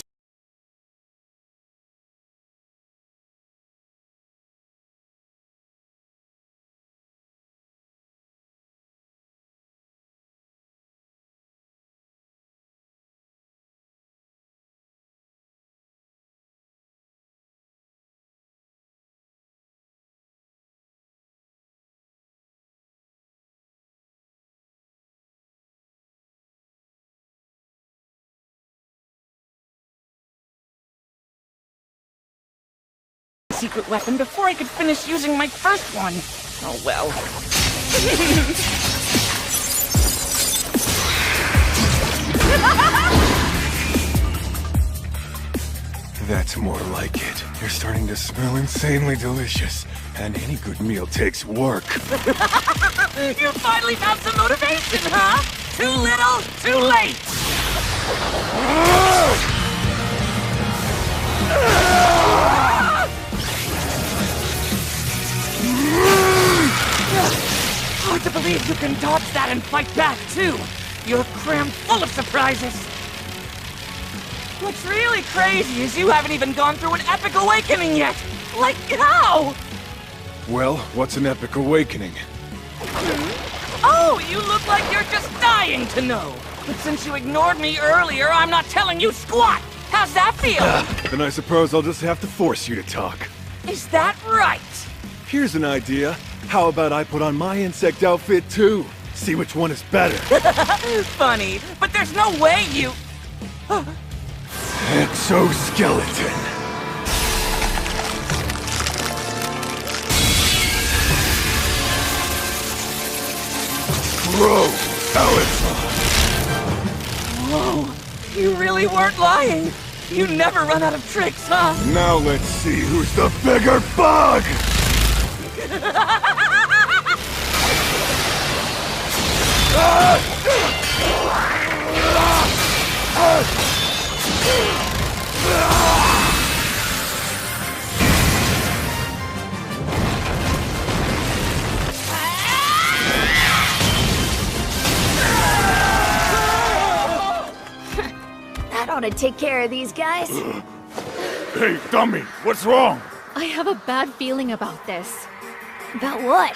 secret weapon before I could finish using my first one. Oh well. That's more like it. You're starting to smell insanely delicious. And any good meal takes work. You finally found some motivation, huh? Too little, too late! Hard to believe you can dodge that and fight back, too! You're crammed full of surprises! What's really crazy is you haven't even gone through an epic awakening yet! Like how? Well, what's an epic awakening? Oh, you look like you're just dying to know! But since you ignored me earlier, I'm not telling you squat! How's that feel? Then I suppose I'll just have to force you to talk. Is that right? Here's an idea. How about I put on my insect outfit too? See which one is better. Funny, but there's no way you... Exoskeleton. Whoa, you really weren't lying. You never run out of tricks, huh? Now let's see who's the bigger bug! That ought to take care of these guys. Hey, dummy, what's wrong? I have a bad feeling about this. About what?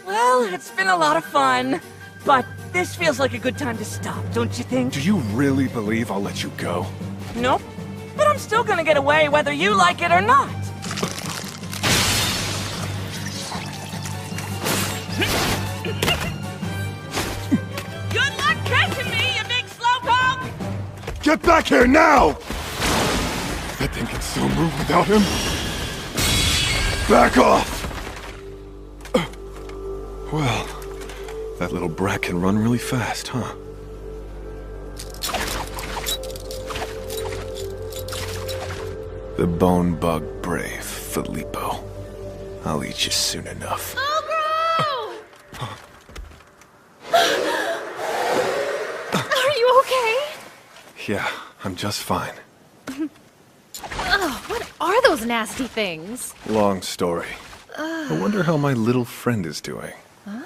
Well, it's been a lot of fun, but this feels like a good time to stop, don't you think? Do you really believe I'll let you go? Nope. But I'm still gonna get away whether you like it or not. Good luck catching me, you big slowpoke! Get back here now! That thing can still move without him? Back off! Well, that little brat can run really fast, huh? The bone bug brave, Filippo. I'll eat you soon enough. Are you okay? Yeah, I'm just fine. Ugh, what are those nasty things? Long story. I wonder how my little friend is doing. Huh?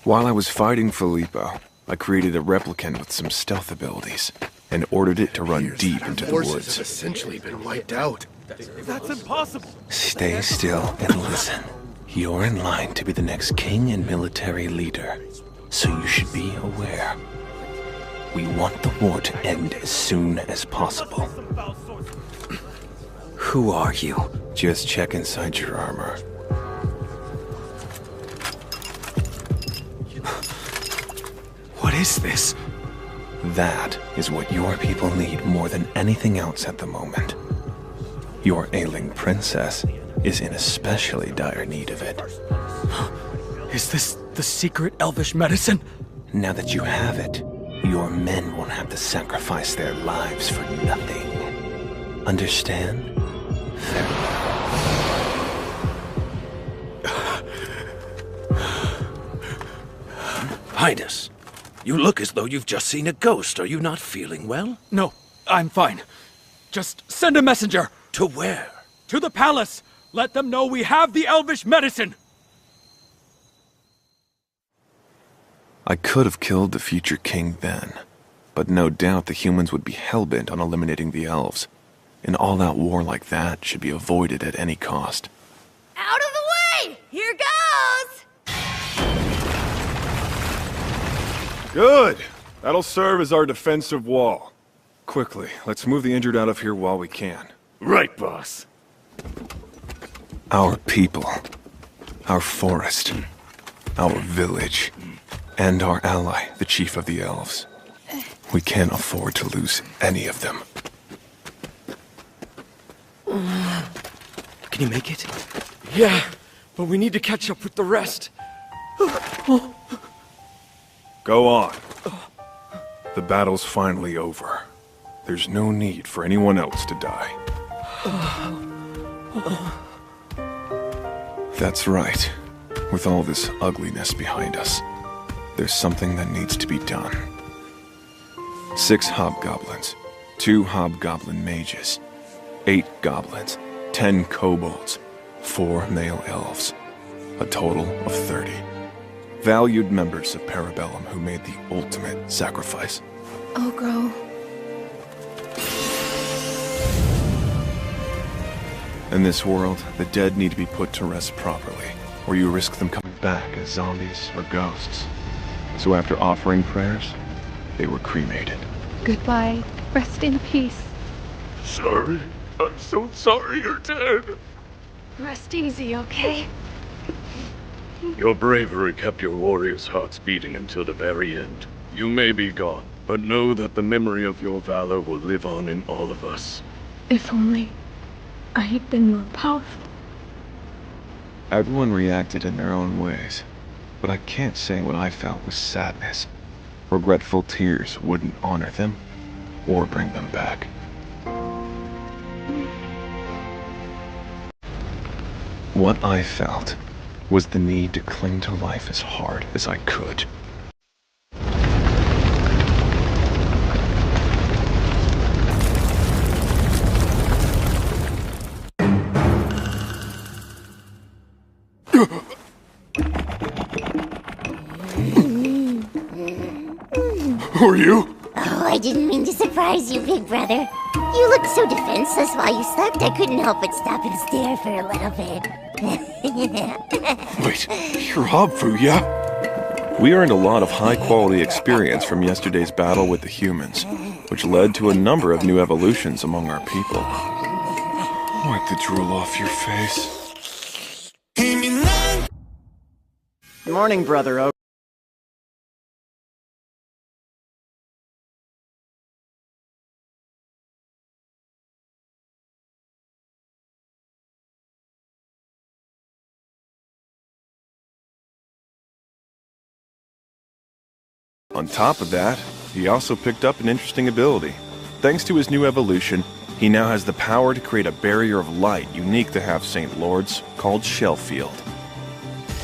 While I was fighting Filippo, I created a replicant with some stealth abilities and ordered it to run deep into the Forces woods. have essentially been wiped out. That's impossible! Stay still and listen. You're in line to be the next king and military leader, so you should be aware. We want the war to end as soon as possible. Who are you? Just check inside your armor. What is this? That is what your people need more than anything else at the moment. Your ailing princess is in especially dire need of it. Is this the secret elvish medicine? Now that you have it, your men won't have to sacrifice their lives for nothing. Understand? Highness, you look as though you've just seen a ghost. Are you not feeling well? No, I'm fine. Just send a messenger. To where? To the palace. Let them know we have the elvish medicine. I could have killed the future king then, but no doubt the humans would be hellbent on eliminating the elves. An all-out war like that should be avoided at any cost. Out of the way! Here goes! Good! That'll serve as our defensive wall. Quickly, let's move the injured out of here while we can. Right, boss. Our people, our forest, our village, and our ally, the chief of the elves. We can't afford to lose any of them. Can you make it? Yeah, but we need to catch up with the rest. Go on. The battle's finally over. There's no need for anyone else to die. That's right. With all this ugliness behind us, there's something that needs to be done. 6 hobgoblins, 2 hobgoblin mages, 8 goblins, 10 kobolds, 4 male elves. A total of 30. Valued members of Parabellum who made the ultimate sacrifice. Ogro. In this world, the dead need to be put to rest properly, or you risk them coming back as zombies or ghosts. So after offering prayers, they were cremated. Goodbye. Rest in peace. Sorry. I'm so sorry you're dead. Rest easy, okay? Your bravery kept your warriors' hearts beating until the very end. You may be gone, but know that the memory of your valor will live on in all of us. If only I had been more powerful. Everyone reacted in their own ways, but I can't say what I felt was sadness. Regretful tears wouldn't honor them or bring them back. What I felt was the need to cling to life as hard as I could. Who are you? Oh, I didn't mean to surprise you, big brother. You looked so defenseless while you slept, I couldn't help but stop and stare for a little bit. Wait, you're Hobfu, yeah? We earned a lot of high-quality experience from yesterday's battle with the humans, which led to a number of new evolutions among our people. Wipe the drool off your face. Good morning, Brother Oak. On top of that, he also picked up an interesting ability. Thanks to his new evolution, he now has the power to create a barrier of light unique to Half-Saint Lords, called Shellfield.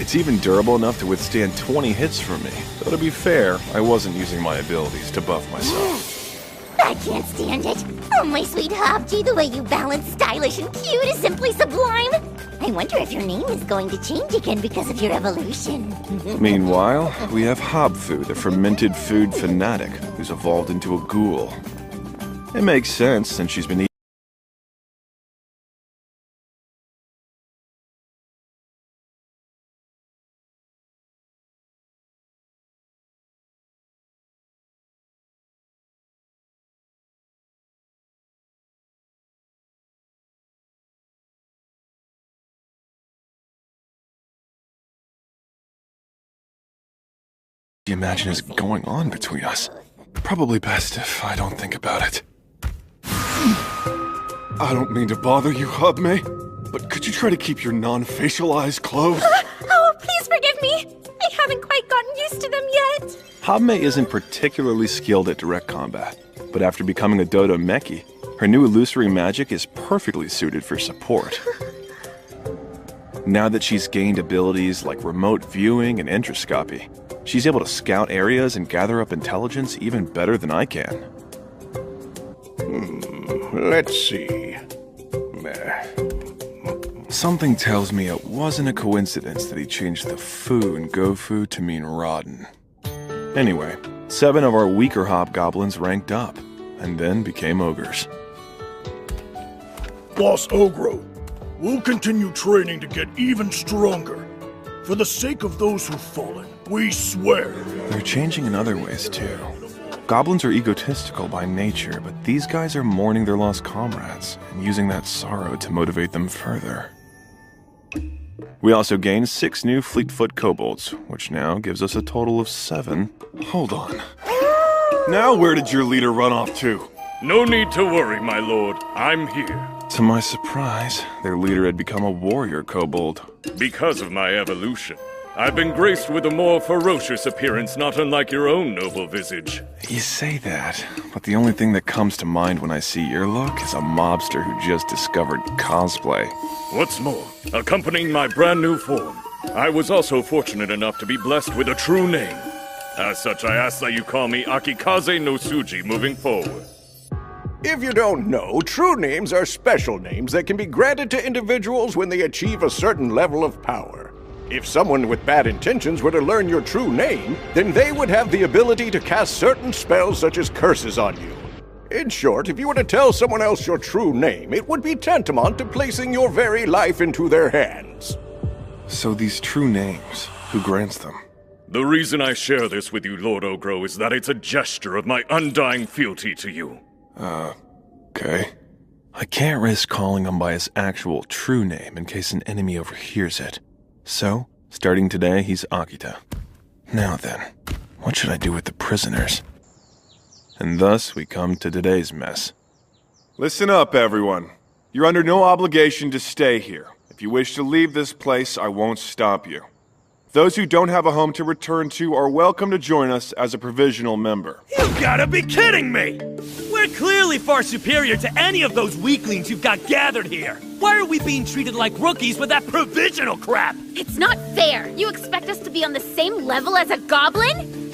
It's even durable enough to withstand 20 hits from me, though to be fair, I wasn't using my abilities to buff myself. I can't stand it. Oh, my sweet Hobji, the way you balance stylish and cute is simply sublime. I wonder if your name is going to change again because of your evolution. Meanwhile, we have Hobfu, the fermented food fanatic, who's evolved into a ghoul. It makes sense since she's been eating you imagine is going on between us? Probably best if I don't think about it. I don't mean to bother you, Hubme, but could you try to keep your non-facial eyes closed? Oh, please forgive me! I haven't quite gotten used to them yet! Hubme isn't particularly skilled at direct combat, but after becoming a Dodo Meki, her new illusory magic is perfectly suited for support. Now that she's gained abilities like remote viewing and entroscopy, she's able to scout areas and gather up intelligence even better than I can. Let's see. Something tells me it wasn't a coincidence that he changed the Fu in Gofu to mean rotten. Anyway, 7 of our weaker hobgoblins ranked up, and then became ogres. Boss Ogro, we'll continue training to get even stronger. For the sake of those who've fallen, we swear. They're changing in other ways, too. Goblins are egotistical by nature, but these guys are mourning their lost comrades and using that sorrow to motivate them further. We also gained 6 new Fleetfoot kobolds, which now gives us a total of 7. Hold on. Now where did your leader run off to? No need to worry, my lord. I'm here. To my surprise, their leader had become a warrior kobold. Because of my evolution, I've been graced with a more ferocious appearance, not unlike your own noble visage. You say that, but the only thing that comes to mind when I see your look is a mobster who just discovered cosplay. What's more, accompanying my brand new form, I was also fortunate enough to be blessed with a true name. As such, I ask that you call me Akikaze no Suji moving forward. If you don't know, true names are special names that can be granted to individuals when they achieve a certain level of power. If someone with bad intentions were to learn your true name, then they would have the ability to cast certain spells such as curses on you. In short, if you were to tell someone else your true name, it would be tantamount to placing your very life into their hands. So these true names, who grants them? The reason I share this with you, Lord Ogro, is that it's a gesture of my undying fealty to you. Okay. I can't risk calling him by his actual true name in case an enemy overhears it. So, starting today, he's Akita. Now then, what should I do with the prisoners? And thus, we come to today's mess. Listen up, everyone. You're under no obligation to stay here. If you wish to leave this place, I won't stop you. Those who don't have a home to return to are welcome to join us as a provisional member. You've gotta be kidding me! We're clearly far superior to any of those weaklings you've got gathered here. Why are we being treated like rookies with that provisional crap? It's not fair! You expect us to be on the same level as a goblin?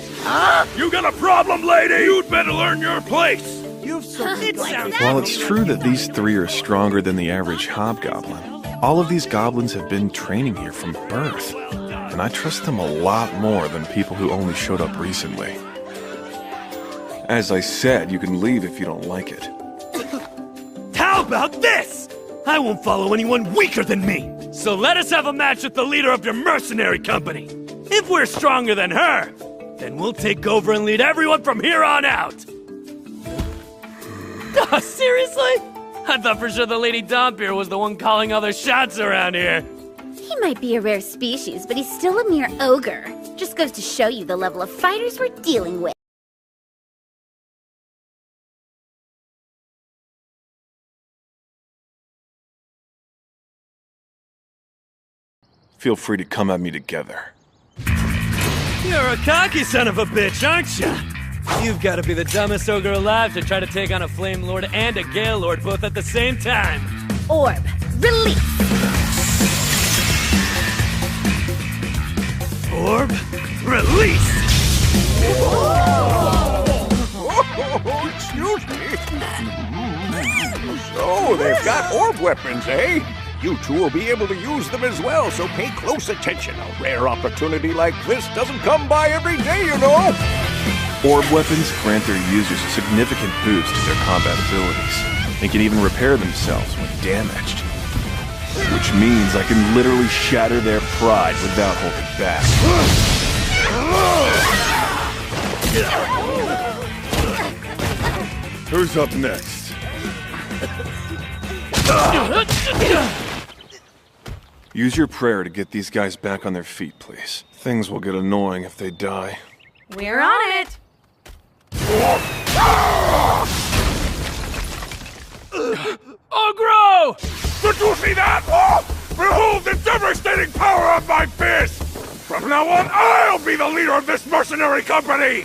You got a problem, lady? You'd better learn your place! You've it sounds While it's true that these 3 are stronger than the average hobgoblin, all of these goblins have been training here from birth. And I trust them a lot more than people who only showed up recently. As I said, you can leave if you don't like it. How about this? I won't follow anyone weaker than me. So let us have a match with the leader of your mercenary company. If we're stronger than her, then we'll take over and lead everyone from here on out. Seriously? I thought for sure the Lady Dompier was the one calling all the shots around here. He might be a rare species, but he's still a mere ogre. Just goes to show you the level of fighters we're dealing with. Feel free to come at me together. You're a cocky son of a bitch, aren't you? You've got to be the dumbest ogre alive to try to take on a Flame Lord and a Gale Lord both at the same time. Orb, release! Orb, release! Excuse me. So, they've got orb weapons, eh? You two will be able to use them as well, so pay close attention. A rare opportunity like this doesn't come by every day, you know. Orb weapons grant their users a significant boost to their combat abilities. They can even repair themselves when damaged. Which means I can literally shatter their pride without holding back. Who's up next? Use your prayer to get these guys back on their feet, please. Things will get annoying if they die. We're on it! Ogro! Did you see that? Oh! Behold the devastating power of my fist! From now on, I'll be the leader of this mercenary company!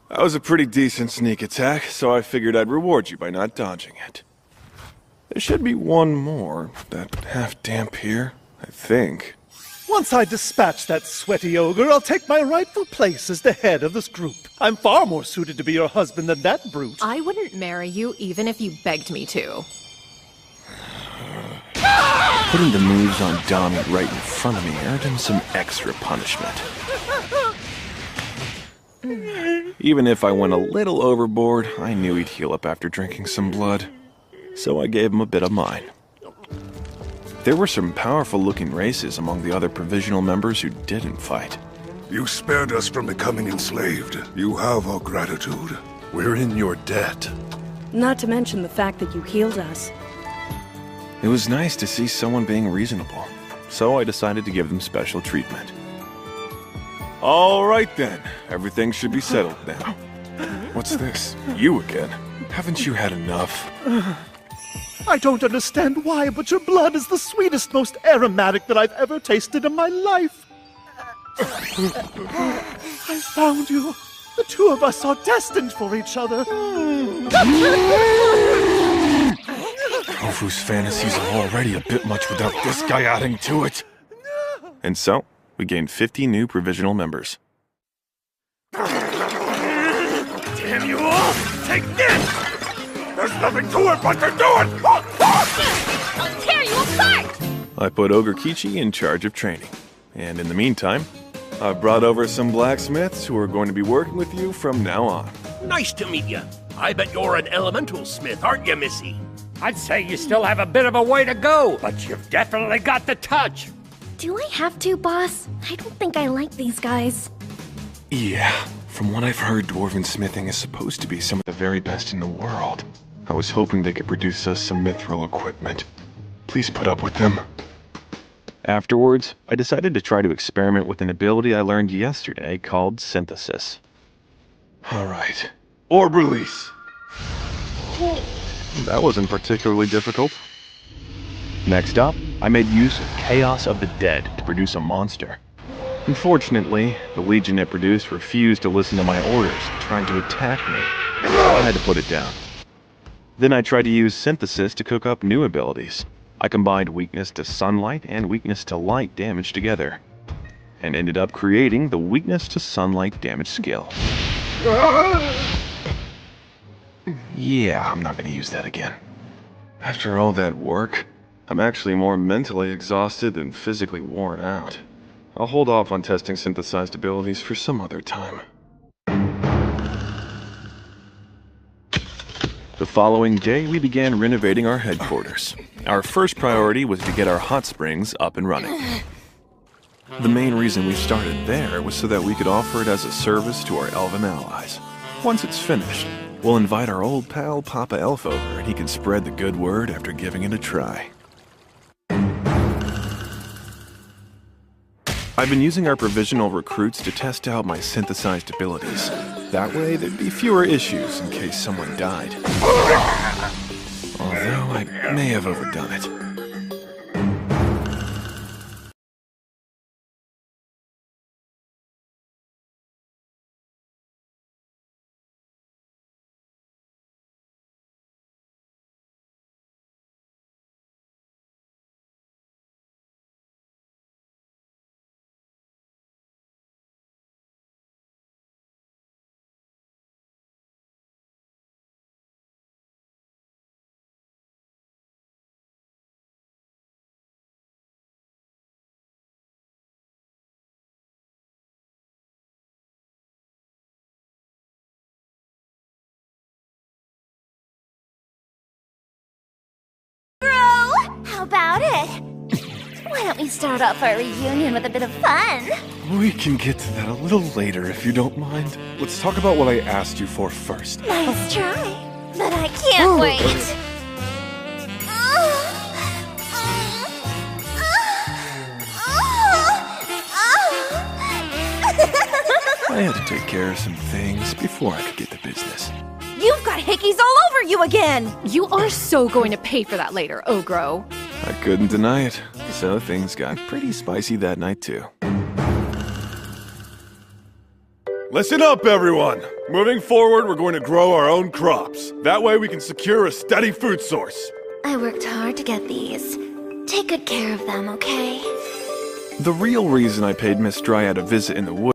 That was a pretty decent sneak attack, so I figured I'd reward you by not dodging it. There should be one more, that half-damp here, I think. Once I dispatch that sweaty ogre, I'll take my rightful place as the head of this group. I'm far more suited to be your husband than that brute. I wouldn't marry you even if you begged me to. Putting the moves on Donnie right in front of me earned him some extra punishment. Even if I went a little overboard, I knew he'd heal up after drinking some blood. So I gave him a bit of mine. There were some powerful-looking races among the other provisional members who didn't fight. You spared us from becoming enslaved. You have our gratitude. We're in your debt. Not to mention the fact that you healed us. It was nice to see someone being reasonable, so I decided to give them special treatment. All right then, everything should be settled now. What's this? You again? Haven't you had enough? I don't understand why, but your blood is the sweetest, most aromatic that I've ever tasted in my life. I found you. The two of us are destined for each other. Tofu's fantasies are already a bit much without this guy adding to it. And so, we gained 50 new provisional members. Damn you all! Take this! There's nothing to it but to do it! I'll tear you apart! I put Ogre Kichi in charge of training. And in the meantime, I've brought over some blacksmiths who are going to be working with you from now on. Nice to meet you. I bet you're an elemental smith, aren't you, Missy? I'd say you still have a bit of a way to go, but you've definitely got the touch. Do I have to, boss? I don't think I like these guys. Yeah, from what I've heard, dwarven smithing is supposed to be some of the very best in the world. I was hoping they could produce us some mithril equipment. Please put up with them. Afterwards, I decided to try to experiment with an ability I learned yesterday called synthesis. Alright, orb release! That wasn't particularly difficult. Next up, I made use of Chaos of the Dead to produce a monster. Unfortunately, the legion it produced refused to listen to my orders, trying to attack me. I had to put it down. Then I tried to use synthesis to cook up new abilities. I combined weakness to sunlight and weakness to light damage together, and ended up creating the weakness to sunlight damage skill. Yeah, I'm not going to use that again. After all that work, I'm actually more mentally exhausted than physically worn out. I'll hold off on testing synthesized abilities for some other time. The following day, we began renovating our headquarters. Our first priority was to get our hot springs up and running. The main reason we started there was so that we could offer it as a service to our elven allies. Once it's finished, we'll invite our old pal Papa Elf over and he can spread the good word after giving it a try. I've been using our provisional recruits to test out my synthesized abilities. That way, there'd be fewer issues in case someone died. Although I may have overdone it. How about it? Why don't we start off our reunion with a bit of fun? We can get to that a little later if you don't mind. Let's talk about what I asked you for first. Nice try, but I can't wait. I had to take care of some things before I could get to business. You've got hickeys all over you again! You are so going to pay for that later, Ogro. I couldn't deny it, so things got pretty spicy that night too. Listen up, everyone! Moving forward, we're going to grow our own crops. That way we can secure a steady food source. I worked hard to get these. Take good care of them, okay? The real reason I paid Miss Dryad a visit in the woods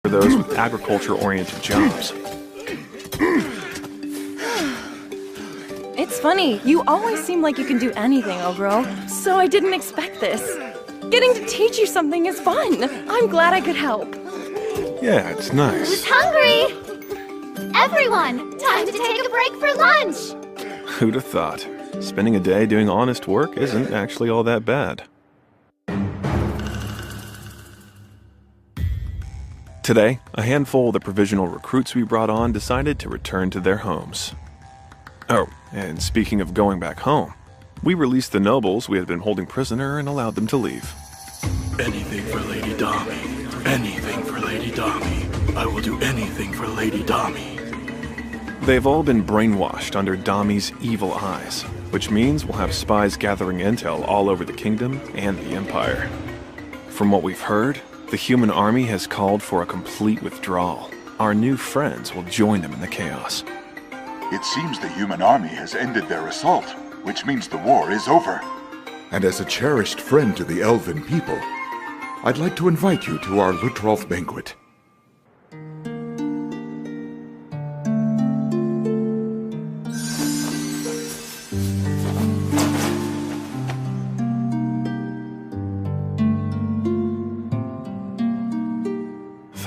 for those with agriculture-oriented jobs. It's funny, you always seem like you can do anything, Ogro. So I didn't expect this. Getting to teach you something is fun. I'm glad I could help. Yeah, it's nice. Who's hungry? Everyone, time to take a break for lunch! Who'd have thought? Spending a day doing honest work isn't actually all that bad. Today, a handful of the provisional recruits we brought on decided to return to their homes. Oh, and speaking of going back home, we released the nobles we had been holding prisoner and allowed them to leave. Anything for Lady Dami. Anything for Lady Dami. I will do anything for Lady Dami. They've all been brainwashed under Dami's evil eyes, which means we'll have spies gathering intel all over the kingdom and the Empire. From what we've heard, the human army has called for a complete withdrawal. Our new friends will join them in the chaos. It seems the human army has ended their assault, which means the war is over. And as a cherished friend to the elven people, I'd like to invite you to our Lutrolf banquet.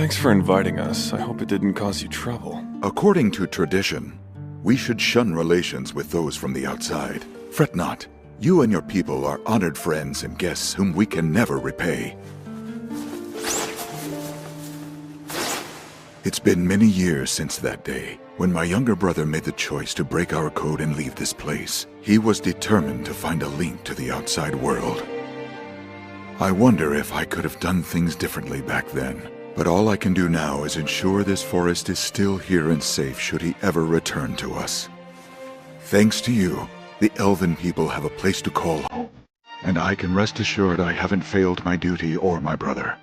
Thanks for inviting us. I hope it didn't cause you trouble. According to tradition, we should shun relations with those from the outside. Fret not. You and your people are honored friends and guests whom we can never repay. It's been many years since that day, when my younger brother made the choice to break our code and leave this place. He was determined to find a link to the outside world. I wonder if I could have done things differently back then. But all I can do now is ensure this forest is still here and safe should he ever return to us. Thanks to you, the elven people have a place to call home, and I can rest assured I haven't failed my duty or my brother.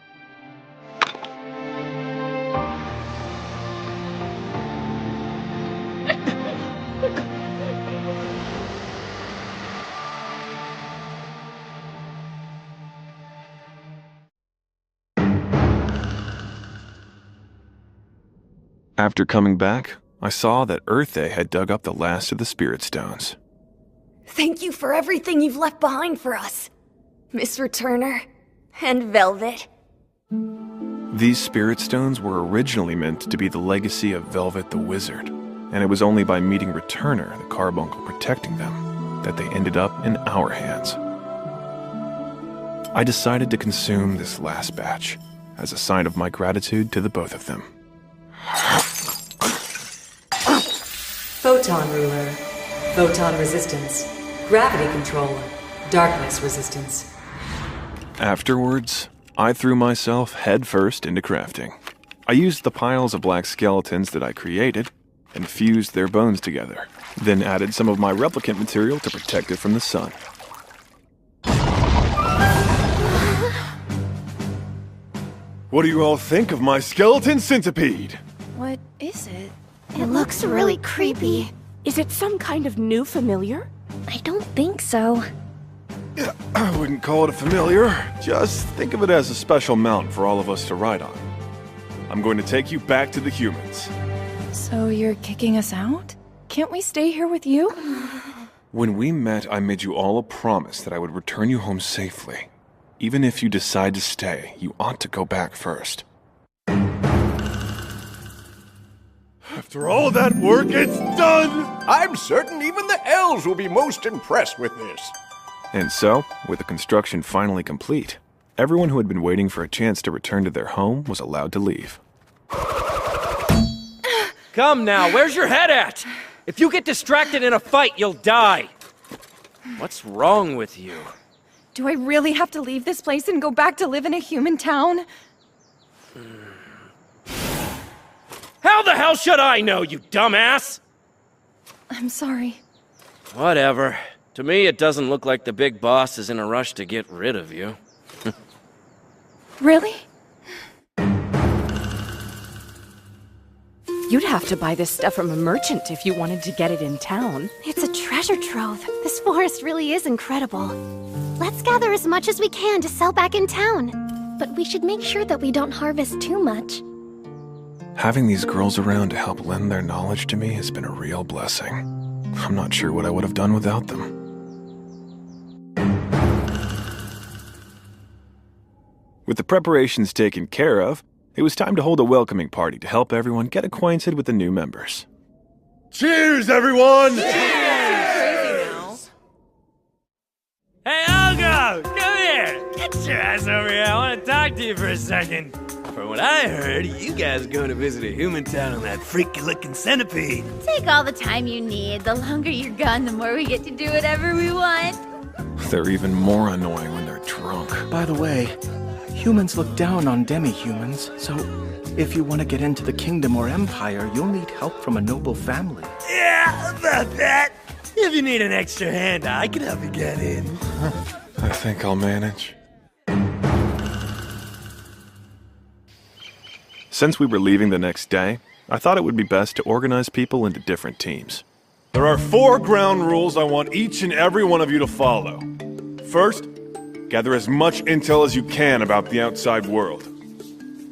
After coming back, I saw that Earthay had dug up the last of the spirit stones. Thank you for everything you've left behind for us, Miss Returner and Velvet. These spirit stones were originally meant to be the legacy of Velvet the Wizard, and it was only by meeting Returner, the carbuncle protecting them, that they ended up in our hands. I decided to consume this last batch, as a sign of my gratitude to the both of them. Photon ruler, photon resistance, gravity control, darkness resistance. Afterwards, I threw myself headfirst into crafting. I used the piles of black skeletons that I created and fused their bones together, then added some of my replicant material to protect it from the sun. What do you all think of my skeleton centipede? What is it? It looks really creepy. Is it some kind of new familiar? I don't think so. I wouldn't call it a familiar. Just think of it as a special mount for all of us to ride on. I'm going to take you back to the humans. So you're kicking us out? Can't we stay here with you? When we met, I made you all a promise that I would return you home safely. Even if you decide to stay, you ought to go back first. After all that work, it's done! I'm certain even the elves will be most impressed with this. And so, with the construction finally complete, everyone who had been waiting for a chance to return to their home was allowed to leave. Come now, where's your head at? If you get distracted in a fight, you'll die! What's wrong with you? Do I really have to leave this place and go back to live in a human town? How the hell should I know, you dumbass? I'm sorry. Whatever. To me, it doesn't look like the big boss is in a rush to get rid of you. Really? You'd have to buy this stuff from a merchant if you wanted to get it in town. It's a treasure trove. This forest really is incredible. Let's gather as much as we can to sell back in town. But we should make sure that we don't harvest too much. Having these girls around to help lend their knowledge to me has been a real blessing. I'm not sure what I would have done without them. With the preparations taken care of, it was time to hold a welcoming party to help everyone get acquainted with the new members. Cheers, everyone! Cheers! Hey, Algo! Come here! Get your ass over here, I want to talk to you for a second. From what I heard, you guys are going to visit a human town on that freaky-looking centipede. Take all the time you need. The longer you're gone, the more we get to do whatever we want. They're even more annoying when they're drunk. By the way, humans look down on demi-humans, so if you want to get into the kingdom or empire, you'll need help from a noble family. Yeah, about that. If you need an extra hand, I can help you get in. I think I'll manage. Since we were leaving the next day, I thought it would be best to organize people into different teams. There are 4 ground rules I want each and every one of you to follow. First, gather as much intel as you can about the outside world.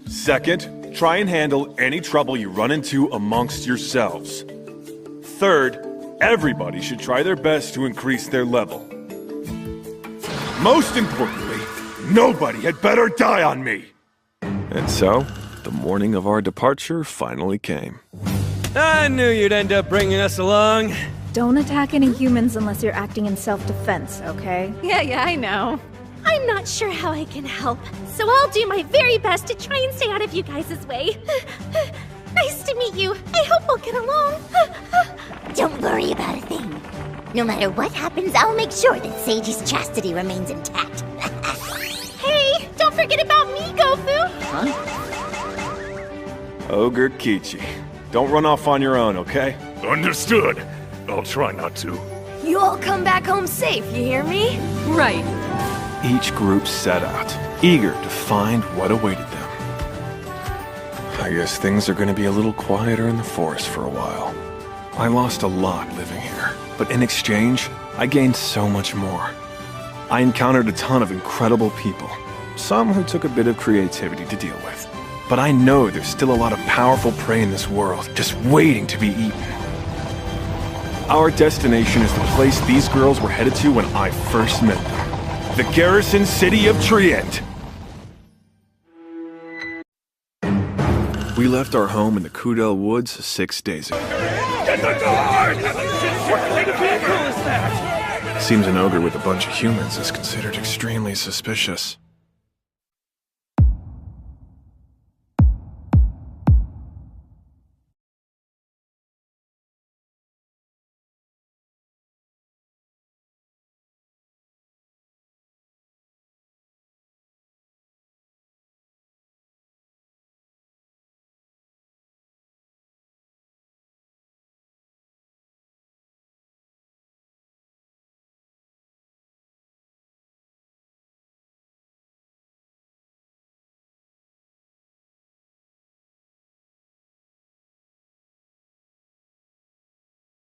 Second, try and handle any trouble you run into amongst yourselves. Third, everybody should try their best to increase their level. Most importantly, nobody had better die on me! And so, the morning of our departure finally came. I knew you'd end up bringing us along. Don't attack any humans unless you're acting in self-defense, okay? Yeah, I know. I'm not sure how I can help, so I'll do my very best to try and stay out of you guys' way. Nice to meet you. I hope we'll get along. Don't worry about a thing. No matter what happens, I'll make sure that Sage's chastity remains intact. Hey, don't forget about me, Gofu! Huh? Ogre Kichi. Don't run off on your own, okay? Understood. I'll try not to. You all come back home safe, you hear me? Right. Each group set out, eager to find what awaited them. I guess things are going to be a little quieter in the forest for a while. I lost a lot living here, but in exchange, I gained so much more. I encountered a ton of incredible people, some who took a bit of creativity to deal with. But I know there's still a lot of powerful prey in this world, just waiting to be eaten. Our destination is the place these girls were headed to when I first met them. The garrison city of Trient. We left our home in the Kudel Woods 6 days ago. Get the door! What kind of vehicle is that? Seems an ogre with a bunch of humans is considered extremely suspicious.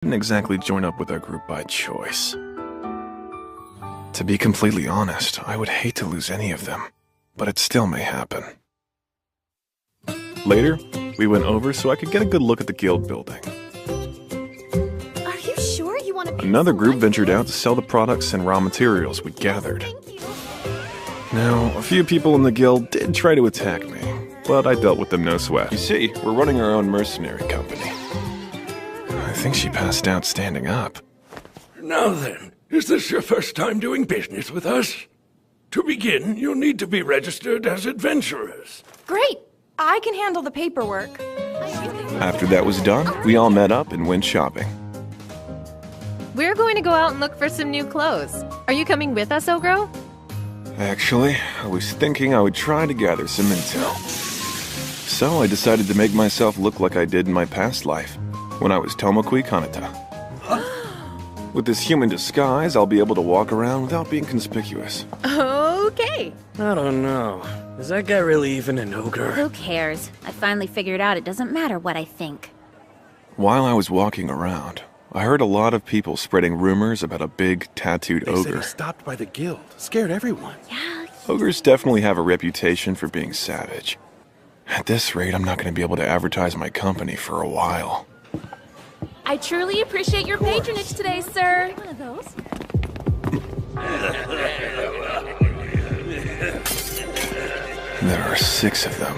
Didn't exactly join up with our group by choice. To be completely honest, I would hate to lose any of them, but it still may happen. Later, we went over so I could get a good look at the guild building. Are you sure you want to? Another group ventured out to sell the products and raw materials we gathered. Now, a few people in the guild did try to attack me, but I dealt with them no sweat. You see, we're running our own mercenary company. I think she passed out standing up. Now then, is this your first time doing business with us? To begin, you'll need to be registered as adventurers. Great! I can handle the paperwork. After that was done, we all met up and went shopping. We're going to go out and look for some new clothes. Are you coming with us, Ogro? Actually, I was thinking I would try to gather some intel. So I decided to make myself look like I did in my past life, when I was Tomokui Kanata. With this human disguise, I'll be able to walk around without being conspicuous. Okay. I don't know. Is that guy really even an ogre? Who cares? I finally figured out it doesn't matter what I think. While I was walking around, I heard a lot of people spreading rumors about a big, tattooed They said ogre. he stopped by the guild, scared everyone. Ogres definitely have a reputation for being savage. At this rate, I'm not going to be able to advertise my company for a while. I truly appreciate your patronage today, sir. One of those. There are 6 of them.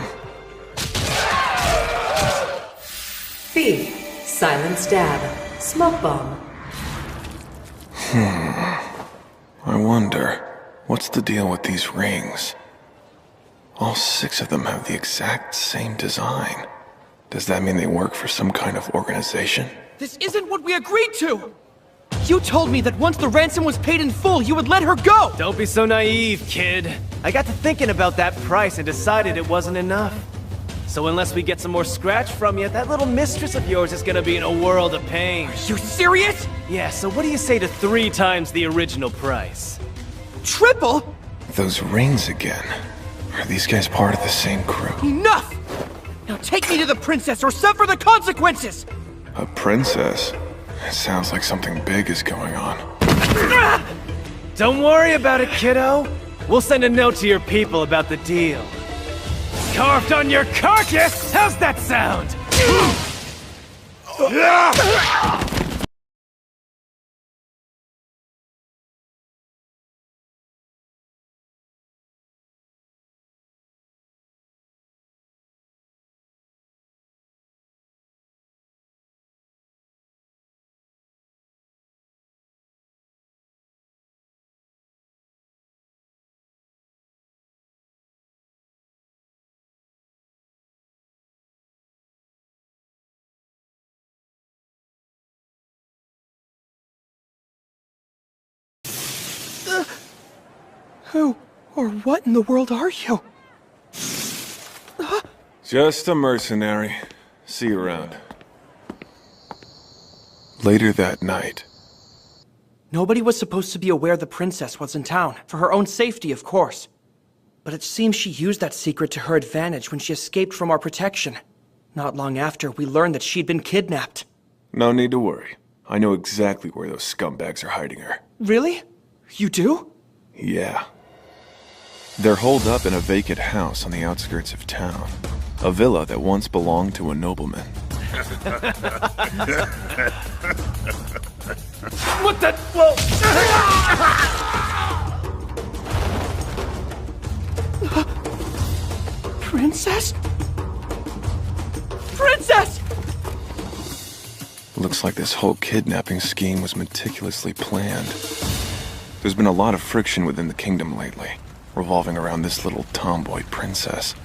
B. Silent stab. Smoke bomb. I wonder, what's the deal with these rings? All 6 of them have the exact same design. Does that mean they work for some kind of organization? This isn't what we agreed to! You told me that once the ransom was paid in full, you would let her go! Don't be so naive, kid. I got to thinking about that price and decided it wasn't enough. So unless we get some more scratch from you, that little mistress of yours is gonna be in a world of pain. Are you serious? Yeah, so what do you say to 3 times the original price? Triple? Those rings again. Are these guys part of the same crew? Enough! Now take me to the princess or suffer the consequences! A princess? It sounds like something big is going on. Don't worry about it, kiddo. We'll send a note to your people about the deal. Carved on your carcass? How's that sound? Who or what in the world are you? Just a mercenary. See you around. Later that night. Nobody was supposed to be aware the princess was in town, for her own safety, of course. But it seems she used that secret to her advantage when she escaped from our protection. Not long after, we learned that she'd been kidnapped. No need to worry. I know exactly where those scumbags are hiding her. Really? You do? Yeah. They're holed up in a vacant house on the outskirts of town. A villa that once belonged to a nobleman. What the? Whoa! Princess? Princess! Looks like this whole kidnapping scheme was meticulously planned. There's been a lot of friction within the kingdom lately, revolving around this little tomboy princess.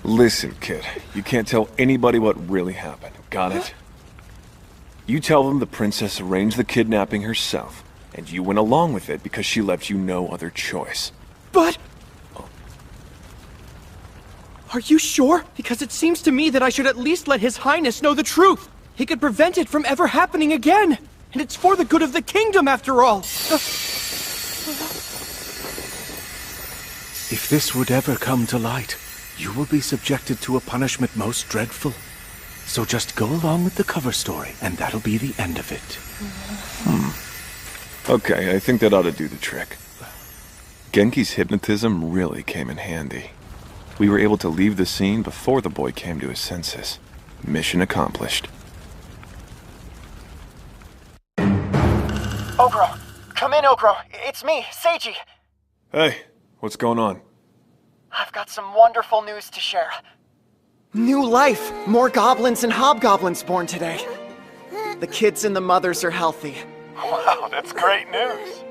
Listen, kid, you can't tell anybody what really happened, got it? You tell them the princess arranged the kidnapping herself, and you went along with it because she left you no other choice. But... Are you sure? Because it seems to me that I should at least let His Highness know the truth. He could prevent it from ever happening again. And it's for the good of the kingdom, after all. If this would ever come to light, you will be subjected to a punishment most dreadful. So just go along with the cover story, and that'll be the end of it. Okay, I think that ought to do the trick. Genki's hypnotism really came in handy. We were able to leave the scene before the boy came to his senses. Mission accomplished. Ogro! Come in, Ogro! It's me, Seiji! Hey, what's going on? I've got some wonderful news to share. New life! More goblins and hobgoblins born today. The kids and the mothers are healthy. Wow, that's great news!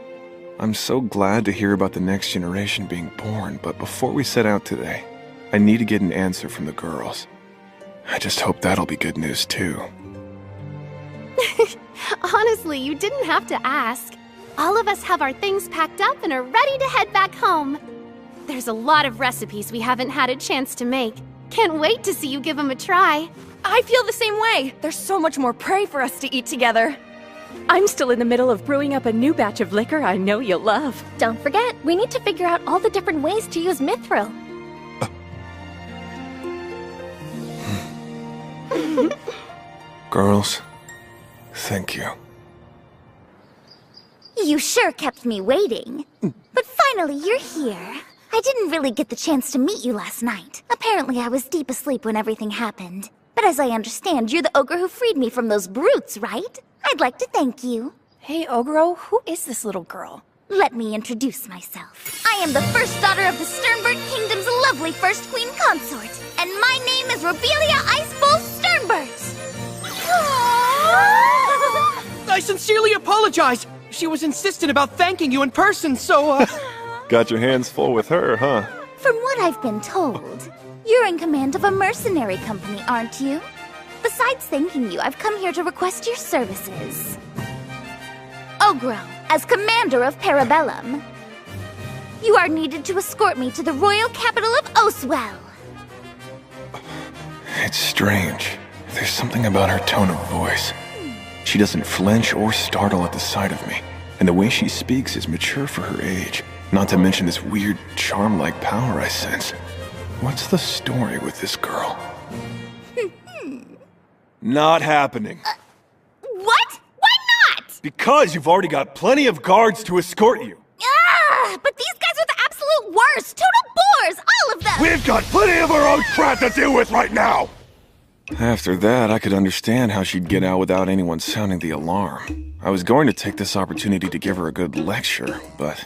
I'm so glad to hear about the next generation being born, but before we set out today, I need to get an answer from the girls. I just hope that'll be good news too. Honestly, you didn't have to ask. All of us have our things packed up and are ready to head back home. There's a lot of recipes we haven't had a chance to make. Can't wait to see you give them a try. I feel the same way. There's so much more prey for us to eat together. I'm still in the middle of brewing up a new batch of liquor I know you'll love. Don't forget, we need to figure out all the different ways to use mithril. Girls, thank you. You sure kept me waiting. But finally, you're here. I didn't really get the chance to meet you last night. Apparently, I was deep asleep when everything happened. But as I understand, you're the ogre who freed me from those brutes, right? I'd like to thank you. Hey, Ogro, who is this little girl? Let me introduce myself. I am the first daughter of the Sternberg Kingdom's lovely first queen consort. And my name is Robelia Icebowl Sternbert. I sincerely apologize. She was insistent about thanking you in person, so, Got your hands full with her, huh? From what I've been told, you're in command of a mercenary company, aren't you? Besides thanking you, I've come here to request your services. Ogro, as commander of Parabellum, you are needed to escort me to the royal capital of Oswell. It's strange. There's something about her tone of voice. She doesn't flinch or startle at the sight of me, and the way she speaks is mature for her age, not to mention this weird charm-like power I sense. What's the story with this girl? Not happening. What? Why not? Because you've already got plenty of guards to escort you. But these guys are the absolute worst! Total bores! All of them! We've got plenty of our own crap to deal with right now! After that, I could understand how she'd get out without anyone sounding the alarm. I was going to take this opportunity to give her a good lecture, but...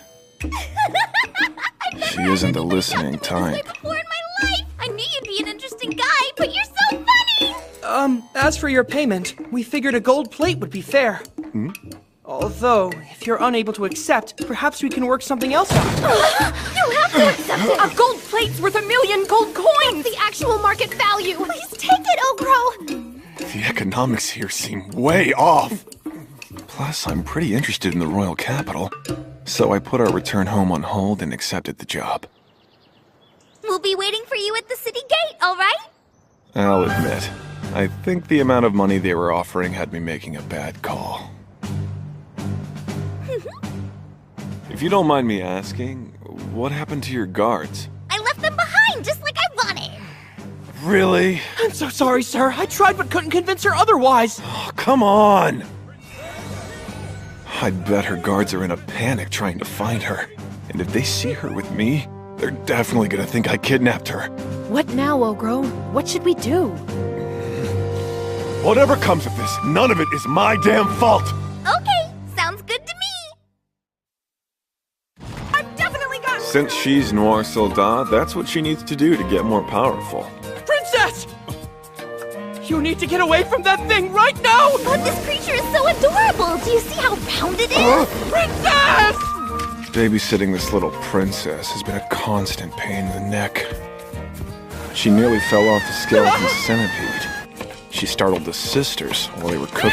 she isn't the listening type. Before in my life! I knew you'd be an interesting guy, but you're so funny! As for your payment, we figured a gold plate would be fair. Hmm? Although, if you're unable to accept, perhaps we can work something else out. You have to accept it! A gold plate's worth 1,000,000 gold coins! The actual market value! Please take it, Ogro! The economics here seem way off. Plus, I'm pretty interested in the royal capital, so I put our return home on hold and accepted the job. We'll be waiting for you at the city gate, all right? I'll admit, I think the amount of money they were offering had me making a bad call. If you don't mind me asking, what happened to your guards? I left them behind, just like I wanted. Really? I'm so sorry, sir. I tried but couldn't convince her otherwise. Oh, come on! I'd bet her guards are in a panic trying to find her. And if they see her with me, they're definitely gonna think I kidnapped her. What now, Ogro? What should we do? Whatever comes of this, none of it is my damn fault! Okay, sounds good to me. I've definitely got... Since she's Noir Soldat, that's what she needs to do to get more powerful. Princess! You need to get away from that thing right now! But this creature is so adorable! Do you see how round it is? Princess! Babysitting this little princess has been a constant pain in the neck. She nearly fell off the skeleton centipede. She startled the sisters while they were cooking.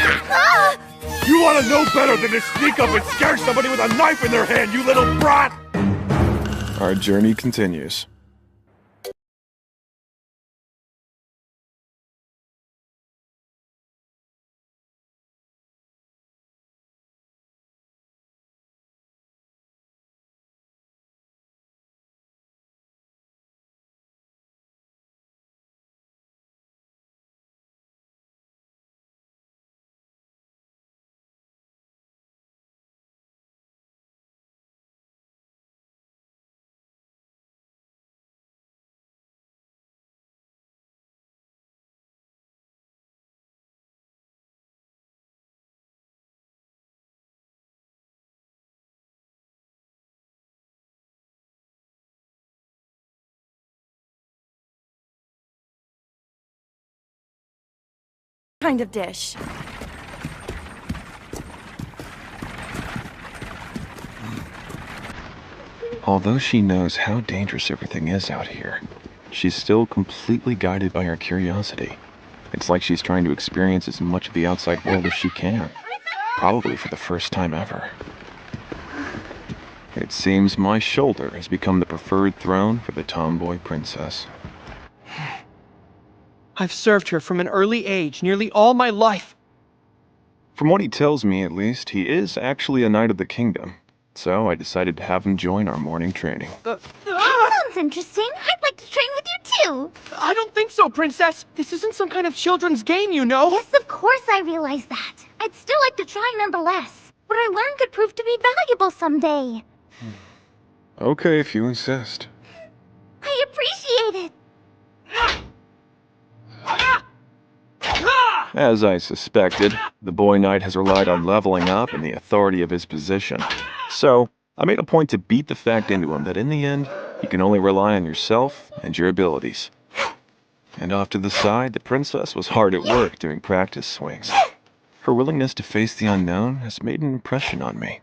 You want to know better than to sneak up and scare somebody with a knife in their hand, you little brat! Our journey continues. kind of dish. Although she knows how dangerous everything is out here, she's still completely guided by her curiosity. It's like she's trying to experience as much of the outside world as she can. probably for the first time ever. It seems my shoulder has become the preferred throne for the tomboy princess. I've served her from an early age, nearly all my life. From what he tells me, at least, he is actually a knight of the kingdom. So I decided to have him join our morning training. That sounds interesting. I'd like to train with you too. I don't think so, Princess. This isn't some kind of children's game, you know. Yes, of course I realize that. I'd still like to try nonetheless. What I learned could prove to be valuable someday. Okay, if you insist. I appreciate it. As I suspected, the boy knight has relied on leveling up and the authority of his position. So, I made a point to beat the fact into him that in the end, you can only rely on yourself and your abilities. And off to the side, the princess was hard at work doing practice swings. Her willingness to face the unknown has made an impression on me.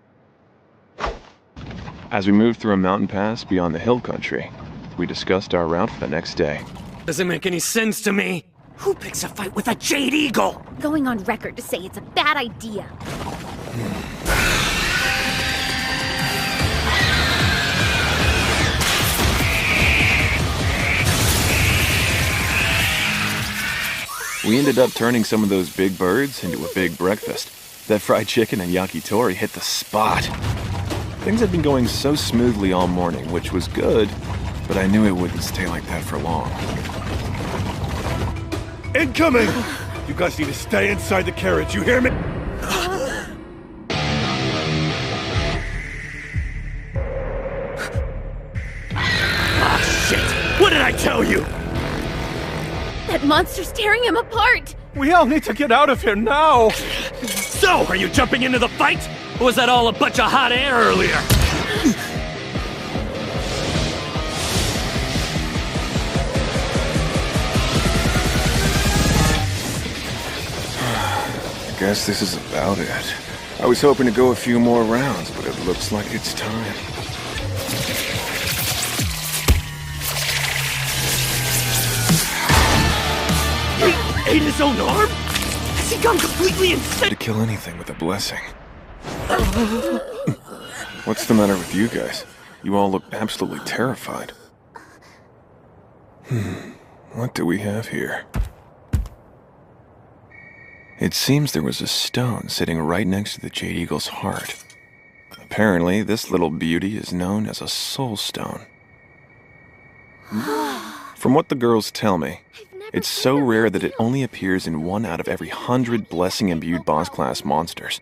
As we moved through a mountain pass beyond the hill country, we discussed our route for the next day. Doesn't make any sense to me. Who picks a fight with a Jade Eagle? Going on record to say it's a bad idea. We ended up turning some of those big birds into a big breakfast. That fried chicken and yakitori hit the spot. Things had been going so smoothly all morning, which was good, but I knew it wouldn't stay like that for long. Incoming! You guys need to stay inside the carriage, you hear me? Ah, shit! What did I tell you? That monster's tearing him apart! We all need to get out of here now! So, are you jumping into the fight? Or was that all a bunch of hot air earlier? I guess this is about it. I was hoping to go a few more rounds, but it looks like it's time. He ate his own arm? Has he gone completely insane? To kill anything with a blessing. What's the matter with you guys? You all look absolutely terrified. What do we have here? It seems there was a stone sitting right next to the Jade Eagle's heart. Apparently, this little beauty is known as a soul stone. From what the girls tell me, it's so rare that it only appears in 1 out of every 100 blessing-imbued boss-class monsters,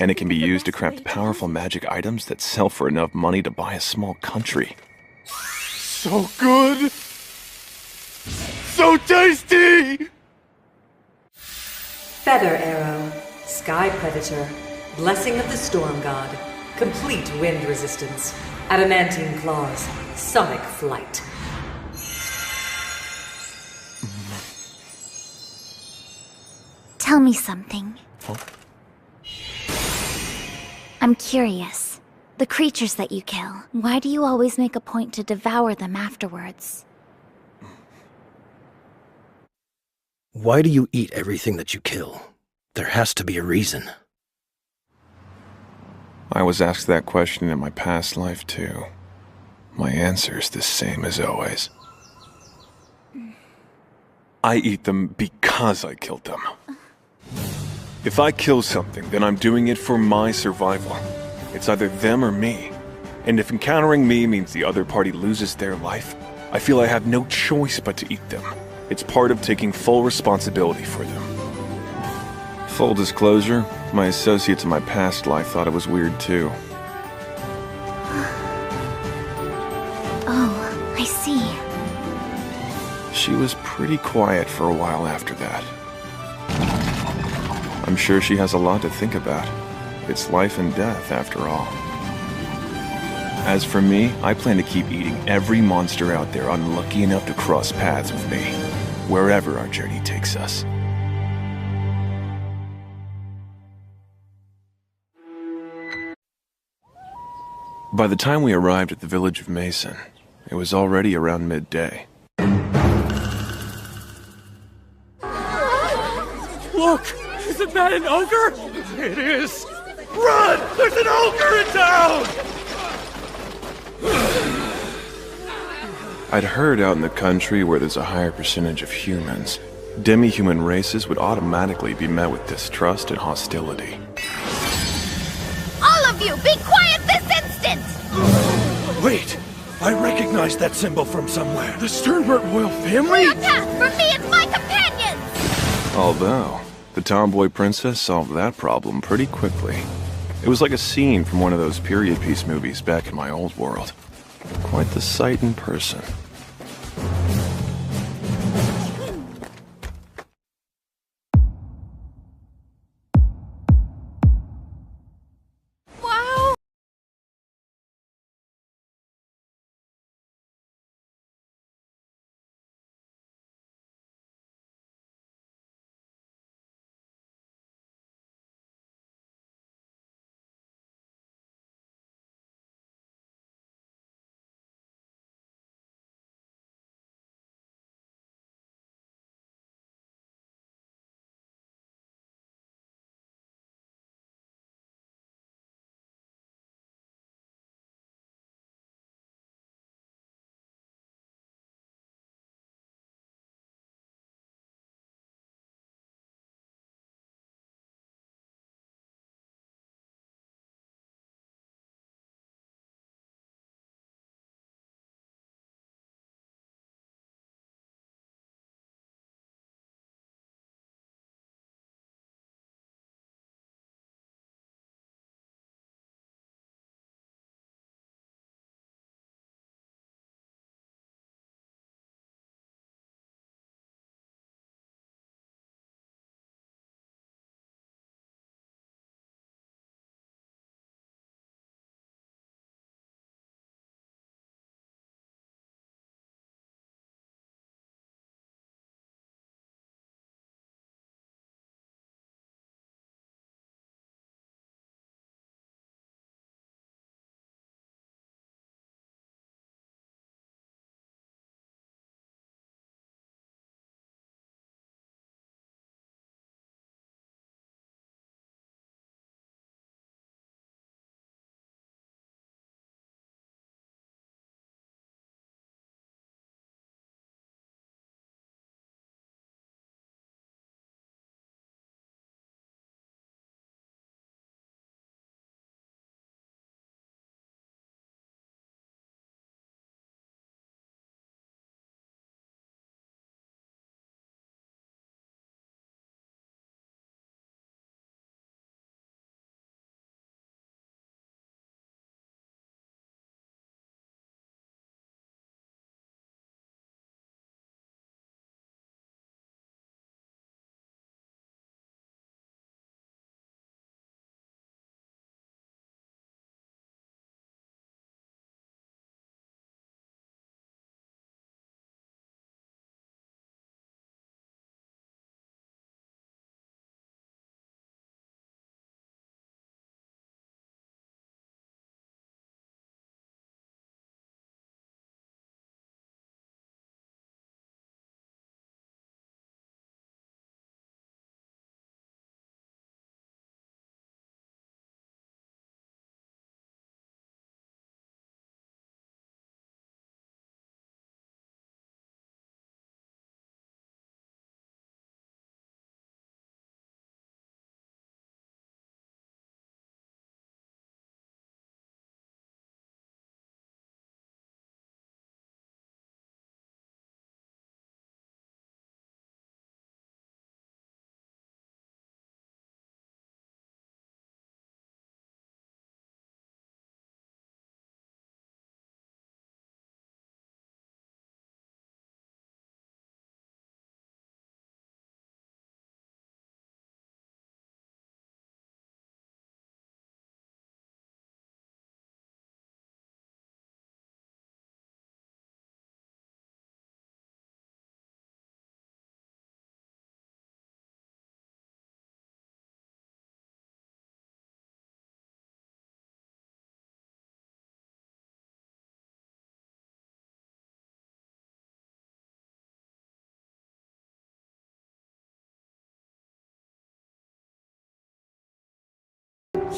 and it can be used to craft powerful magic items that sell for enough money to buy a small country. So good! So tasty! Feather Arrow, Sky Predator, Blessing of the Storm God, Complete Wind Resistance, Adamantine Claws, Sonic Flight. Tell me something. I'm curious. The creatures that you kill, why do you always make a point to devour them afterwards? Why do you eat everything that you kill? There has to be a reason. I was asked that question in my past life, too. My answer's the same as always. I eat them because I killed them. If I kill something, then I'm doing it for my survival. It's either them or me. And if encountering me means the other party loses their life, I feel I have no choice but to eat them. It's part of taking full responsibility for them. Full disclosure, my associates in my past life thought it was weird too. Oh, I see. She was pretty quiet for a while after that. I'm sure she has a lot to think about. It's life and death, after all. As for me, I plan to keep eating every monster out there unlucky enough to cross paths with me, wherever our journey takes us. By the time we arrived at the village of Mason, it was already around midday. Look! Isn't that an ogre? It is! Run! There's an ogre in town! I'd heard out in the country where there's a higher percentage of humans, demi-human races would automatically be met with distrust and hostility. All of you, be quiet this instant! Wait! I recognize that symbol from somewhere. The Sternbert royal family? Clear a path for me and my companions! Although, the tomboy princess solved that problem pretty quickly. It was like a scene from one of those period piece movies back in my old world. Quite the sight in person.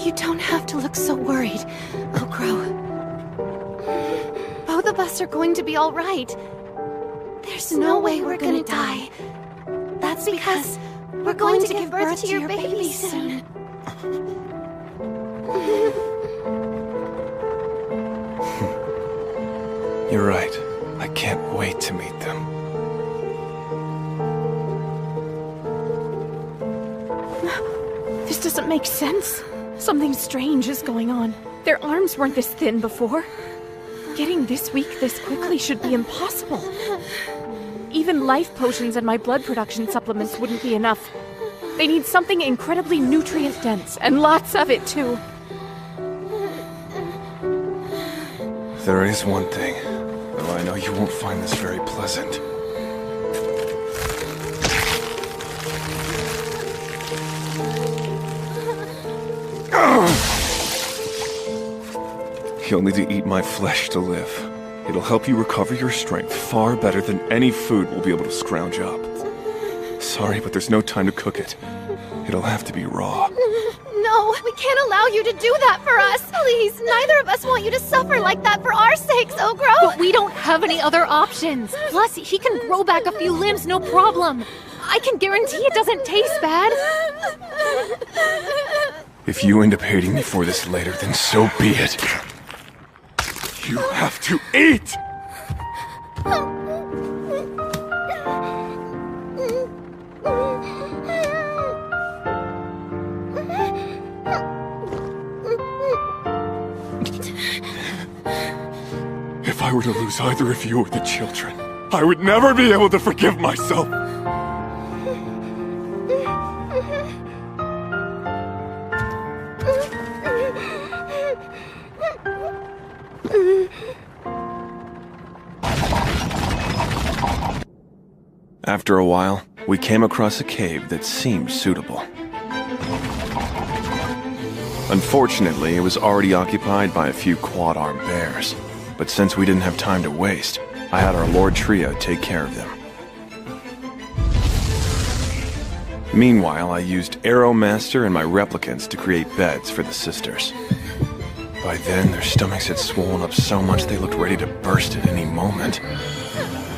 You don't have to look so worried, Ogro. Both of us are going to be all right. There's no way we're gonna die. That's because we're going to give birth to your baby soon. You're right. I can't wait to meet them. This doesn't make sense. Something strange is going on. Their arms weren't this thin before. Getting this weak this quickly should be impossible. Even life potions and my blood production supplements wouldn't be enough. They need something incredibly nutrient-dense, and lots of it, too. There is one thing, though I know you won't find this very pleasant. You'll need to eat my flesh to live. It'll help you recover your strength far better than any food we'll be able to scrounge up. Sorry, but there's no time to cook it. It'll have to be raw. No, we can't allow you to do that for us. Please, neither of us want you to suffer like that for our sakes, Ogro. But we don't have any other options. Plus, he can grow back a few limbs, no problem. I can guarantee it doesn't taste bad. If you end up hating me for this later, then so be it. You have to eat! If I were to lose either of you or the children, I would never be able to forgive myself. After a while, we came across a cave that seemed suitable. Unfortunately, it was already occupied by a few quad-armed bears, but since we didn't have time to waste, I had our Lord Trio take care of them. Meanwhile, I used Arrow Master and my replicants to create beds for the sisters. By then, their stomachs had swollen up so much they looked ready to burst at any moment.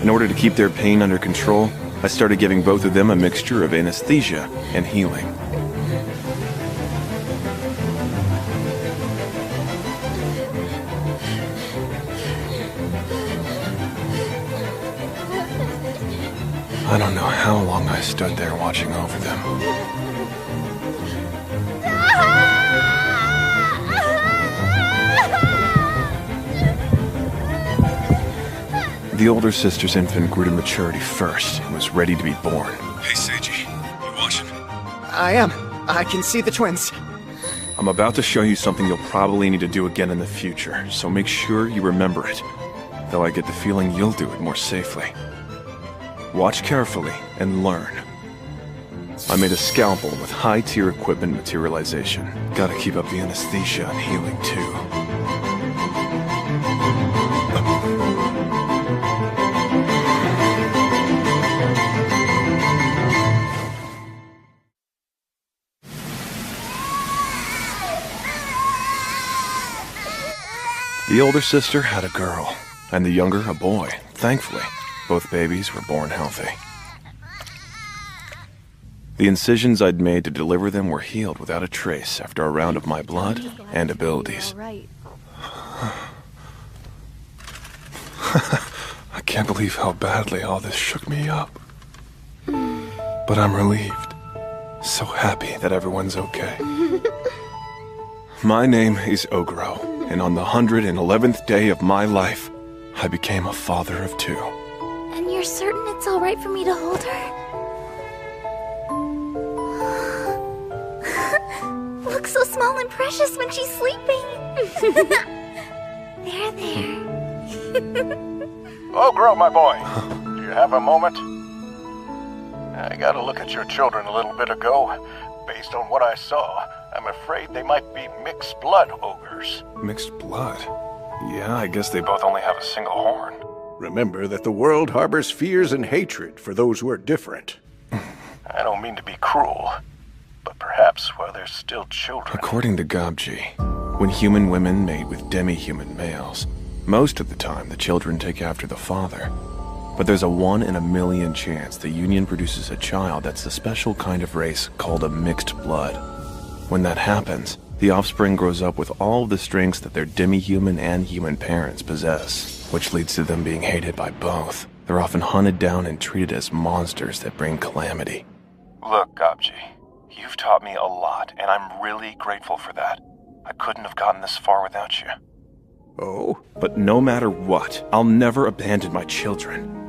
In order to keep their pain under control, I started giving both of them a mixture of anesthesia and healing. I don't know how long I stood there watching over them. The older sister's infant grew to maturity first and was ready to be born. Hey, Seiji, you watching? I am. I can see the twins. I'm about to show you something you'll probably need to do again in the future, so make sure you remember it. Though I get the feeling you'll do it more safely. Watch carefully and learn. I made a scalpel with high-tier equipment materialization. Gotta keep up the anesthesia and healing, too. The older sister had a girl, and the younger a boy, thankfully. Both babies were born healthy. The incisions I'd made to deliver them were healed without a trace after a round of my blood and abilities. I can't believe how badly all this shook me up. But I'm relieved. So happy that everyone's okay. My name is Ogro, and on the 111th day of my life, I became a father of 2. And you're certain it's all right for me to hold her? Looks so small and precious when she's sleeping. There. Ogro, my boy, do you have a moment? I got a look at your children a little bit ago. Based on what I saw, I'm afraid they might be mixed blood ogres. Mixed blood? Yeah, I guess they both only have a single horn. Remember that the world harbors fears and hatred for those who are different. I don't mean to be cruel, but perhaps steps while they're still children. According to Gobji, when human women mate with demi-human males, most of the time the children take after the father. But there's a 1 in a million chance the union produces a child that's a special kind of race called a mixed blood. When that happens, the offspring grows up with all of the strengths that their demi-human and human parents possess, which leads to them being hated by both. They're often hunted down and treated as monsters that bring calamity. Look, Gobji, you've taught me a lot, and I'm really grateful for that. I couldn't have gotten this far without you. Oh? But no matter what, I'll never abandon my children.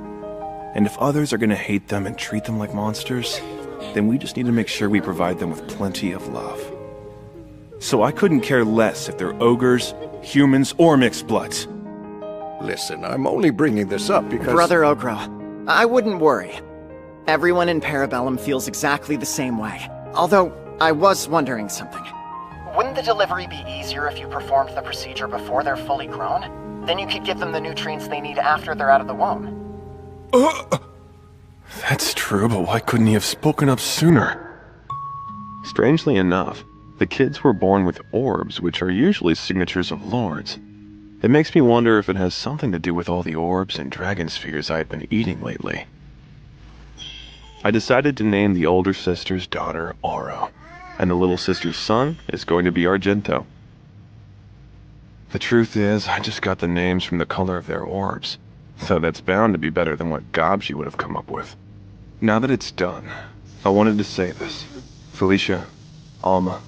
And if others are gonna hate them and treat them like monsters, then we just need to make sure we provide them with plenty of love. So I couldn't care less if they're ogres, humans, or mixed bloods. Listen, I'm only bringing this up because... Brother Ogro, I wouldn't worry. Everyone in Parabellum feels exactly the same way. Although, I was wondering something. Wouldn't the delivery be easier if you performed the procedure before they're fully grown? Then you could give them the nutrients they need after they're out of the womb. That's true, but why couldn't he have spoken up sooner? Strangely enough, the kids were born with orbs, which are usually signatures of lords. It makes me wonder if it has something to do with all the orbs and dragon spheres I had been eating lately. I decided to name the older sister's daughter Oro, and the little sister's son is going to be Argento. The truth is, I just got the names from the color of their orbs, so that's bound to be better than what Gobji would have come up with. Now that it's done, I wanted to say this. Felicia, Alma,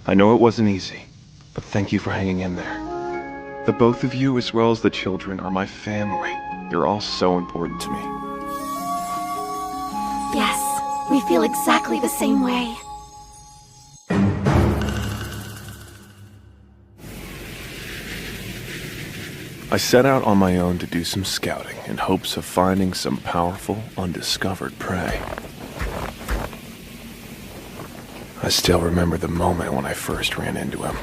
I know it wasn't easy, but thank you for hanging in there. The both of you, as well as the children, are my family. You're all so important to me. Yes, we feel exactly the same way. I set out on my own to do some scouting in hopes of finding some powerful, undiscovered prey. I still remember the moment when I first ran into him.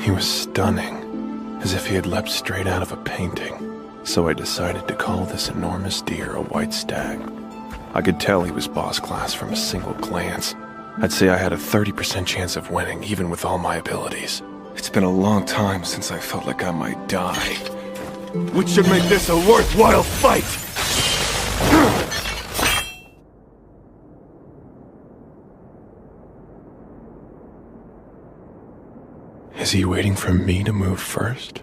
He was stunning, as if he had leapt straight out of a painting. So I decided to call this enormous deer a white stag. I could tell he was boss class from a single glance. I'd say I had a 30% chance of winning, even with all my abilities. It's been a long time since I felt like I might die. Which should make this a worthwhile fight! Is he waiting for me to move first?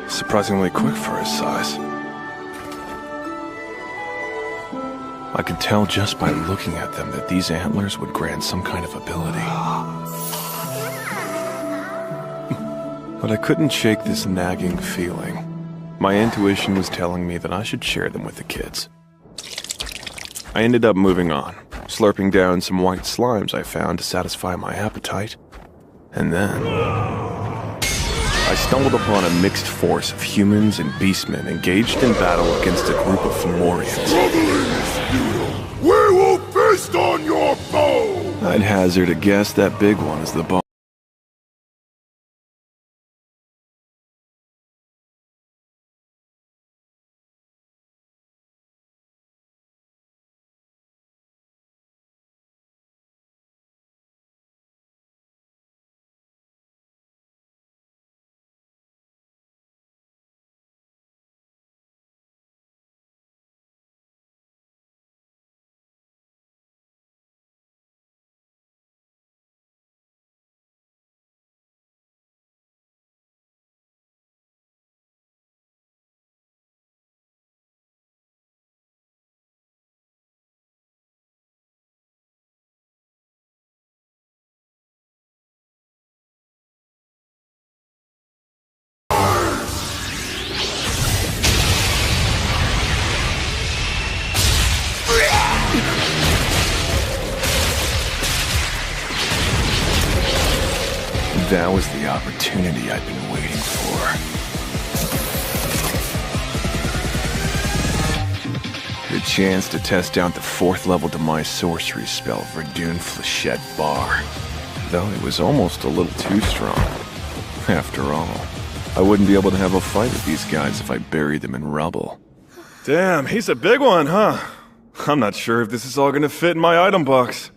Surprisingly quick for his size. I could tell just by looking at them that these antlers would grant some kind of ability. But I couldn't shake this nagging feeling. My intuition was telling me that I should share them with the kids. I ended up moving on, slurping down some white slimes I found to satisfy my appetite. And then I stumbled upon a mixed force of humans and beastmen engaged in battle against a group of Fomorians. We will feast on your bow! I'd hazard a guess that big one is the boss. That was the opportunity I'd been waiting for. chance to test out the 4th level Demise sorcery spell, Verdun Flechette Bar. Though it was almost a little too strong. After all, I wouldn't be able to have a fight with these guys if I buried them in rubble. Damn, he's a big one, huh? I'm not sure if this is all gonna fit in my item box.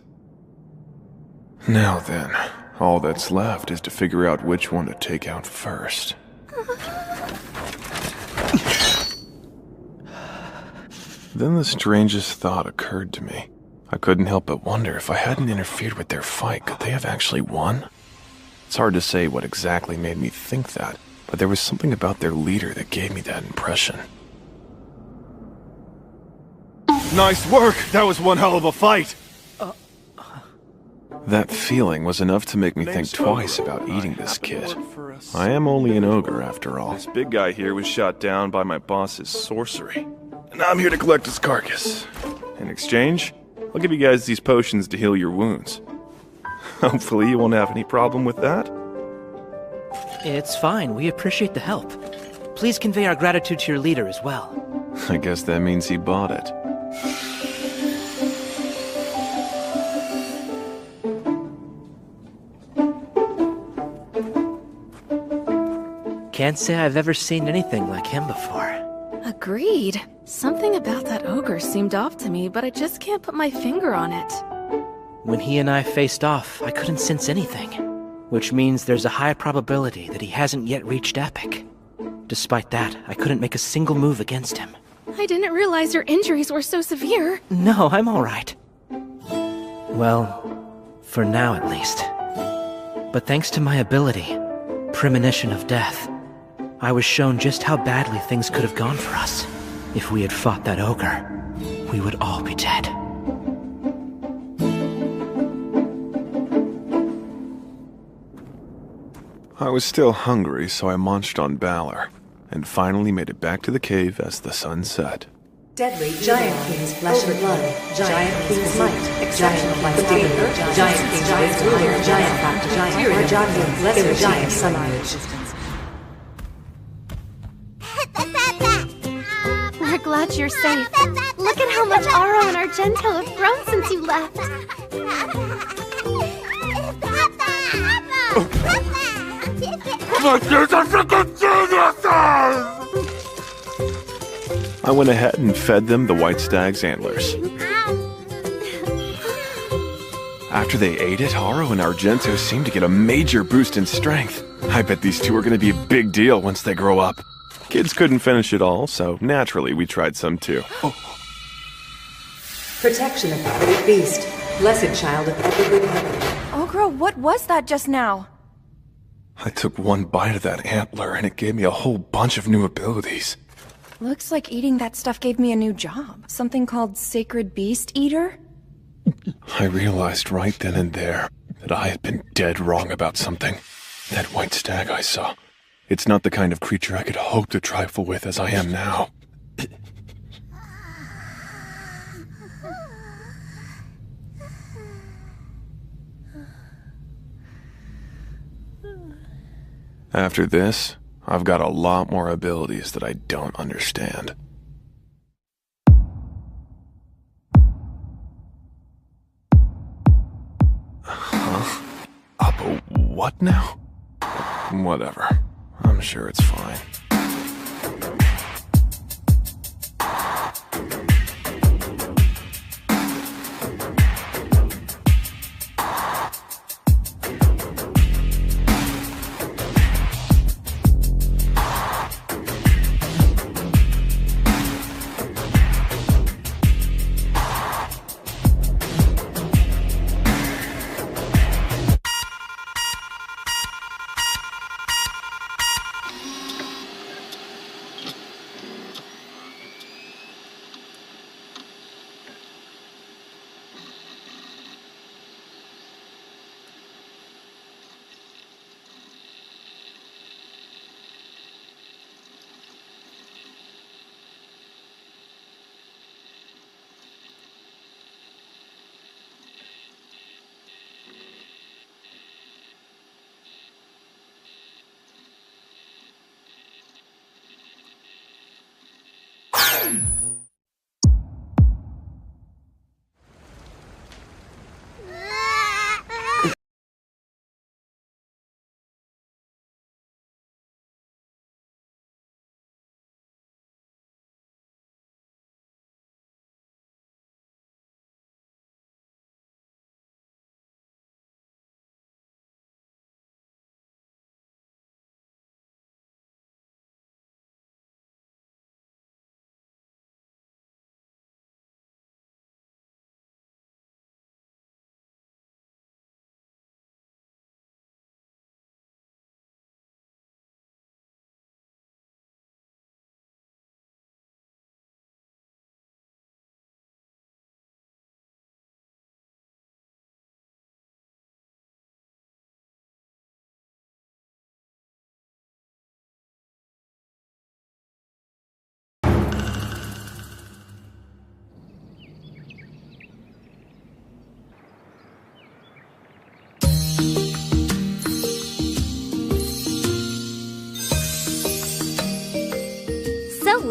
Now then, all that's left is to figure out which one to take out first. Then the strangest thought occurred to me. I couldn't help but wonder if I hadn't interfered with their fight, could they have actually won? It's hard to say what exactly made me think that, but there was something about their leader that gave me that impression. Nice work! That was one hell of a fight! That feeling was enough to make me think twice about eating this kid. I am only an ogre, after all. This big guy here was shot down by my boss's sorcery. And I'm here to collect his carcass. In exchange, I'll give you guys these potions to heal your wounds. Hopefully you won't have any problem with that. It's fine. We appreciate the help. Please convey our gratitude to your leader as well. I guess that means he bought it. Can't say I've ever seen anything like him before. Agreed. Something about that ogre seemed off to me, but I just can't put my finger on it. When he and I faced off, I couldn't sense anything, which means there's a high probability that he hasn't yet reached epic. Despite that, I couldn't make a single move against him. I didn't realize your injuries were so severe. No, I'm all right. Well, for now at least. But thanks to my ability, Premonition of Death, I was shown just how badly things could have gone for us. If we had fought that ogre, we would all be dead. I was still hungry, so I munched on Balor, and finally made it back to the cave as the sun set. Deadly Giant King's flesh and blood, Giant King's might, exceptional vitality, Giant King's wisdom, Giant factor, Giant lesser Giant sunlight. We're glad you're safe. Look at how much Aro and Argento have grown since you left. I went ahead and fed them the white stag's antlers. After they ate it, Aro and Argento seemed to get a major boost in strength. I bet these two are going to be a big deal once they grow up. Kids couldn't finish it all, so naturally we tried some too. Protection of the great beast, blessed child of evergreen heaven. Ogre, what was that just now? I took one bite of that antler and it gave me a whole bunch of new abilities. Looks like eating that stuff gave me a new job. Something called Sacred Beast Eater? I realized right then and there that I had been dead wrong about something. That white stag I saw. It's not the kind of creature I could hope to trifle with as I am now. After this, I've got a lot more abilities that I don't understand. Huh? What now? Whatever. I'm sure it's fine.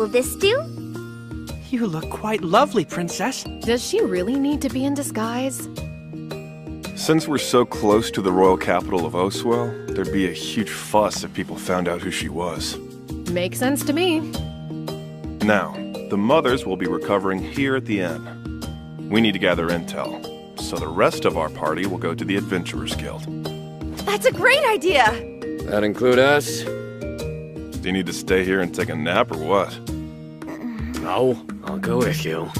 will this do? You look quite lovely, Princess. Does she really need to be in disguise? Since we're so close to the royal capital of Oswell, there'd be a huge fuss if people found out who she was. Makes sense to me. Now, the mothers will be recovering here at the inn. We need to gather intel, so the rest of our party will go to the Adventurers Guild. That's a great idea! That include us? Do you need to stay here and take a nap or what? No, I'll go with you.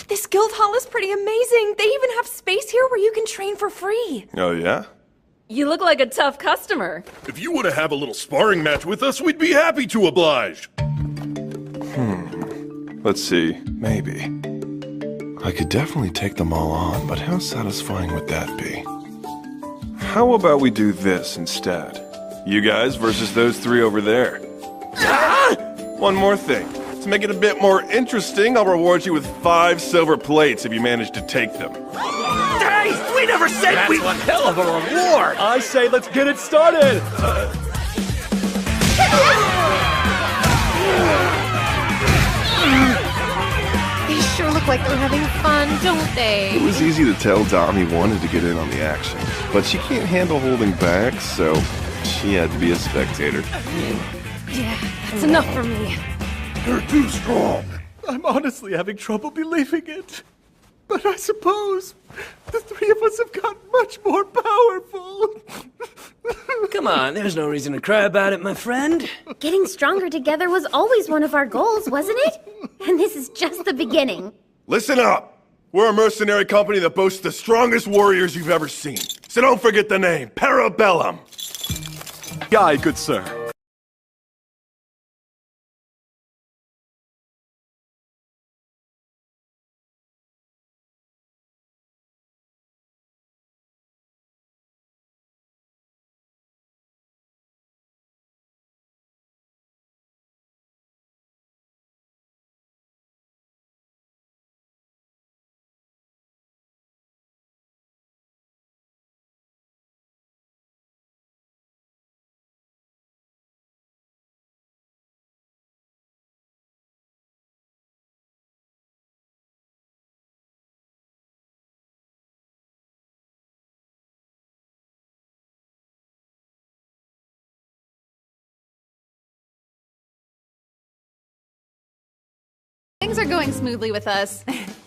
This guild hall is pretty amazing! They even have space here where you can train for free! Oh yeah? You look like a tough customer. If you want to have a little sparring match with us, we'd be happy to oblige. Let's see, maybe. I could definitely take them all on, but how satisfying would that be? How about we do this instead? You guys versus those three over there. Ah! One more thing. To make it a bit more interesting, I'll reward you with 5 silver plates if you manage to take them. Hey, we never said That's one hell of a reward! I say let's get it started! They sure look like they're having fun, don't they? It was easy to tell Dami wanted to get in on the action, but she can't handle holding back, so she had to be a spectator. Yeah, that's enough for me. You're too strong. I'm honestly having trouble believing it. But I suppose the three of us have gotten much more powerful. Come on, there's no reason to cry about it, my friend. Getting stronger together was always one of our goals, wasn't it? And this is just the beginning. Listen up! We're a mercenary company that boasts the strongest warriors you've ever seen. So don't forget the name, Parabellum! Aye, good sir. Things are going smoothly with us.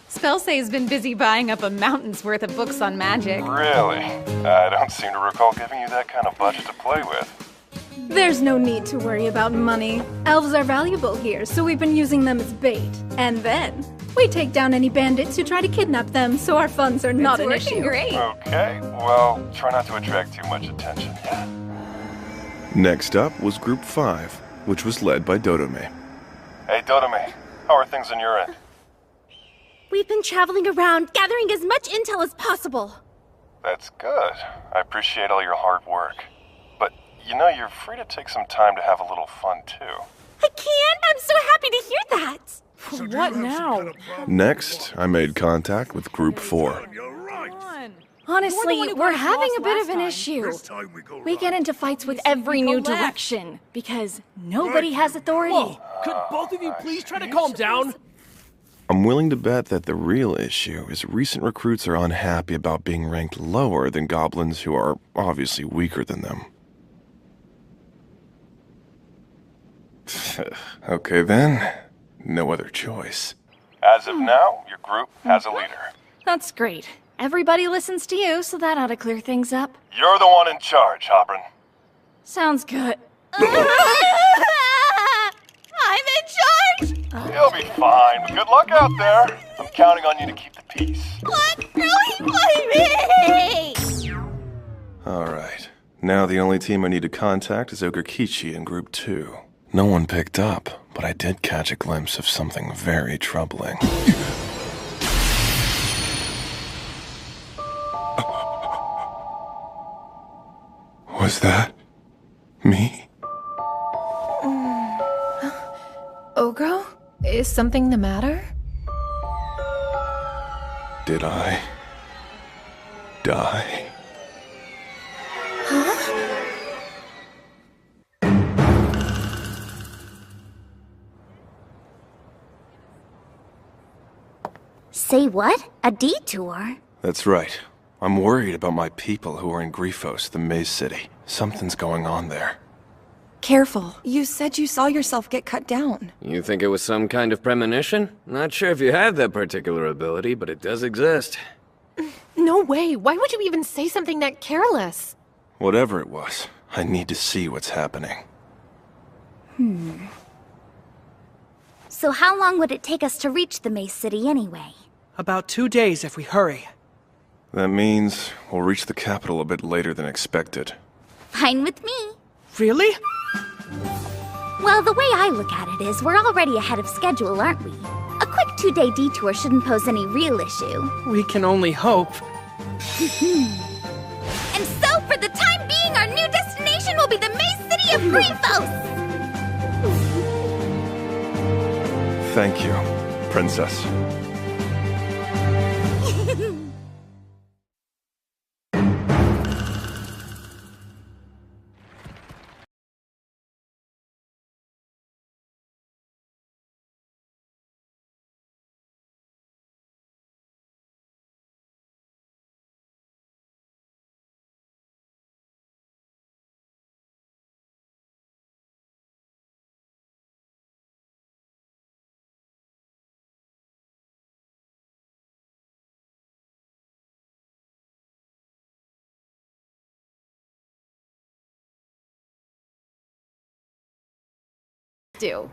Spellsay's been busy buying up a mountain's worth of books on magic. Really? I don't seem to recall giving you that kind of budget to play with. There's no need to worry about money. Elves are valuable here, so we've been using them as bait. And then, we take down any bandits who try to kidnap them, so our funds are not an issue. Great. Okay, well, try not to attract too much attention, yeah? Next up was Group 5, which was led by Dodome. Hey, Dodome, how are things on your end? We've been traveling around, gathering as much intel as possible. That's good. I appreciate all your hard work. But, you know, you're free to take some time to have a little fun, too. I can! I'm so happy to hear that! What now? Next, I made contact with Group 4. Honestly, we're having a bit of an issue. We get into fights with every new direction, because nobody has authority. Whoa, could both of you please try to calm down? I'm willing to bet that the real issue is recent recruits are unhappy about being ranked lower than goblins who are obviously weaker than them. Okay then, no other choice. As of now, your group has a leader. That's great. Everybody listens to you, so that ought to clear things up. You're the one in charge, Hoprin. Sounds good. I'm in charge! You'll be fine, but good luck out there. I'm counting on you to keep the peace. What? Really? Why me? Alright, now the only team I need to contact is Ogerkichi in Group 2. No one picked up, but I did catch a glimpse of something very troubling. Was that me? Ogro? Is something the matter? Did I die? Huh? Say what? A detour? That's right. I'm worried about my people who are in Griefos, the Maze City. Something's going on there. Careful. You said you saw yourself get cut down. You think it was some kind of premonition? Not sure if you have that particular ability, but it does exist. No way. Why would you even say something that careless? Whatever it was, I need to see what's happening. So how long would it take us to reach the Maze City anyway? About 2 days if we hurry. That means we'll reach the capital a bit later than expected. Fine with me. Really? Well, the way I look at it is we're already ahead of schedule, aren't we? A quick 2-day detour shouldn't pose any real issue. We can only hope. And so, for the time being, our new destination will be the Maze City of Griefos! Thank you, Princess. Do.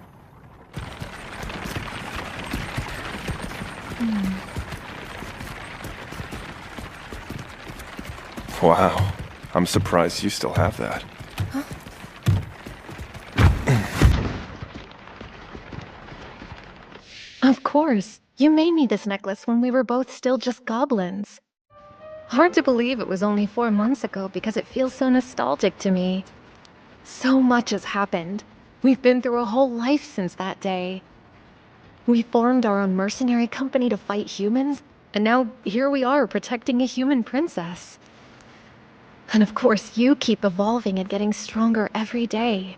Wow. I'm surprised you still have that. Of course. You made me this necklace when we were both still just goblins. Hard to believe it was only 4 months ago because it feels so nostalgic to me. So much has happened. We've been through a whole life since that day. We formed our own mercenary company to fight humans, and now here we are protecting a human princess. And of course, you keep evolving and getting stronger every day.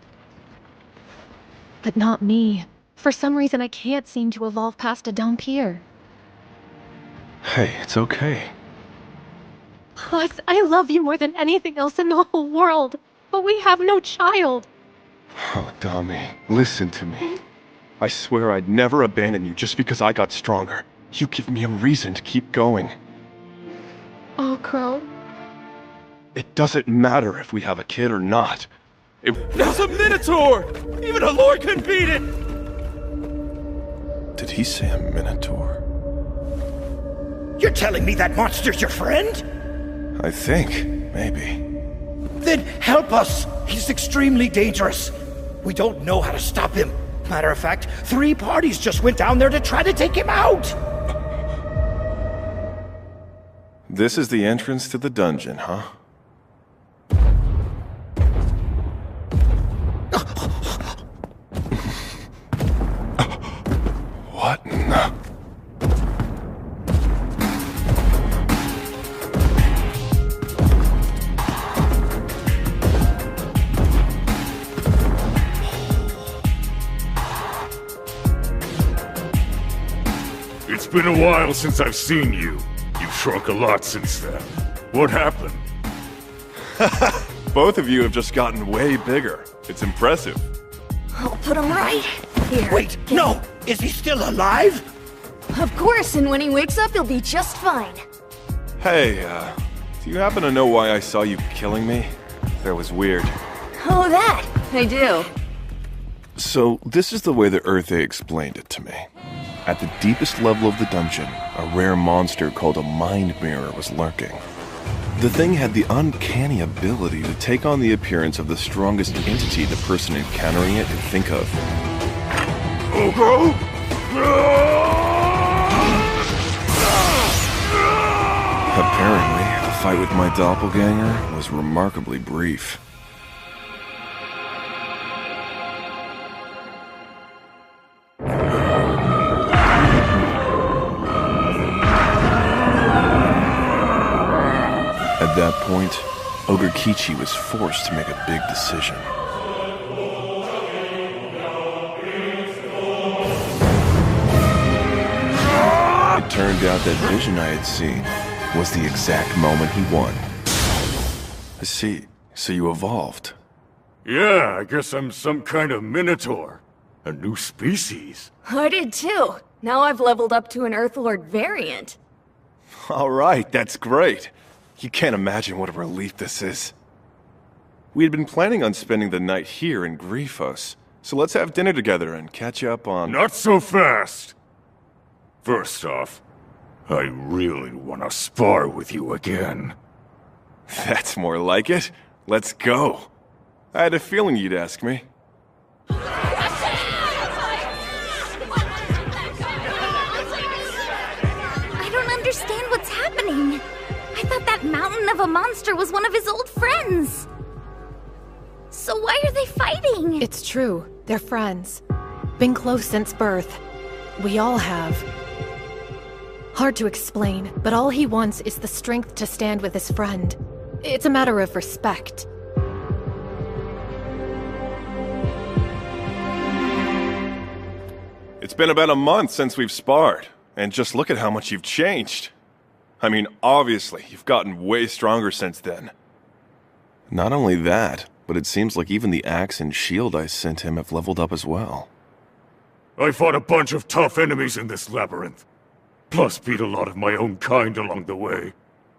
But not me. For some reason, I can't seem to evolve past a Dampier. Hey, it's okay. Plus, I love you more than anything else in the whole world, but we have no child. Oh, Dami, listen to me. I swear I'd never abandon you just because I got stronger. You give me a reason to keep going. Oh, Crow. It doesn't matter if we have a kid or not. There's a Minotaur! Even a lord can beat it! Did he say a Minotaur? You're telling me that monster's your friend? I think, maybe. Then help us! He's extremely dangerous. We don't know how to stop him. Matter of fact, 3 parties just went down there to try to take him out! This is the entrance to the dungeon, huh? What in the... It's been a while since I've seen you. You've shrunk a lot since then. What happened? Both of you have just gotten way bigger. It's impressive. I'll put him right here. Wait, no! Is he still alive? Of course, and when he wakes up, he'll be just fine. Hey, do you happen to know why I saw you killing me? That was weird. Oh, that! I do. So, this is the way the Earthay explained it to me. At the deepest level of the dungeon, a rare monster called a mind mirror was lurking. The thing had the uncanny ability to take on the appearance of the strongest entity the person encountering it could think of. Ogro? Apparently, the fight with my doppelganger was remarkably brief. At that point, Ogre Kichi was forced to make a big decision. It turned out that vision I had seen was the exact moment he won. I see. So you evolved. Yeah, I guess I'm some kind of minotaur. A new species. I did too. Now I've leveled up to an Earthlord variant. All right, that's great. You can't imagine what a relief this is. We had been planning on spending the night here in Griefos, so let's have dinner together and catch up on... Not so fast! First off, I really want to spar with you again. That's more like it. Let's go. I had a feeling you'd ask me. I don't understand what's happening. I thought that mountain of a monster was one of his old friends. So why are they fighting? It's true. They're friends. Been close since birth. We all have. Hard to explain, but all he wants is the strength to stand with his friend. It's a matter of respect. It's been about a month since we've sparred, and just look at how much you've changed. I mean, obviously, you've gotten way stronger since then. Not only that, but it seems like even the axe and shield I sent him have leveled up as well. I fought a bunch of tough enemies in this labyrinth. Plus beat a lot of my own kind along the way.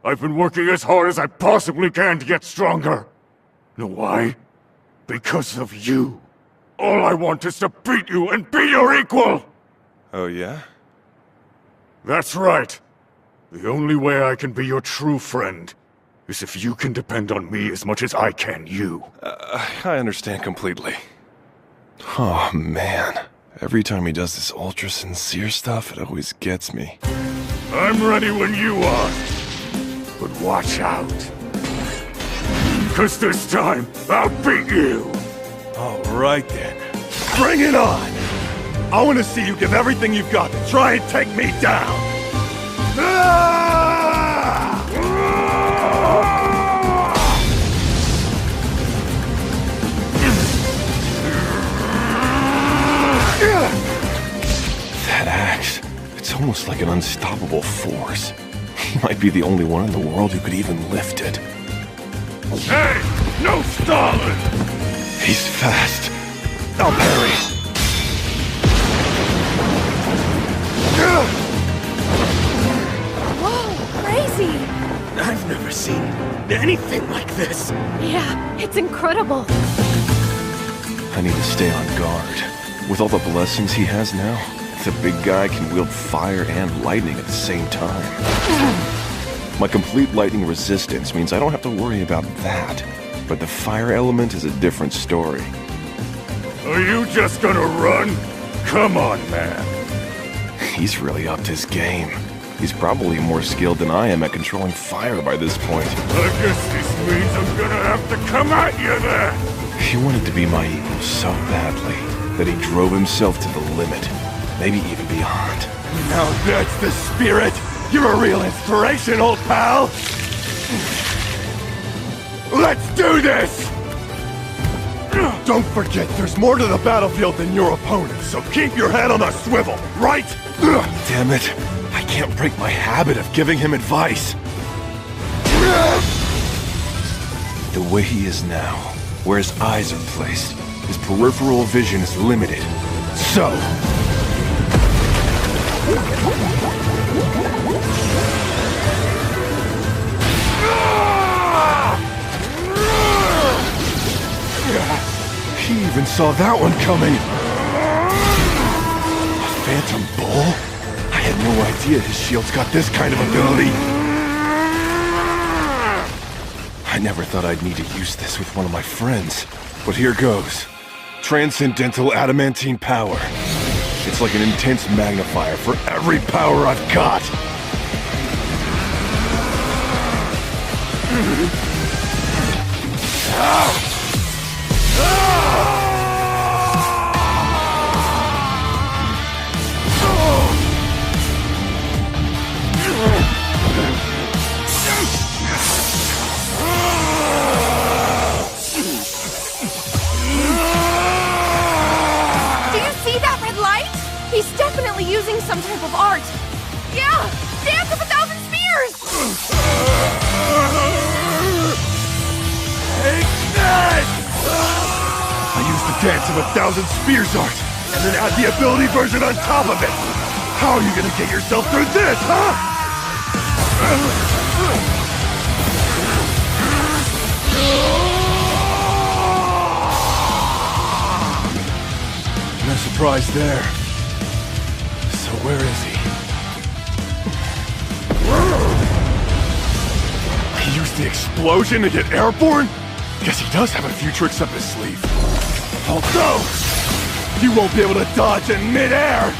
I've been working as hard as I possibly can to get stronger. Know why? Because of you. All I want is to beat you and be your equal! Oh yeah? That's right. The only way I can be your true friend is if you can depend on me as much as I can you. I understand completely. Oh man. Every time he does this ultra-sincere stuff, it always gets me. I'm ready when you are. But watch out. 'Cause this time, I'll beat you! All right then. Bring it on! I want to see you give everything you've got to try and take me down! That axe, it's almost like an unstoppable force. He might be the only one in the world who could even lift it. Hey! No stalling! He's fast. I'll parry. Whoa, crazy! I've never seen anything like this. Yeah, it's incredible. I need to stay on guard. With all the blessings he has now, the big guy can wield fire and lightning at the same time. My complete lightning resistance means I don't have to worry about that. But the fire element is a different story. Are you just gonna run? Come on, man. He's really upped his game. He's probably more skilled than I am at controlling fire by this point. I guess this means I'm gonna have to come at you then! He wanted to be my equal so badly that he drove himself to the limit, maybe even beyond. Now that's the spirit! You're a real inspiration, old pal! Let's do this! Don't forget, there's more to the battlefield than your opponent, so keep your head on a swivel, right? Damn it, I can't break my habit of giving him advice. The way he is now, where his eyes are placed, his peripheral vision is limited. So... He even saw that one coming! A phantom bull? I had no idea his shield's got this kind of ability! I never thought I'd need to use this with one of my friends, but here goes. Transcendental adamantine power. It's like an intense magnifier for every power I've got! He's definitely using some type of art. Yeah! Use the Dance of 1,000 Spears art, and then add the ability version on top of it! How are you gonna get yourself through this, huh? No surprise there. So where is he? He used the explosion to get airborne? Guess he does have a few tricks up his sleeve. Although, he won't be able to dodge in midair!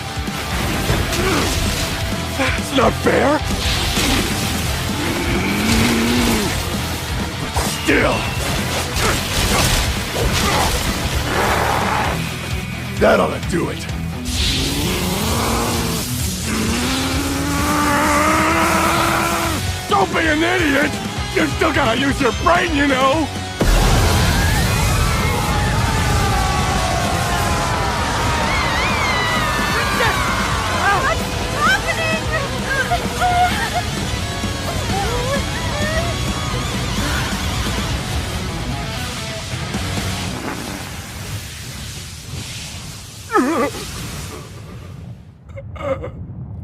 That's not fair! But still... that ought to do it. Don't be an idiot! You still gotta use your brain, you know!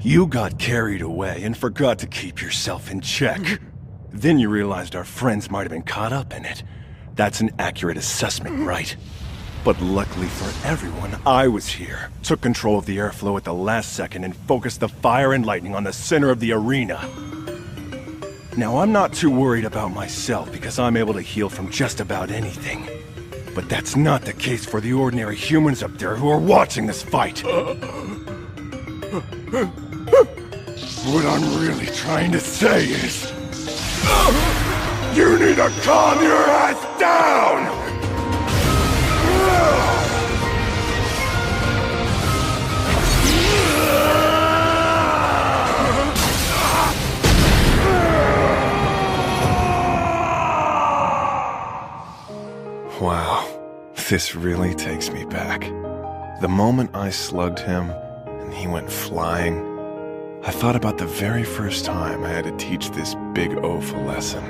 You got carried away and forgot to keep yourself in check. Then you realized our friends might have been caught up in it. That's an accurate assessment, right? But luckily for everyone, I was here, took control of the airflow at the last second, and focused the fire and lightning on the center of the arena. Now, I'm not too worried about myself because I'm able to heal from just about anything. But that's not the case for the ordinary humans up there who are watching this fight. What I'm really trying to say is... you need to calm your ass down! Wow, this really takes me back. The moment I slugged him, and he went flying, I thought about the very first time I had to teach this big oaf a lesson.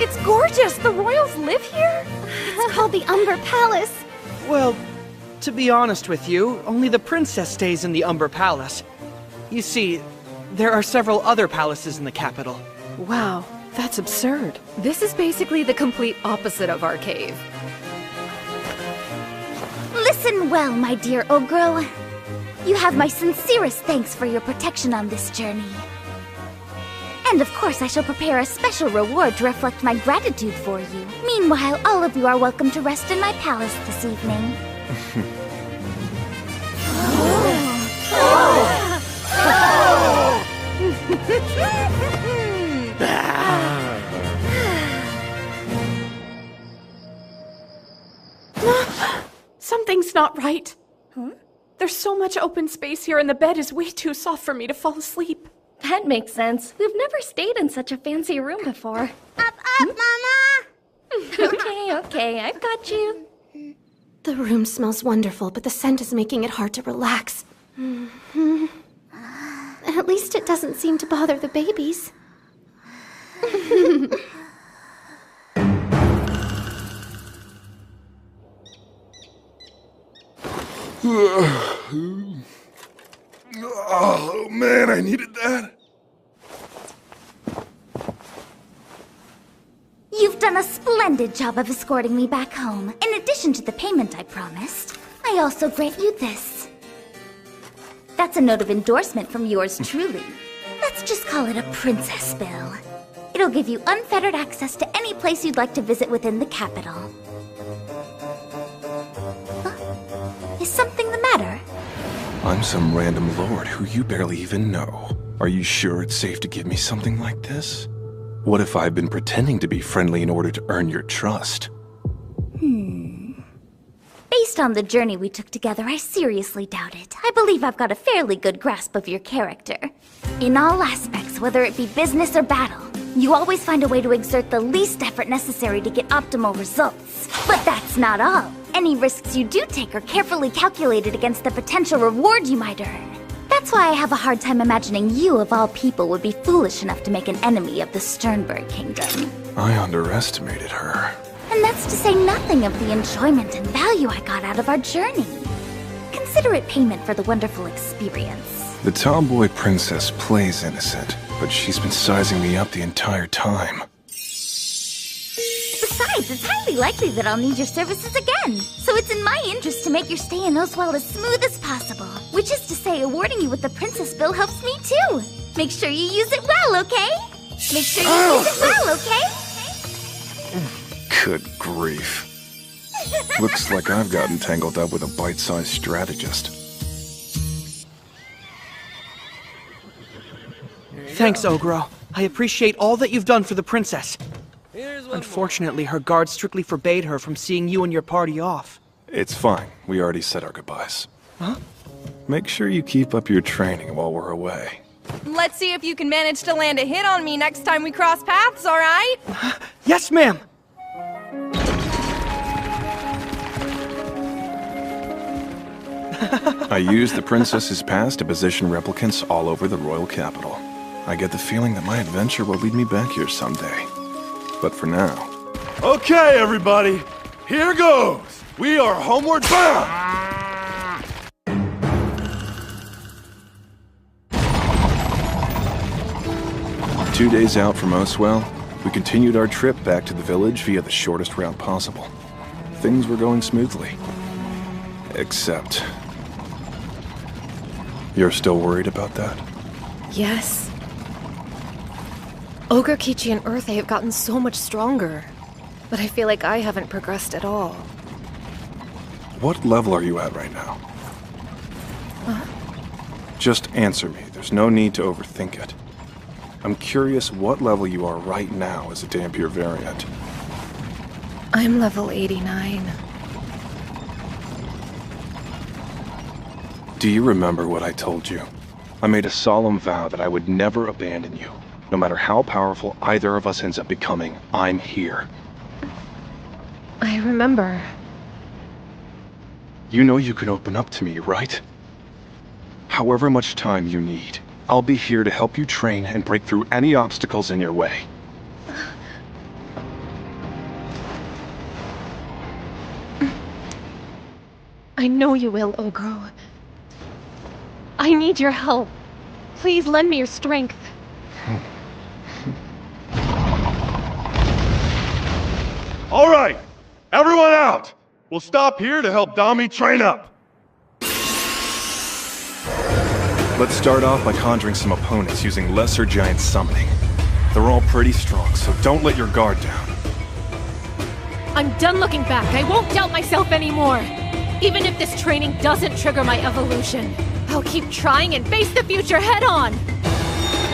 It's gorgeous! The royals live here? It's called the Umber Palace. Well, to be honest with you, only the princess stays in the Umber Palace. You see, there are several other palaces in the capital. Wow, that's absurd. This is basically the complete opposite of our cave. Listen well, my dear Ogro. You have my sincerest thanks for your protection on this journey. And of course, I shall prepare a special reward to reflect my gratitude for you. Meanwhile, all of you are welcome to rest in my palace this evening. Something's not right. There's so much open space here and the bed is way too soft for me to fall asleep. That makes sense. We've never stayed in such a fancy room before. Up, Mama! Okay, I've got you. The room smells wonderful, but the scent is making it hard to relax. At least it doesn't seem to bother the babies. Oh man, I needed that. You've done a splendid job of escorting me back home. In addition to the payment I promised, I also grant you this. That's a note of endorsement from yours truly. Let's just call it a princess bill. It'll give you unfettered access to any place you'd like to visit within the capital. Huh? Is something the matter? I'm some random lord who you barely even know. Are you sure it's safe to give me something like this? What if I've been pretending to be friendly in order to earn your trust? Based on the journey we took together, I seriously doubt it. I believe I've got a fairly good grasp of your character. In all aspects, whether it be business or battle, you always find a way to exert the least effort necessary to get optimal results. But that's not all. Any risks you do take are carefully calculated against the potential reward you might earn. That's That's why I have a hard time imagining you, of all people, would be foolish enough to make an enemy of the Sternberg Kingdom. I underestimated her. And that's to say nothing of the enjoyment and value I got out of our journey. Consider it payment for the wonderful experience. The tomboy princess plays innocent, but she's been sizing me up the entire time. Besides, it's highly likely that I'll need your services again. So it's in my interest to make your stay in Oswell as smooth as possible. Which is to say, awarding you with the princess bill helps me too. Make sure you use it well, okay? Make sure you use it well, okay? Good grief. Looks like I've gotten tangled up with a bite-sized strategist. Thanks, Ogro. I appreciate all that you've done for the princess. Unfortunately, her guards strictly forbade her from seeing you and your party off. It's fine. We already said our goodbyes. Huh? Make sure you keep up your training while we're away. Let's see if you can manage to land a hit on me next time we cross paths, all right? Yes, ma'am! I used the princess's pass to position replicants all over the royal capital. I get the feeling that my adventure will lead me back here someday. But for now... Okay, everybody! Here goes! We are homeward bound! 2 days out from Oswell, we continued our trip back to the village via the shortest route possible. Things were going smoothly. Except... You're still worried about that? Yes. Ogre Kichi and Earthay have gotten so much stronger, but I feel like I haven't progressed at all. What level are you at right now? Huh? Just answer me. There's no need to overthink it. I'm curious what level you are right now as a Dampier variant. I'm level 89. Do you remember what I told you? I made a solemn vow that I would never abandon you. No matter how powerful either of us ends up becoming, I'm here. I remember. You know you can open up to me, right? However much time you need, I'll be here to help you train and break through any obstacles in your way. I know you will, Ogro. I need your help. Please lend me your strength. All right! Everyone out! We'll stop here to help Dami train up. Let's start off by conjuring some opponents using lesser giant summoning. They're all pretty strong, so don't let your guard down. I'm done looking back. I won't doubt myself anymore. Even if this training doesn't trigger my evolution, I'll keep trying and face the future head on.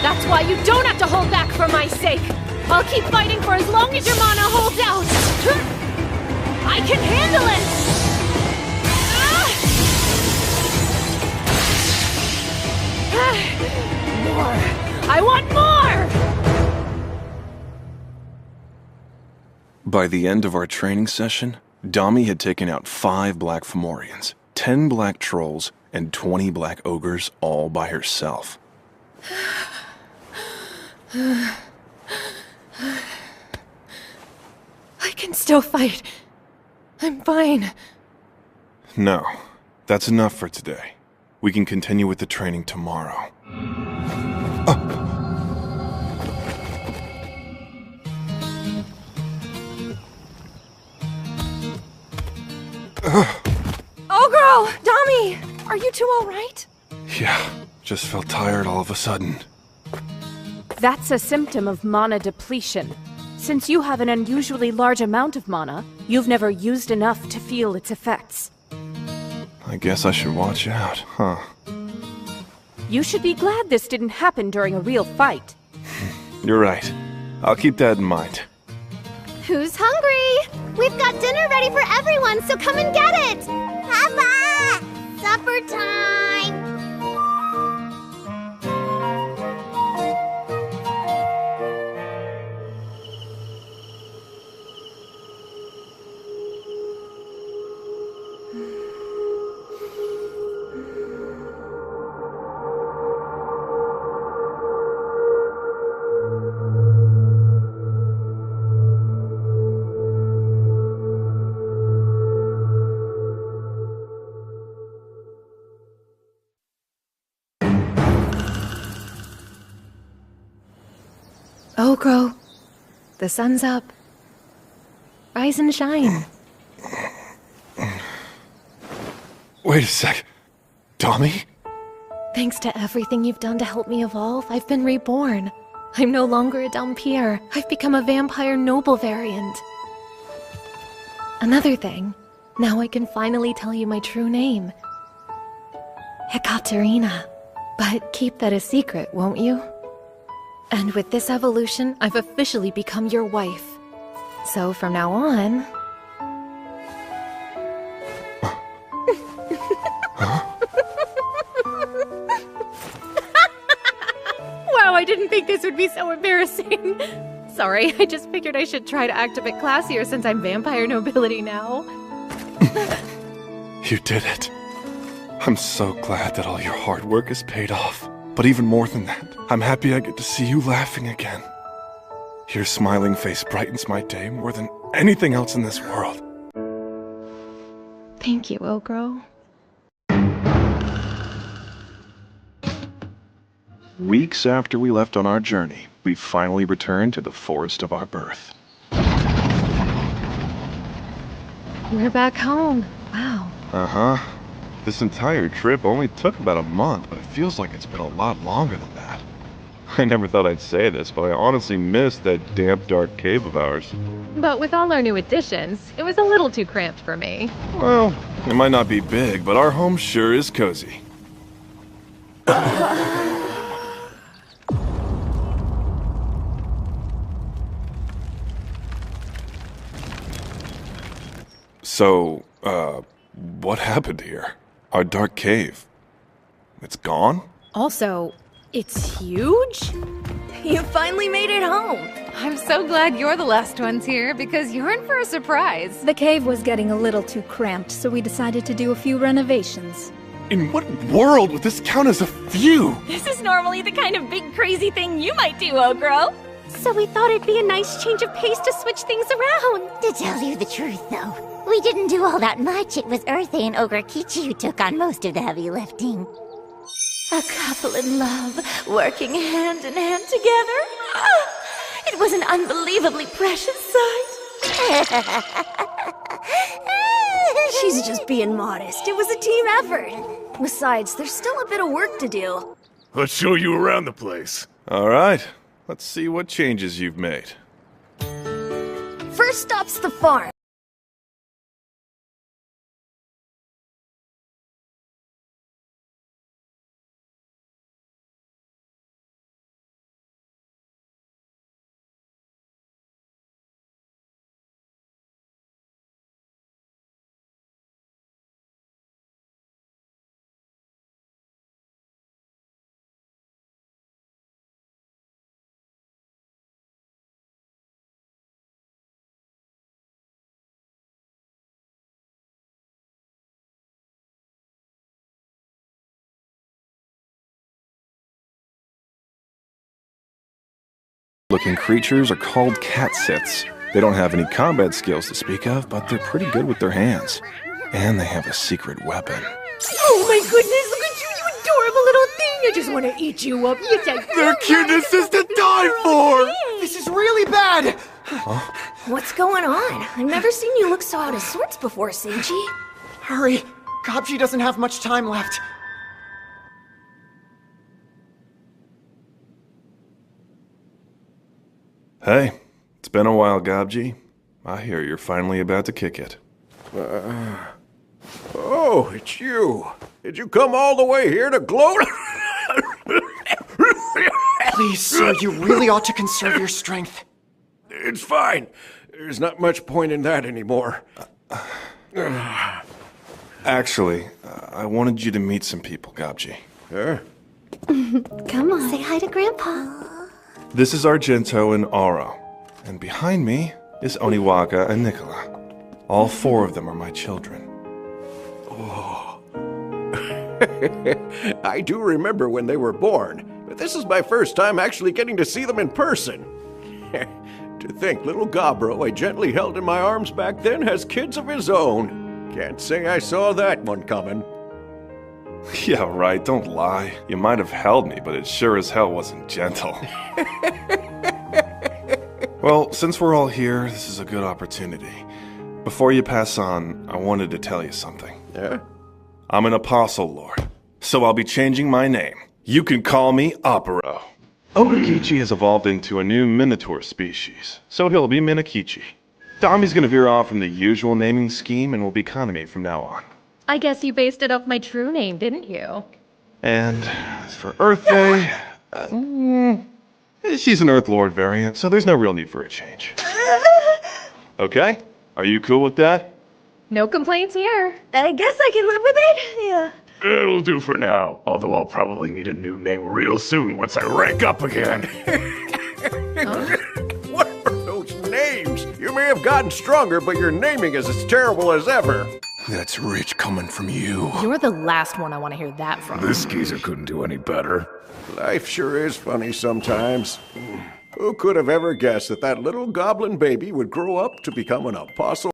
That's why you don't have to hold back for my sake. I'll keep fighting for as long as your mana holds out. I can handle it! More! I want more! By the end of our training session, Dami had taken out 5 black Fomorians, 10 black trolls, and 20 black ogres all by herself. I can still fight. I'm fine. No, that's enough for today. We can continue with the training tomorrow. Oh, girl! Dami! Are you two alright? Yeah, just felt tired all of a sudden. That's a symptom of mana depletion. Since you have an unusually large amount of mana, you've never used enough to feel its effects. I guess I should watch out, huh? You should be glad this didn't happen during a real fight. You're right. I'll keep that in mind. Who's hungry? We've got dinner ready for everyone, so come and get it! Papa! Supper time! Ogro, the sun's up. Rise and shine. Wait a sec. Tommy? Thanks to everything you've done to help me evolve, I've been reborn. I'm no longer a Dhampir. I've become a vampire noble variant. Another thing, now I can finally tell you my true name. Ekaterina. But keep that a secret, won't you? And with this evolution, I've officially become your wife. So from now on... Wow, I didn't think this would be so embarrassing. Sorry, I just figured I should try to act a bit classier since I'm vampire nobility now. You did it. I'm so glad that all your hard work has paid off. But even more than that, I'm happy I get to see you laughing again. Your smiling face brightens my day more than anything else in this world. Thank you, Ogro. Weeks after we left on our journey, we finally returned to the forest of our birth. We're back home. Wow. Uh-huh. This entire trip only took about a month, but it feels like it's been a lot longer than that. I never thought I'd say this, but I honestly missed that damp, dark cave of ours. But with all our new additions, it was a little too cramped for me. Well, it might not be big, but our home sure is cozy. So, what happened here? Our dark cave. It's gone? Also, it's huge? You finally made it home! I'm so glad you're the last ones here, because you're in for a surprise. The cave was getting a little too cramped, so we decided to do a few renovations. In what world would this count as a few? This is normally the kind of big crazy thing you might do, Ogro. So we thought it'd be a nice change of pace to switch things around. To tell you the truth, though, we didn't do all that much. It was Earthy and Ogre Kichi who took on most of the heavy lifting. A couple in love, working hand in hand together. It was an unbelievably precious sight. She's just being modest. It was a team effort. Besides, there's still a bit of work to do. Let's show you around the place. All right. Let's see what changes you've made. First stop's the farm. Looking creatures are called cat-siths. They don't have any combat skills to speak of, but they're pretty good with their hands. And they have a secret weapon. Oh my goodness, look at you, you adorable little thing! I just want to eat you up. Yes, I do. Their cuteness is to die for! This is really bad! Huh? What's going on? I've never seen you look so out of sorts before, Seiji. Hurry! Gobji doesn't have much time left. Hey, it's been a while, Gobji. I hear you're finally about to kick it. Oh, it's you. Did you come all the way here to gloat? Please, sir, you really ought to conserve your strength. It's fine. There's not much point in that anymore. Actually, I wanted you to meet some people, Gobji. Huh? Come on. Say hi to Grandpa. This is Argento and Aro. And behind me is Oniwaka and Nicola. All four of them are my children. Oh. I do remember when they were born, but this is my first time actually getting to see them in person. To think little Gobro I gently held in my arms back then has kids of his own. Can't say I saw that one coming. Yeah, right, don't lie. You might have held me, but it sure as hell wasn't gentle. Well, since we're all here, this is a good opportunity. Before you pass on, I wanted to tell you something. Yeah? I'm an Apostle Lord, so I'll be changing my name. You can call me Opero. Okichi has evolved into a new Minotaur species, so he'll be Minakichi. Dami's gonna veer off from the usual naming scheme and will be Kaname from now on. I guess you based it off my true name, didn't you? And as for Earth Day, she's an Earth Lord variant, so there's no real need for a change. Okay? Are you cool with that? No complaints here. I guess I can live with it. Yeah. It'll do for now, although I'll probably need a new name real soon once I rank up again. What are those names? You may have gotten stronger, but your naming is as terrible as ever. That's rich coming from you. You're the last one I want to hear that from. This geezer couldn't do any better. Life sure is funny sometimes. Who could have ever guessed that that little goblin baby would grow up to become an apostle?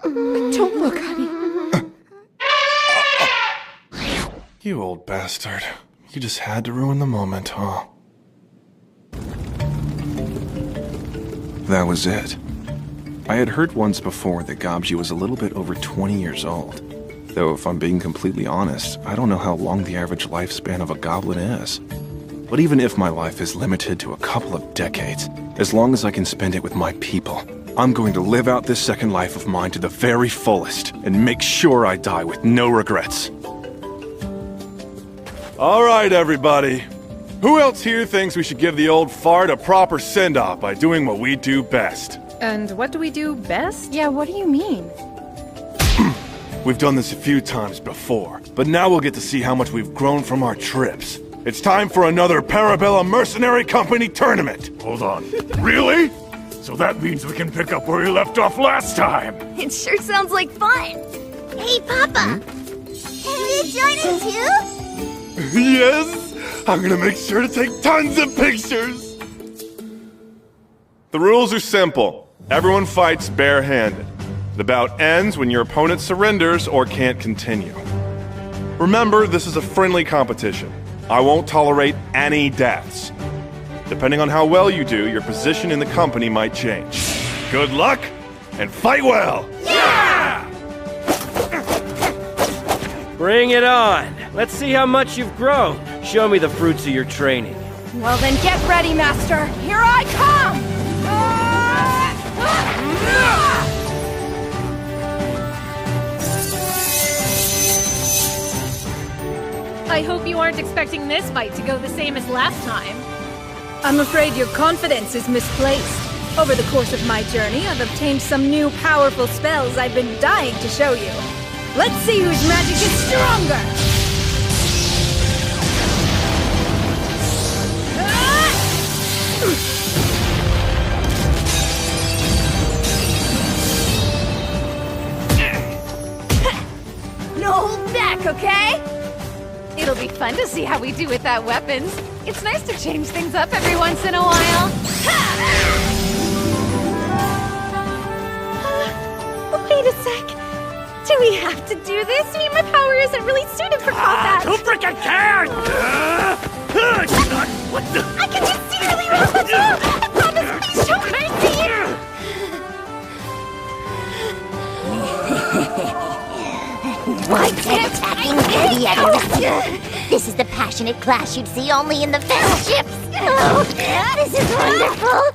Don't look, honey. You old bastard. You just had to ruin the moment, huh? That was it. I had heard once before that Gobji was a little bit over 20 years old. Though if I'm being completely honest, I don't know how long the average lifespan of a goblin is. But even if my life is limited to a couple of decades, as long as I can spend it with my people, I'm going to live out this second life of mine to the very fullest and make sure I die with no regrets. All right, everybody. Who else here thinks we should give the old fart a proper send-off by doing what we do best? And what do we do best? Yeah, what do you mean? We've done this a few times before, but now we'll get to see how much we've grown from our trips. It's time for another Parabella Mercenary Company tournament. Hold on. Really? So that means we can pick up where we left off last time. It sure sounds like fun. Hey, Papa! Can you join us too? Yes! I'm gonna make sure to take tons of pictures! The rules are simple. Everyone fights barehanded. The bout ends when your opponent surrenders or can't continue. Remember, this is a friendly competition. I won't tolerate any deaths. Depending on how well you do, your position in the company might change. Good luck, and fight well! Yeah! Bring it on! Let's see how much you've grown. Show me the fruits of your training. Well then get ready, Master! Here I come! I hope you aren't expecting this fight to go the same as last time. I'm afraid your confidence is misplaced. Over the course of my journey, I've obtained some new powerful spells I've been dying to show you. Let's see whose magic is stronger! No hold back, okay? It'll be fun to see how we do without weapons. It's nice to change things up every once in a while. Wait a sec. Do we have to do this? I mean, my power isn't really suited for combat. Who freaking cares? What the? I can just see really well. I promise, please show mercy. Why keep attacking idiots? This is the passionate clash you'd see only in the best ships. Oh, this is wonderful.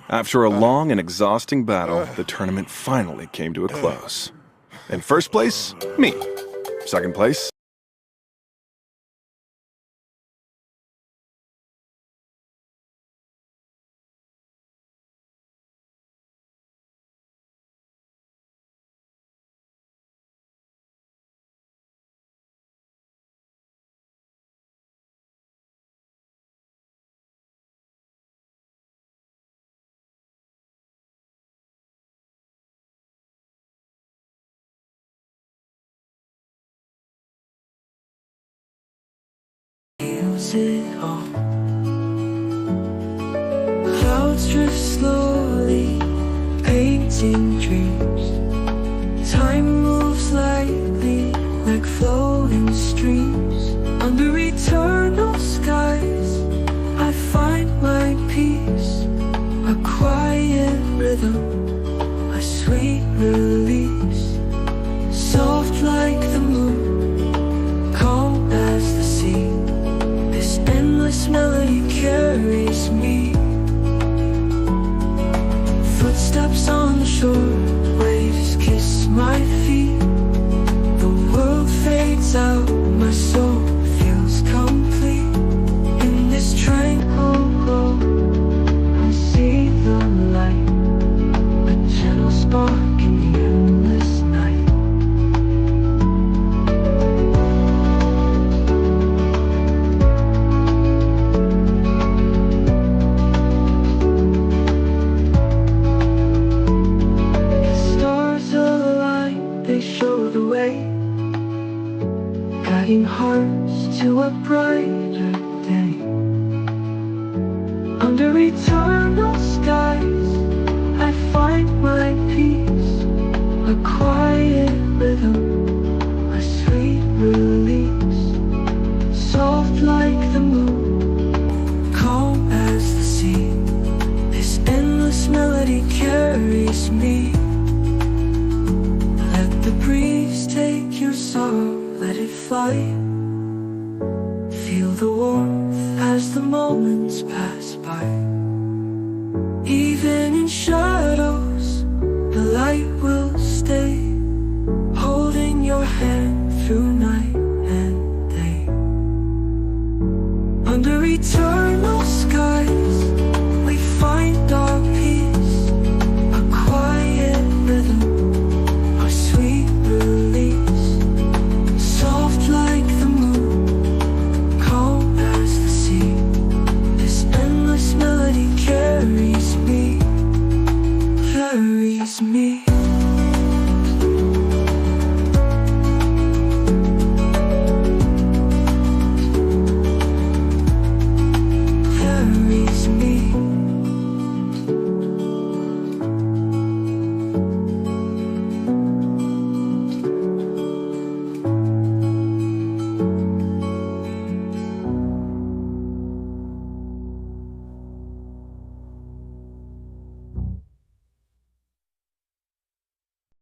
After a long and exhausting battle, the tournament finally came to a close. In first place, me. Second place, it all. Clouds drift slowly, painting dreams. Time moves lightly, like flowing streams. Under eternal skies, I find my peace. A quiet rhythm, a sweet release. Soft like the moon, calm as the sea. This endless melody carries me. Footsteps on the shore, waves kiss my feet. The world fades out, my soul feels complete. In this tranquil glow, I see the light, a gentle spark in the endless night. They show the way, guiding hearts to a brighter day. Under eternal skies, I find my peace. A quiet rhythm, a sweet release. Soft like the moon, calm as the sea. This endless melody carries me.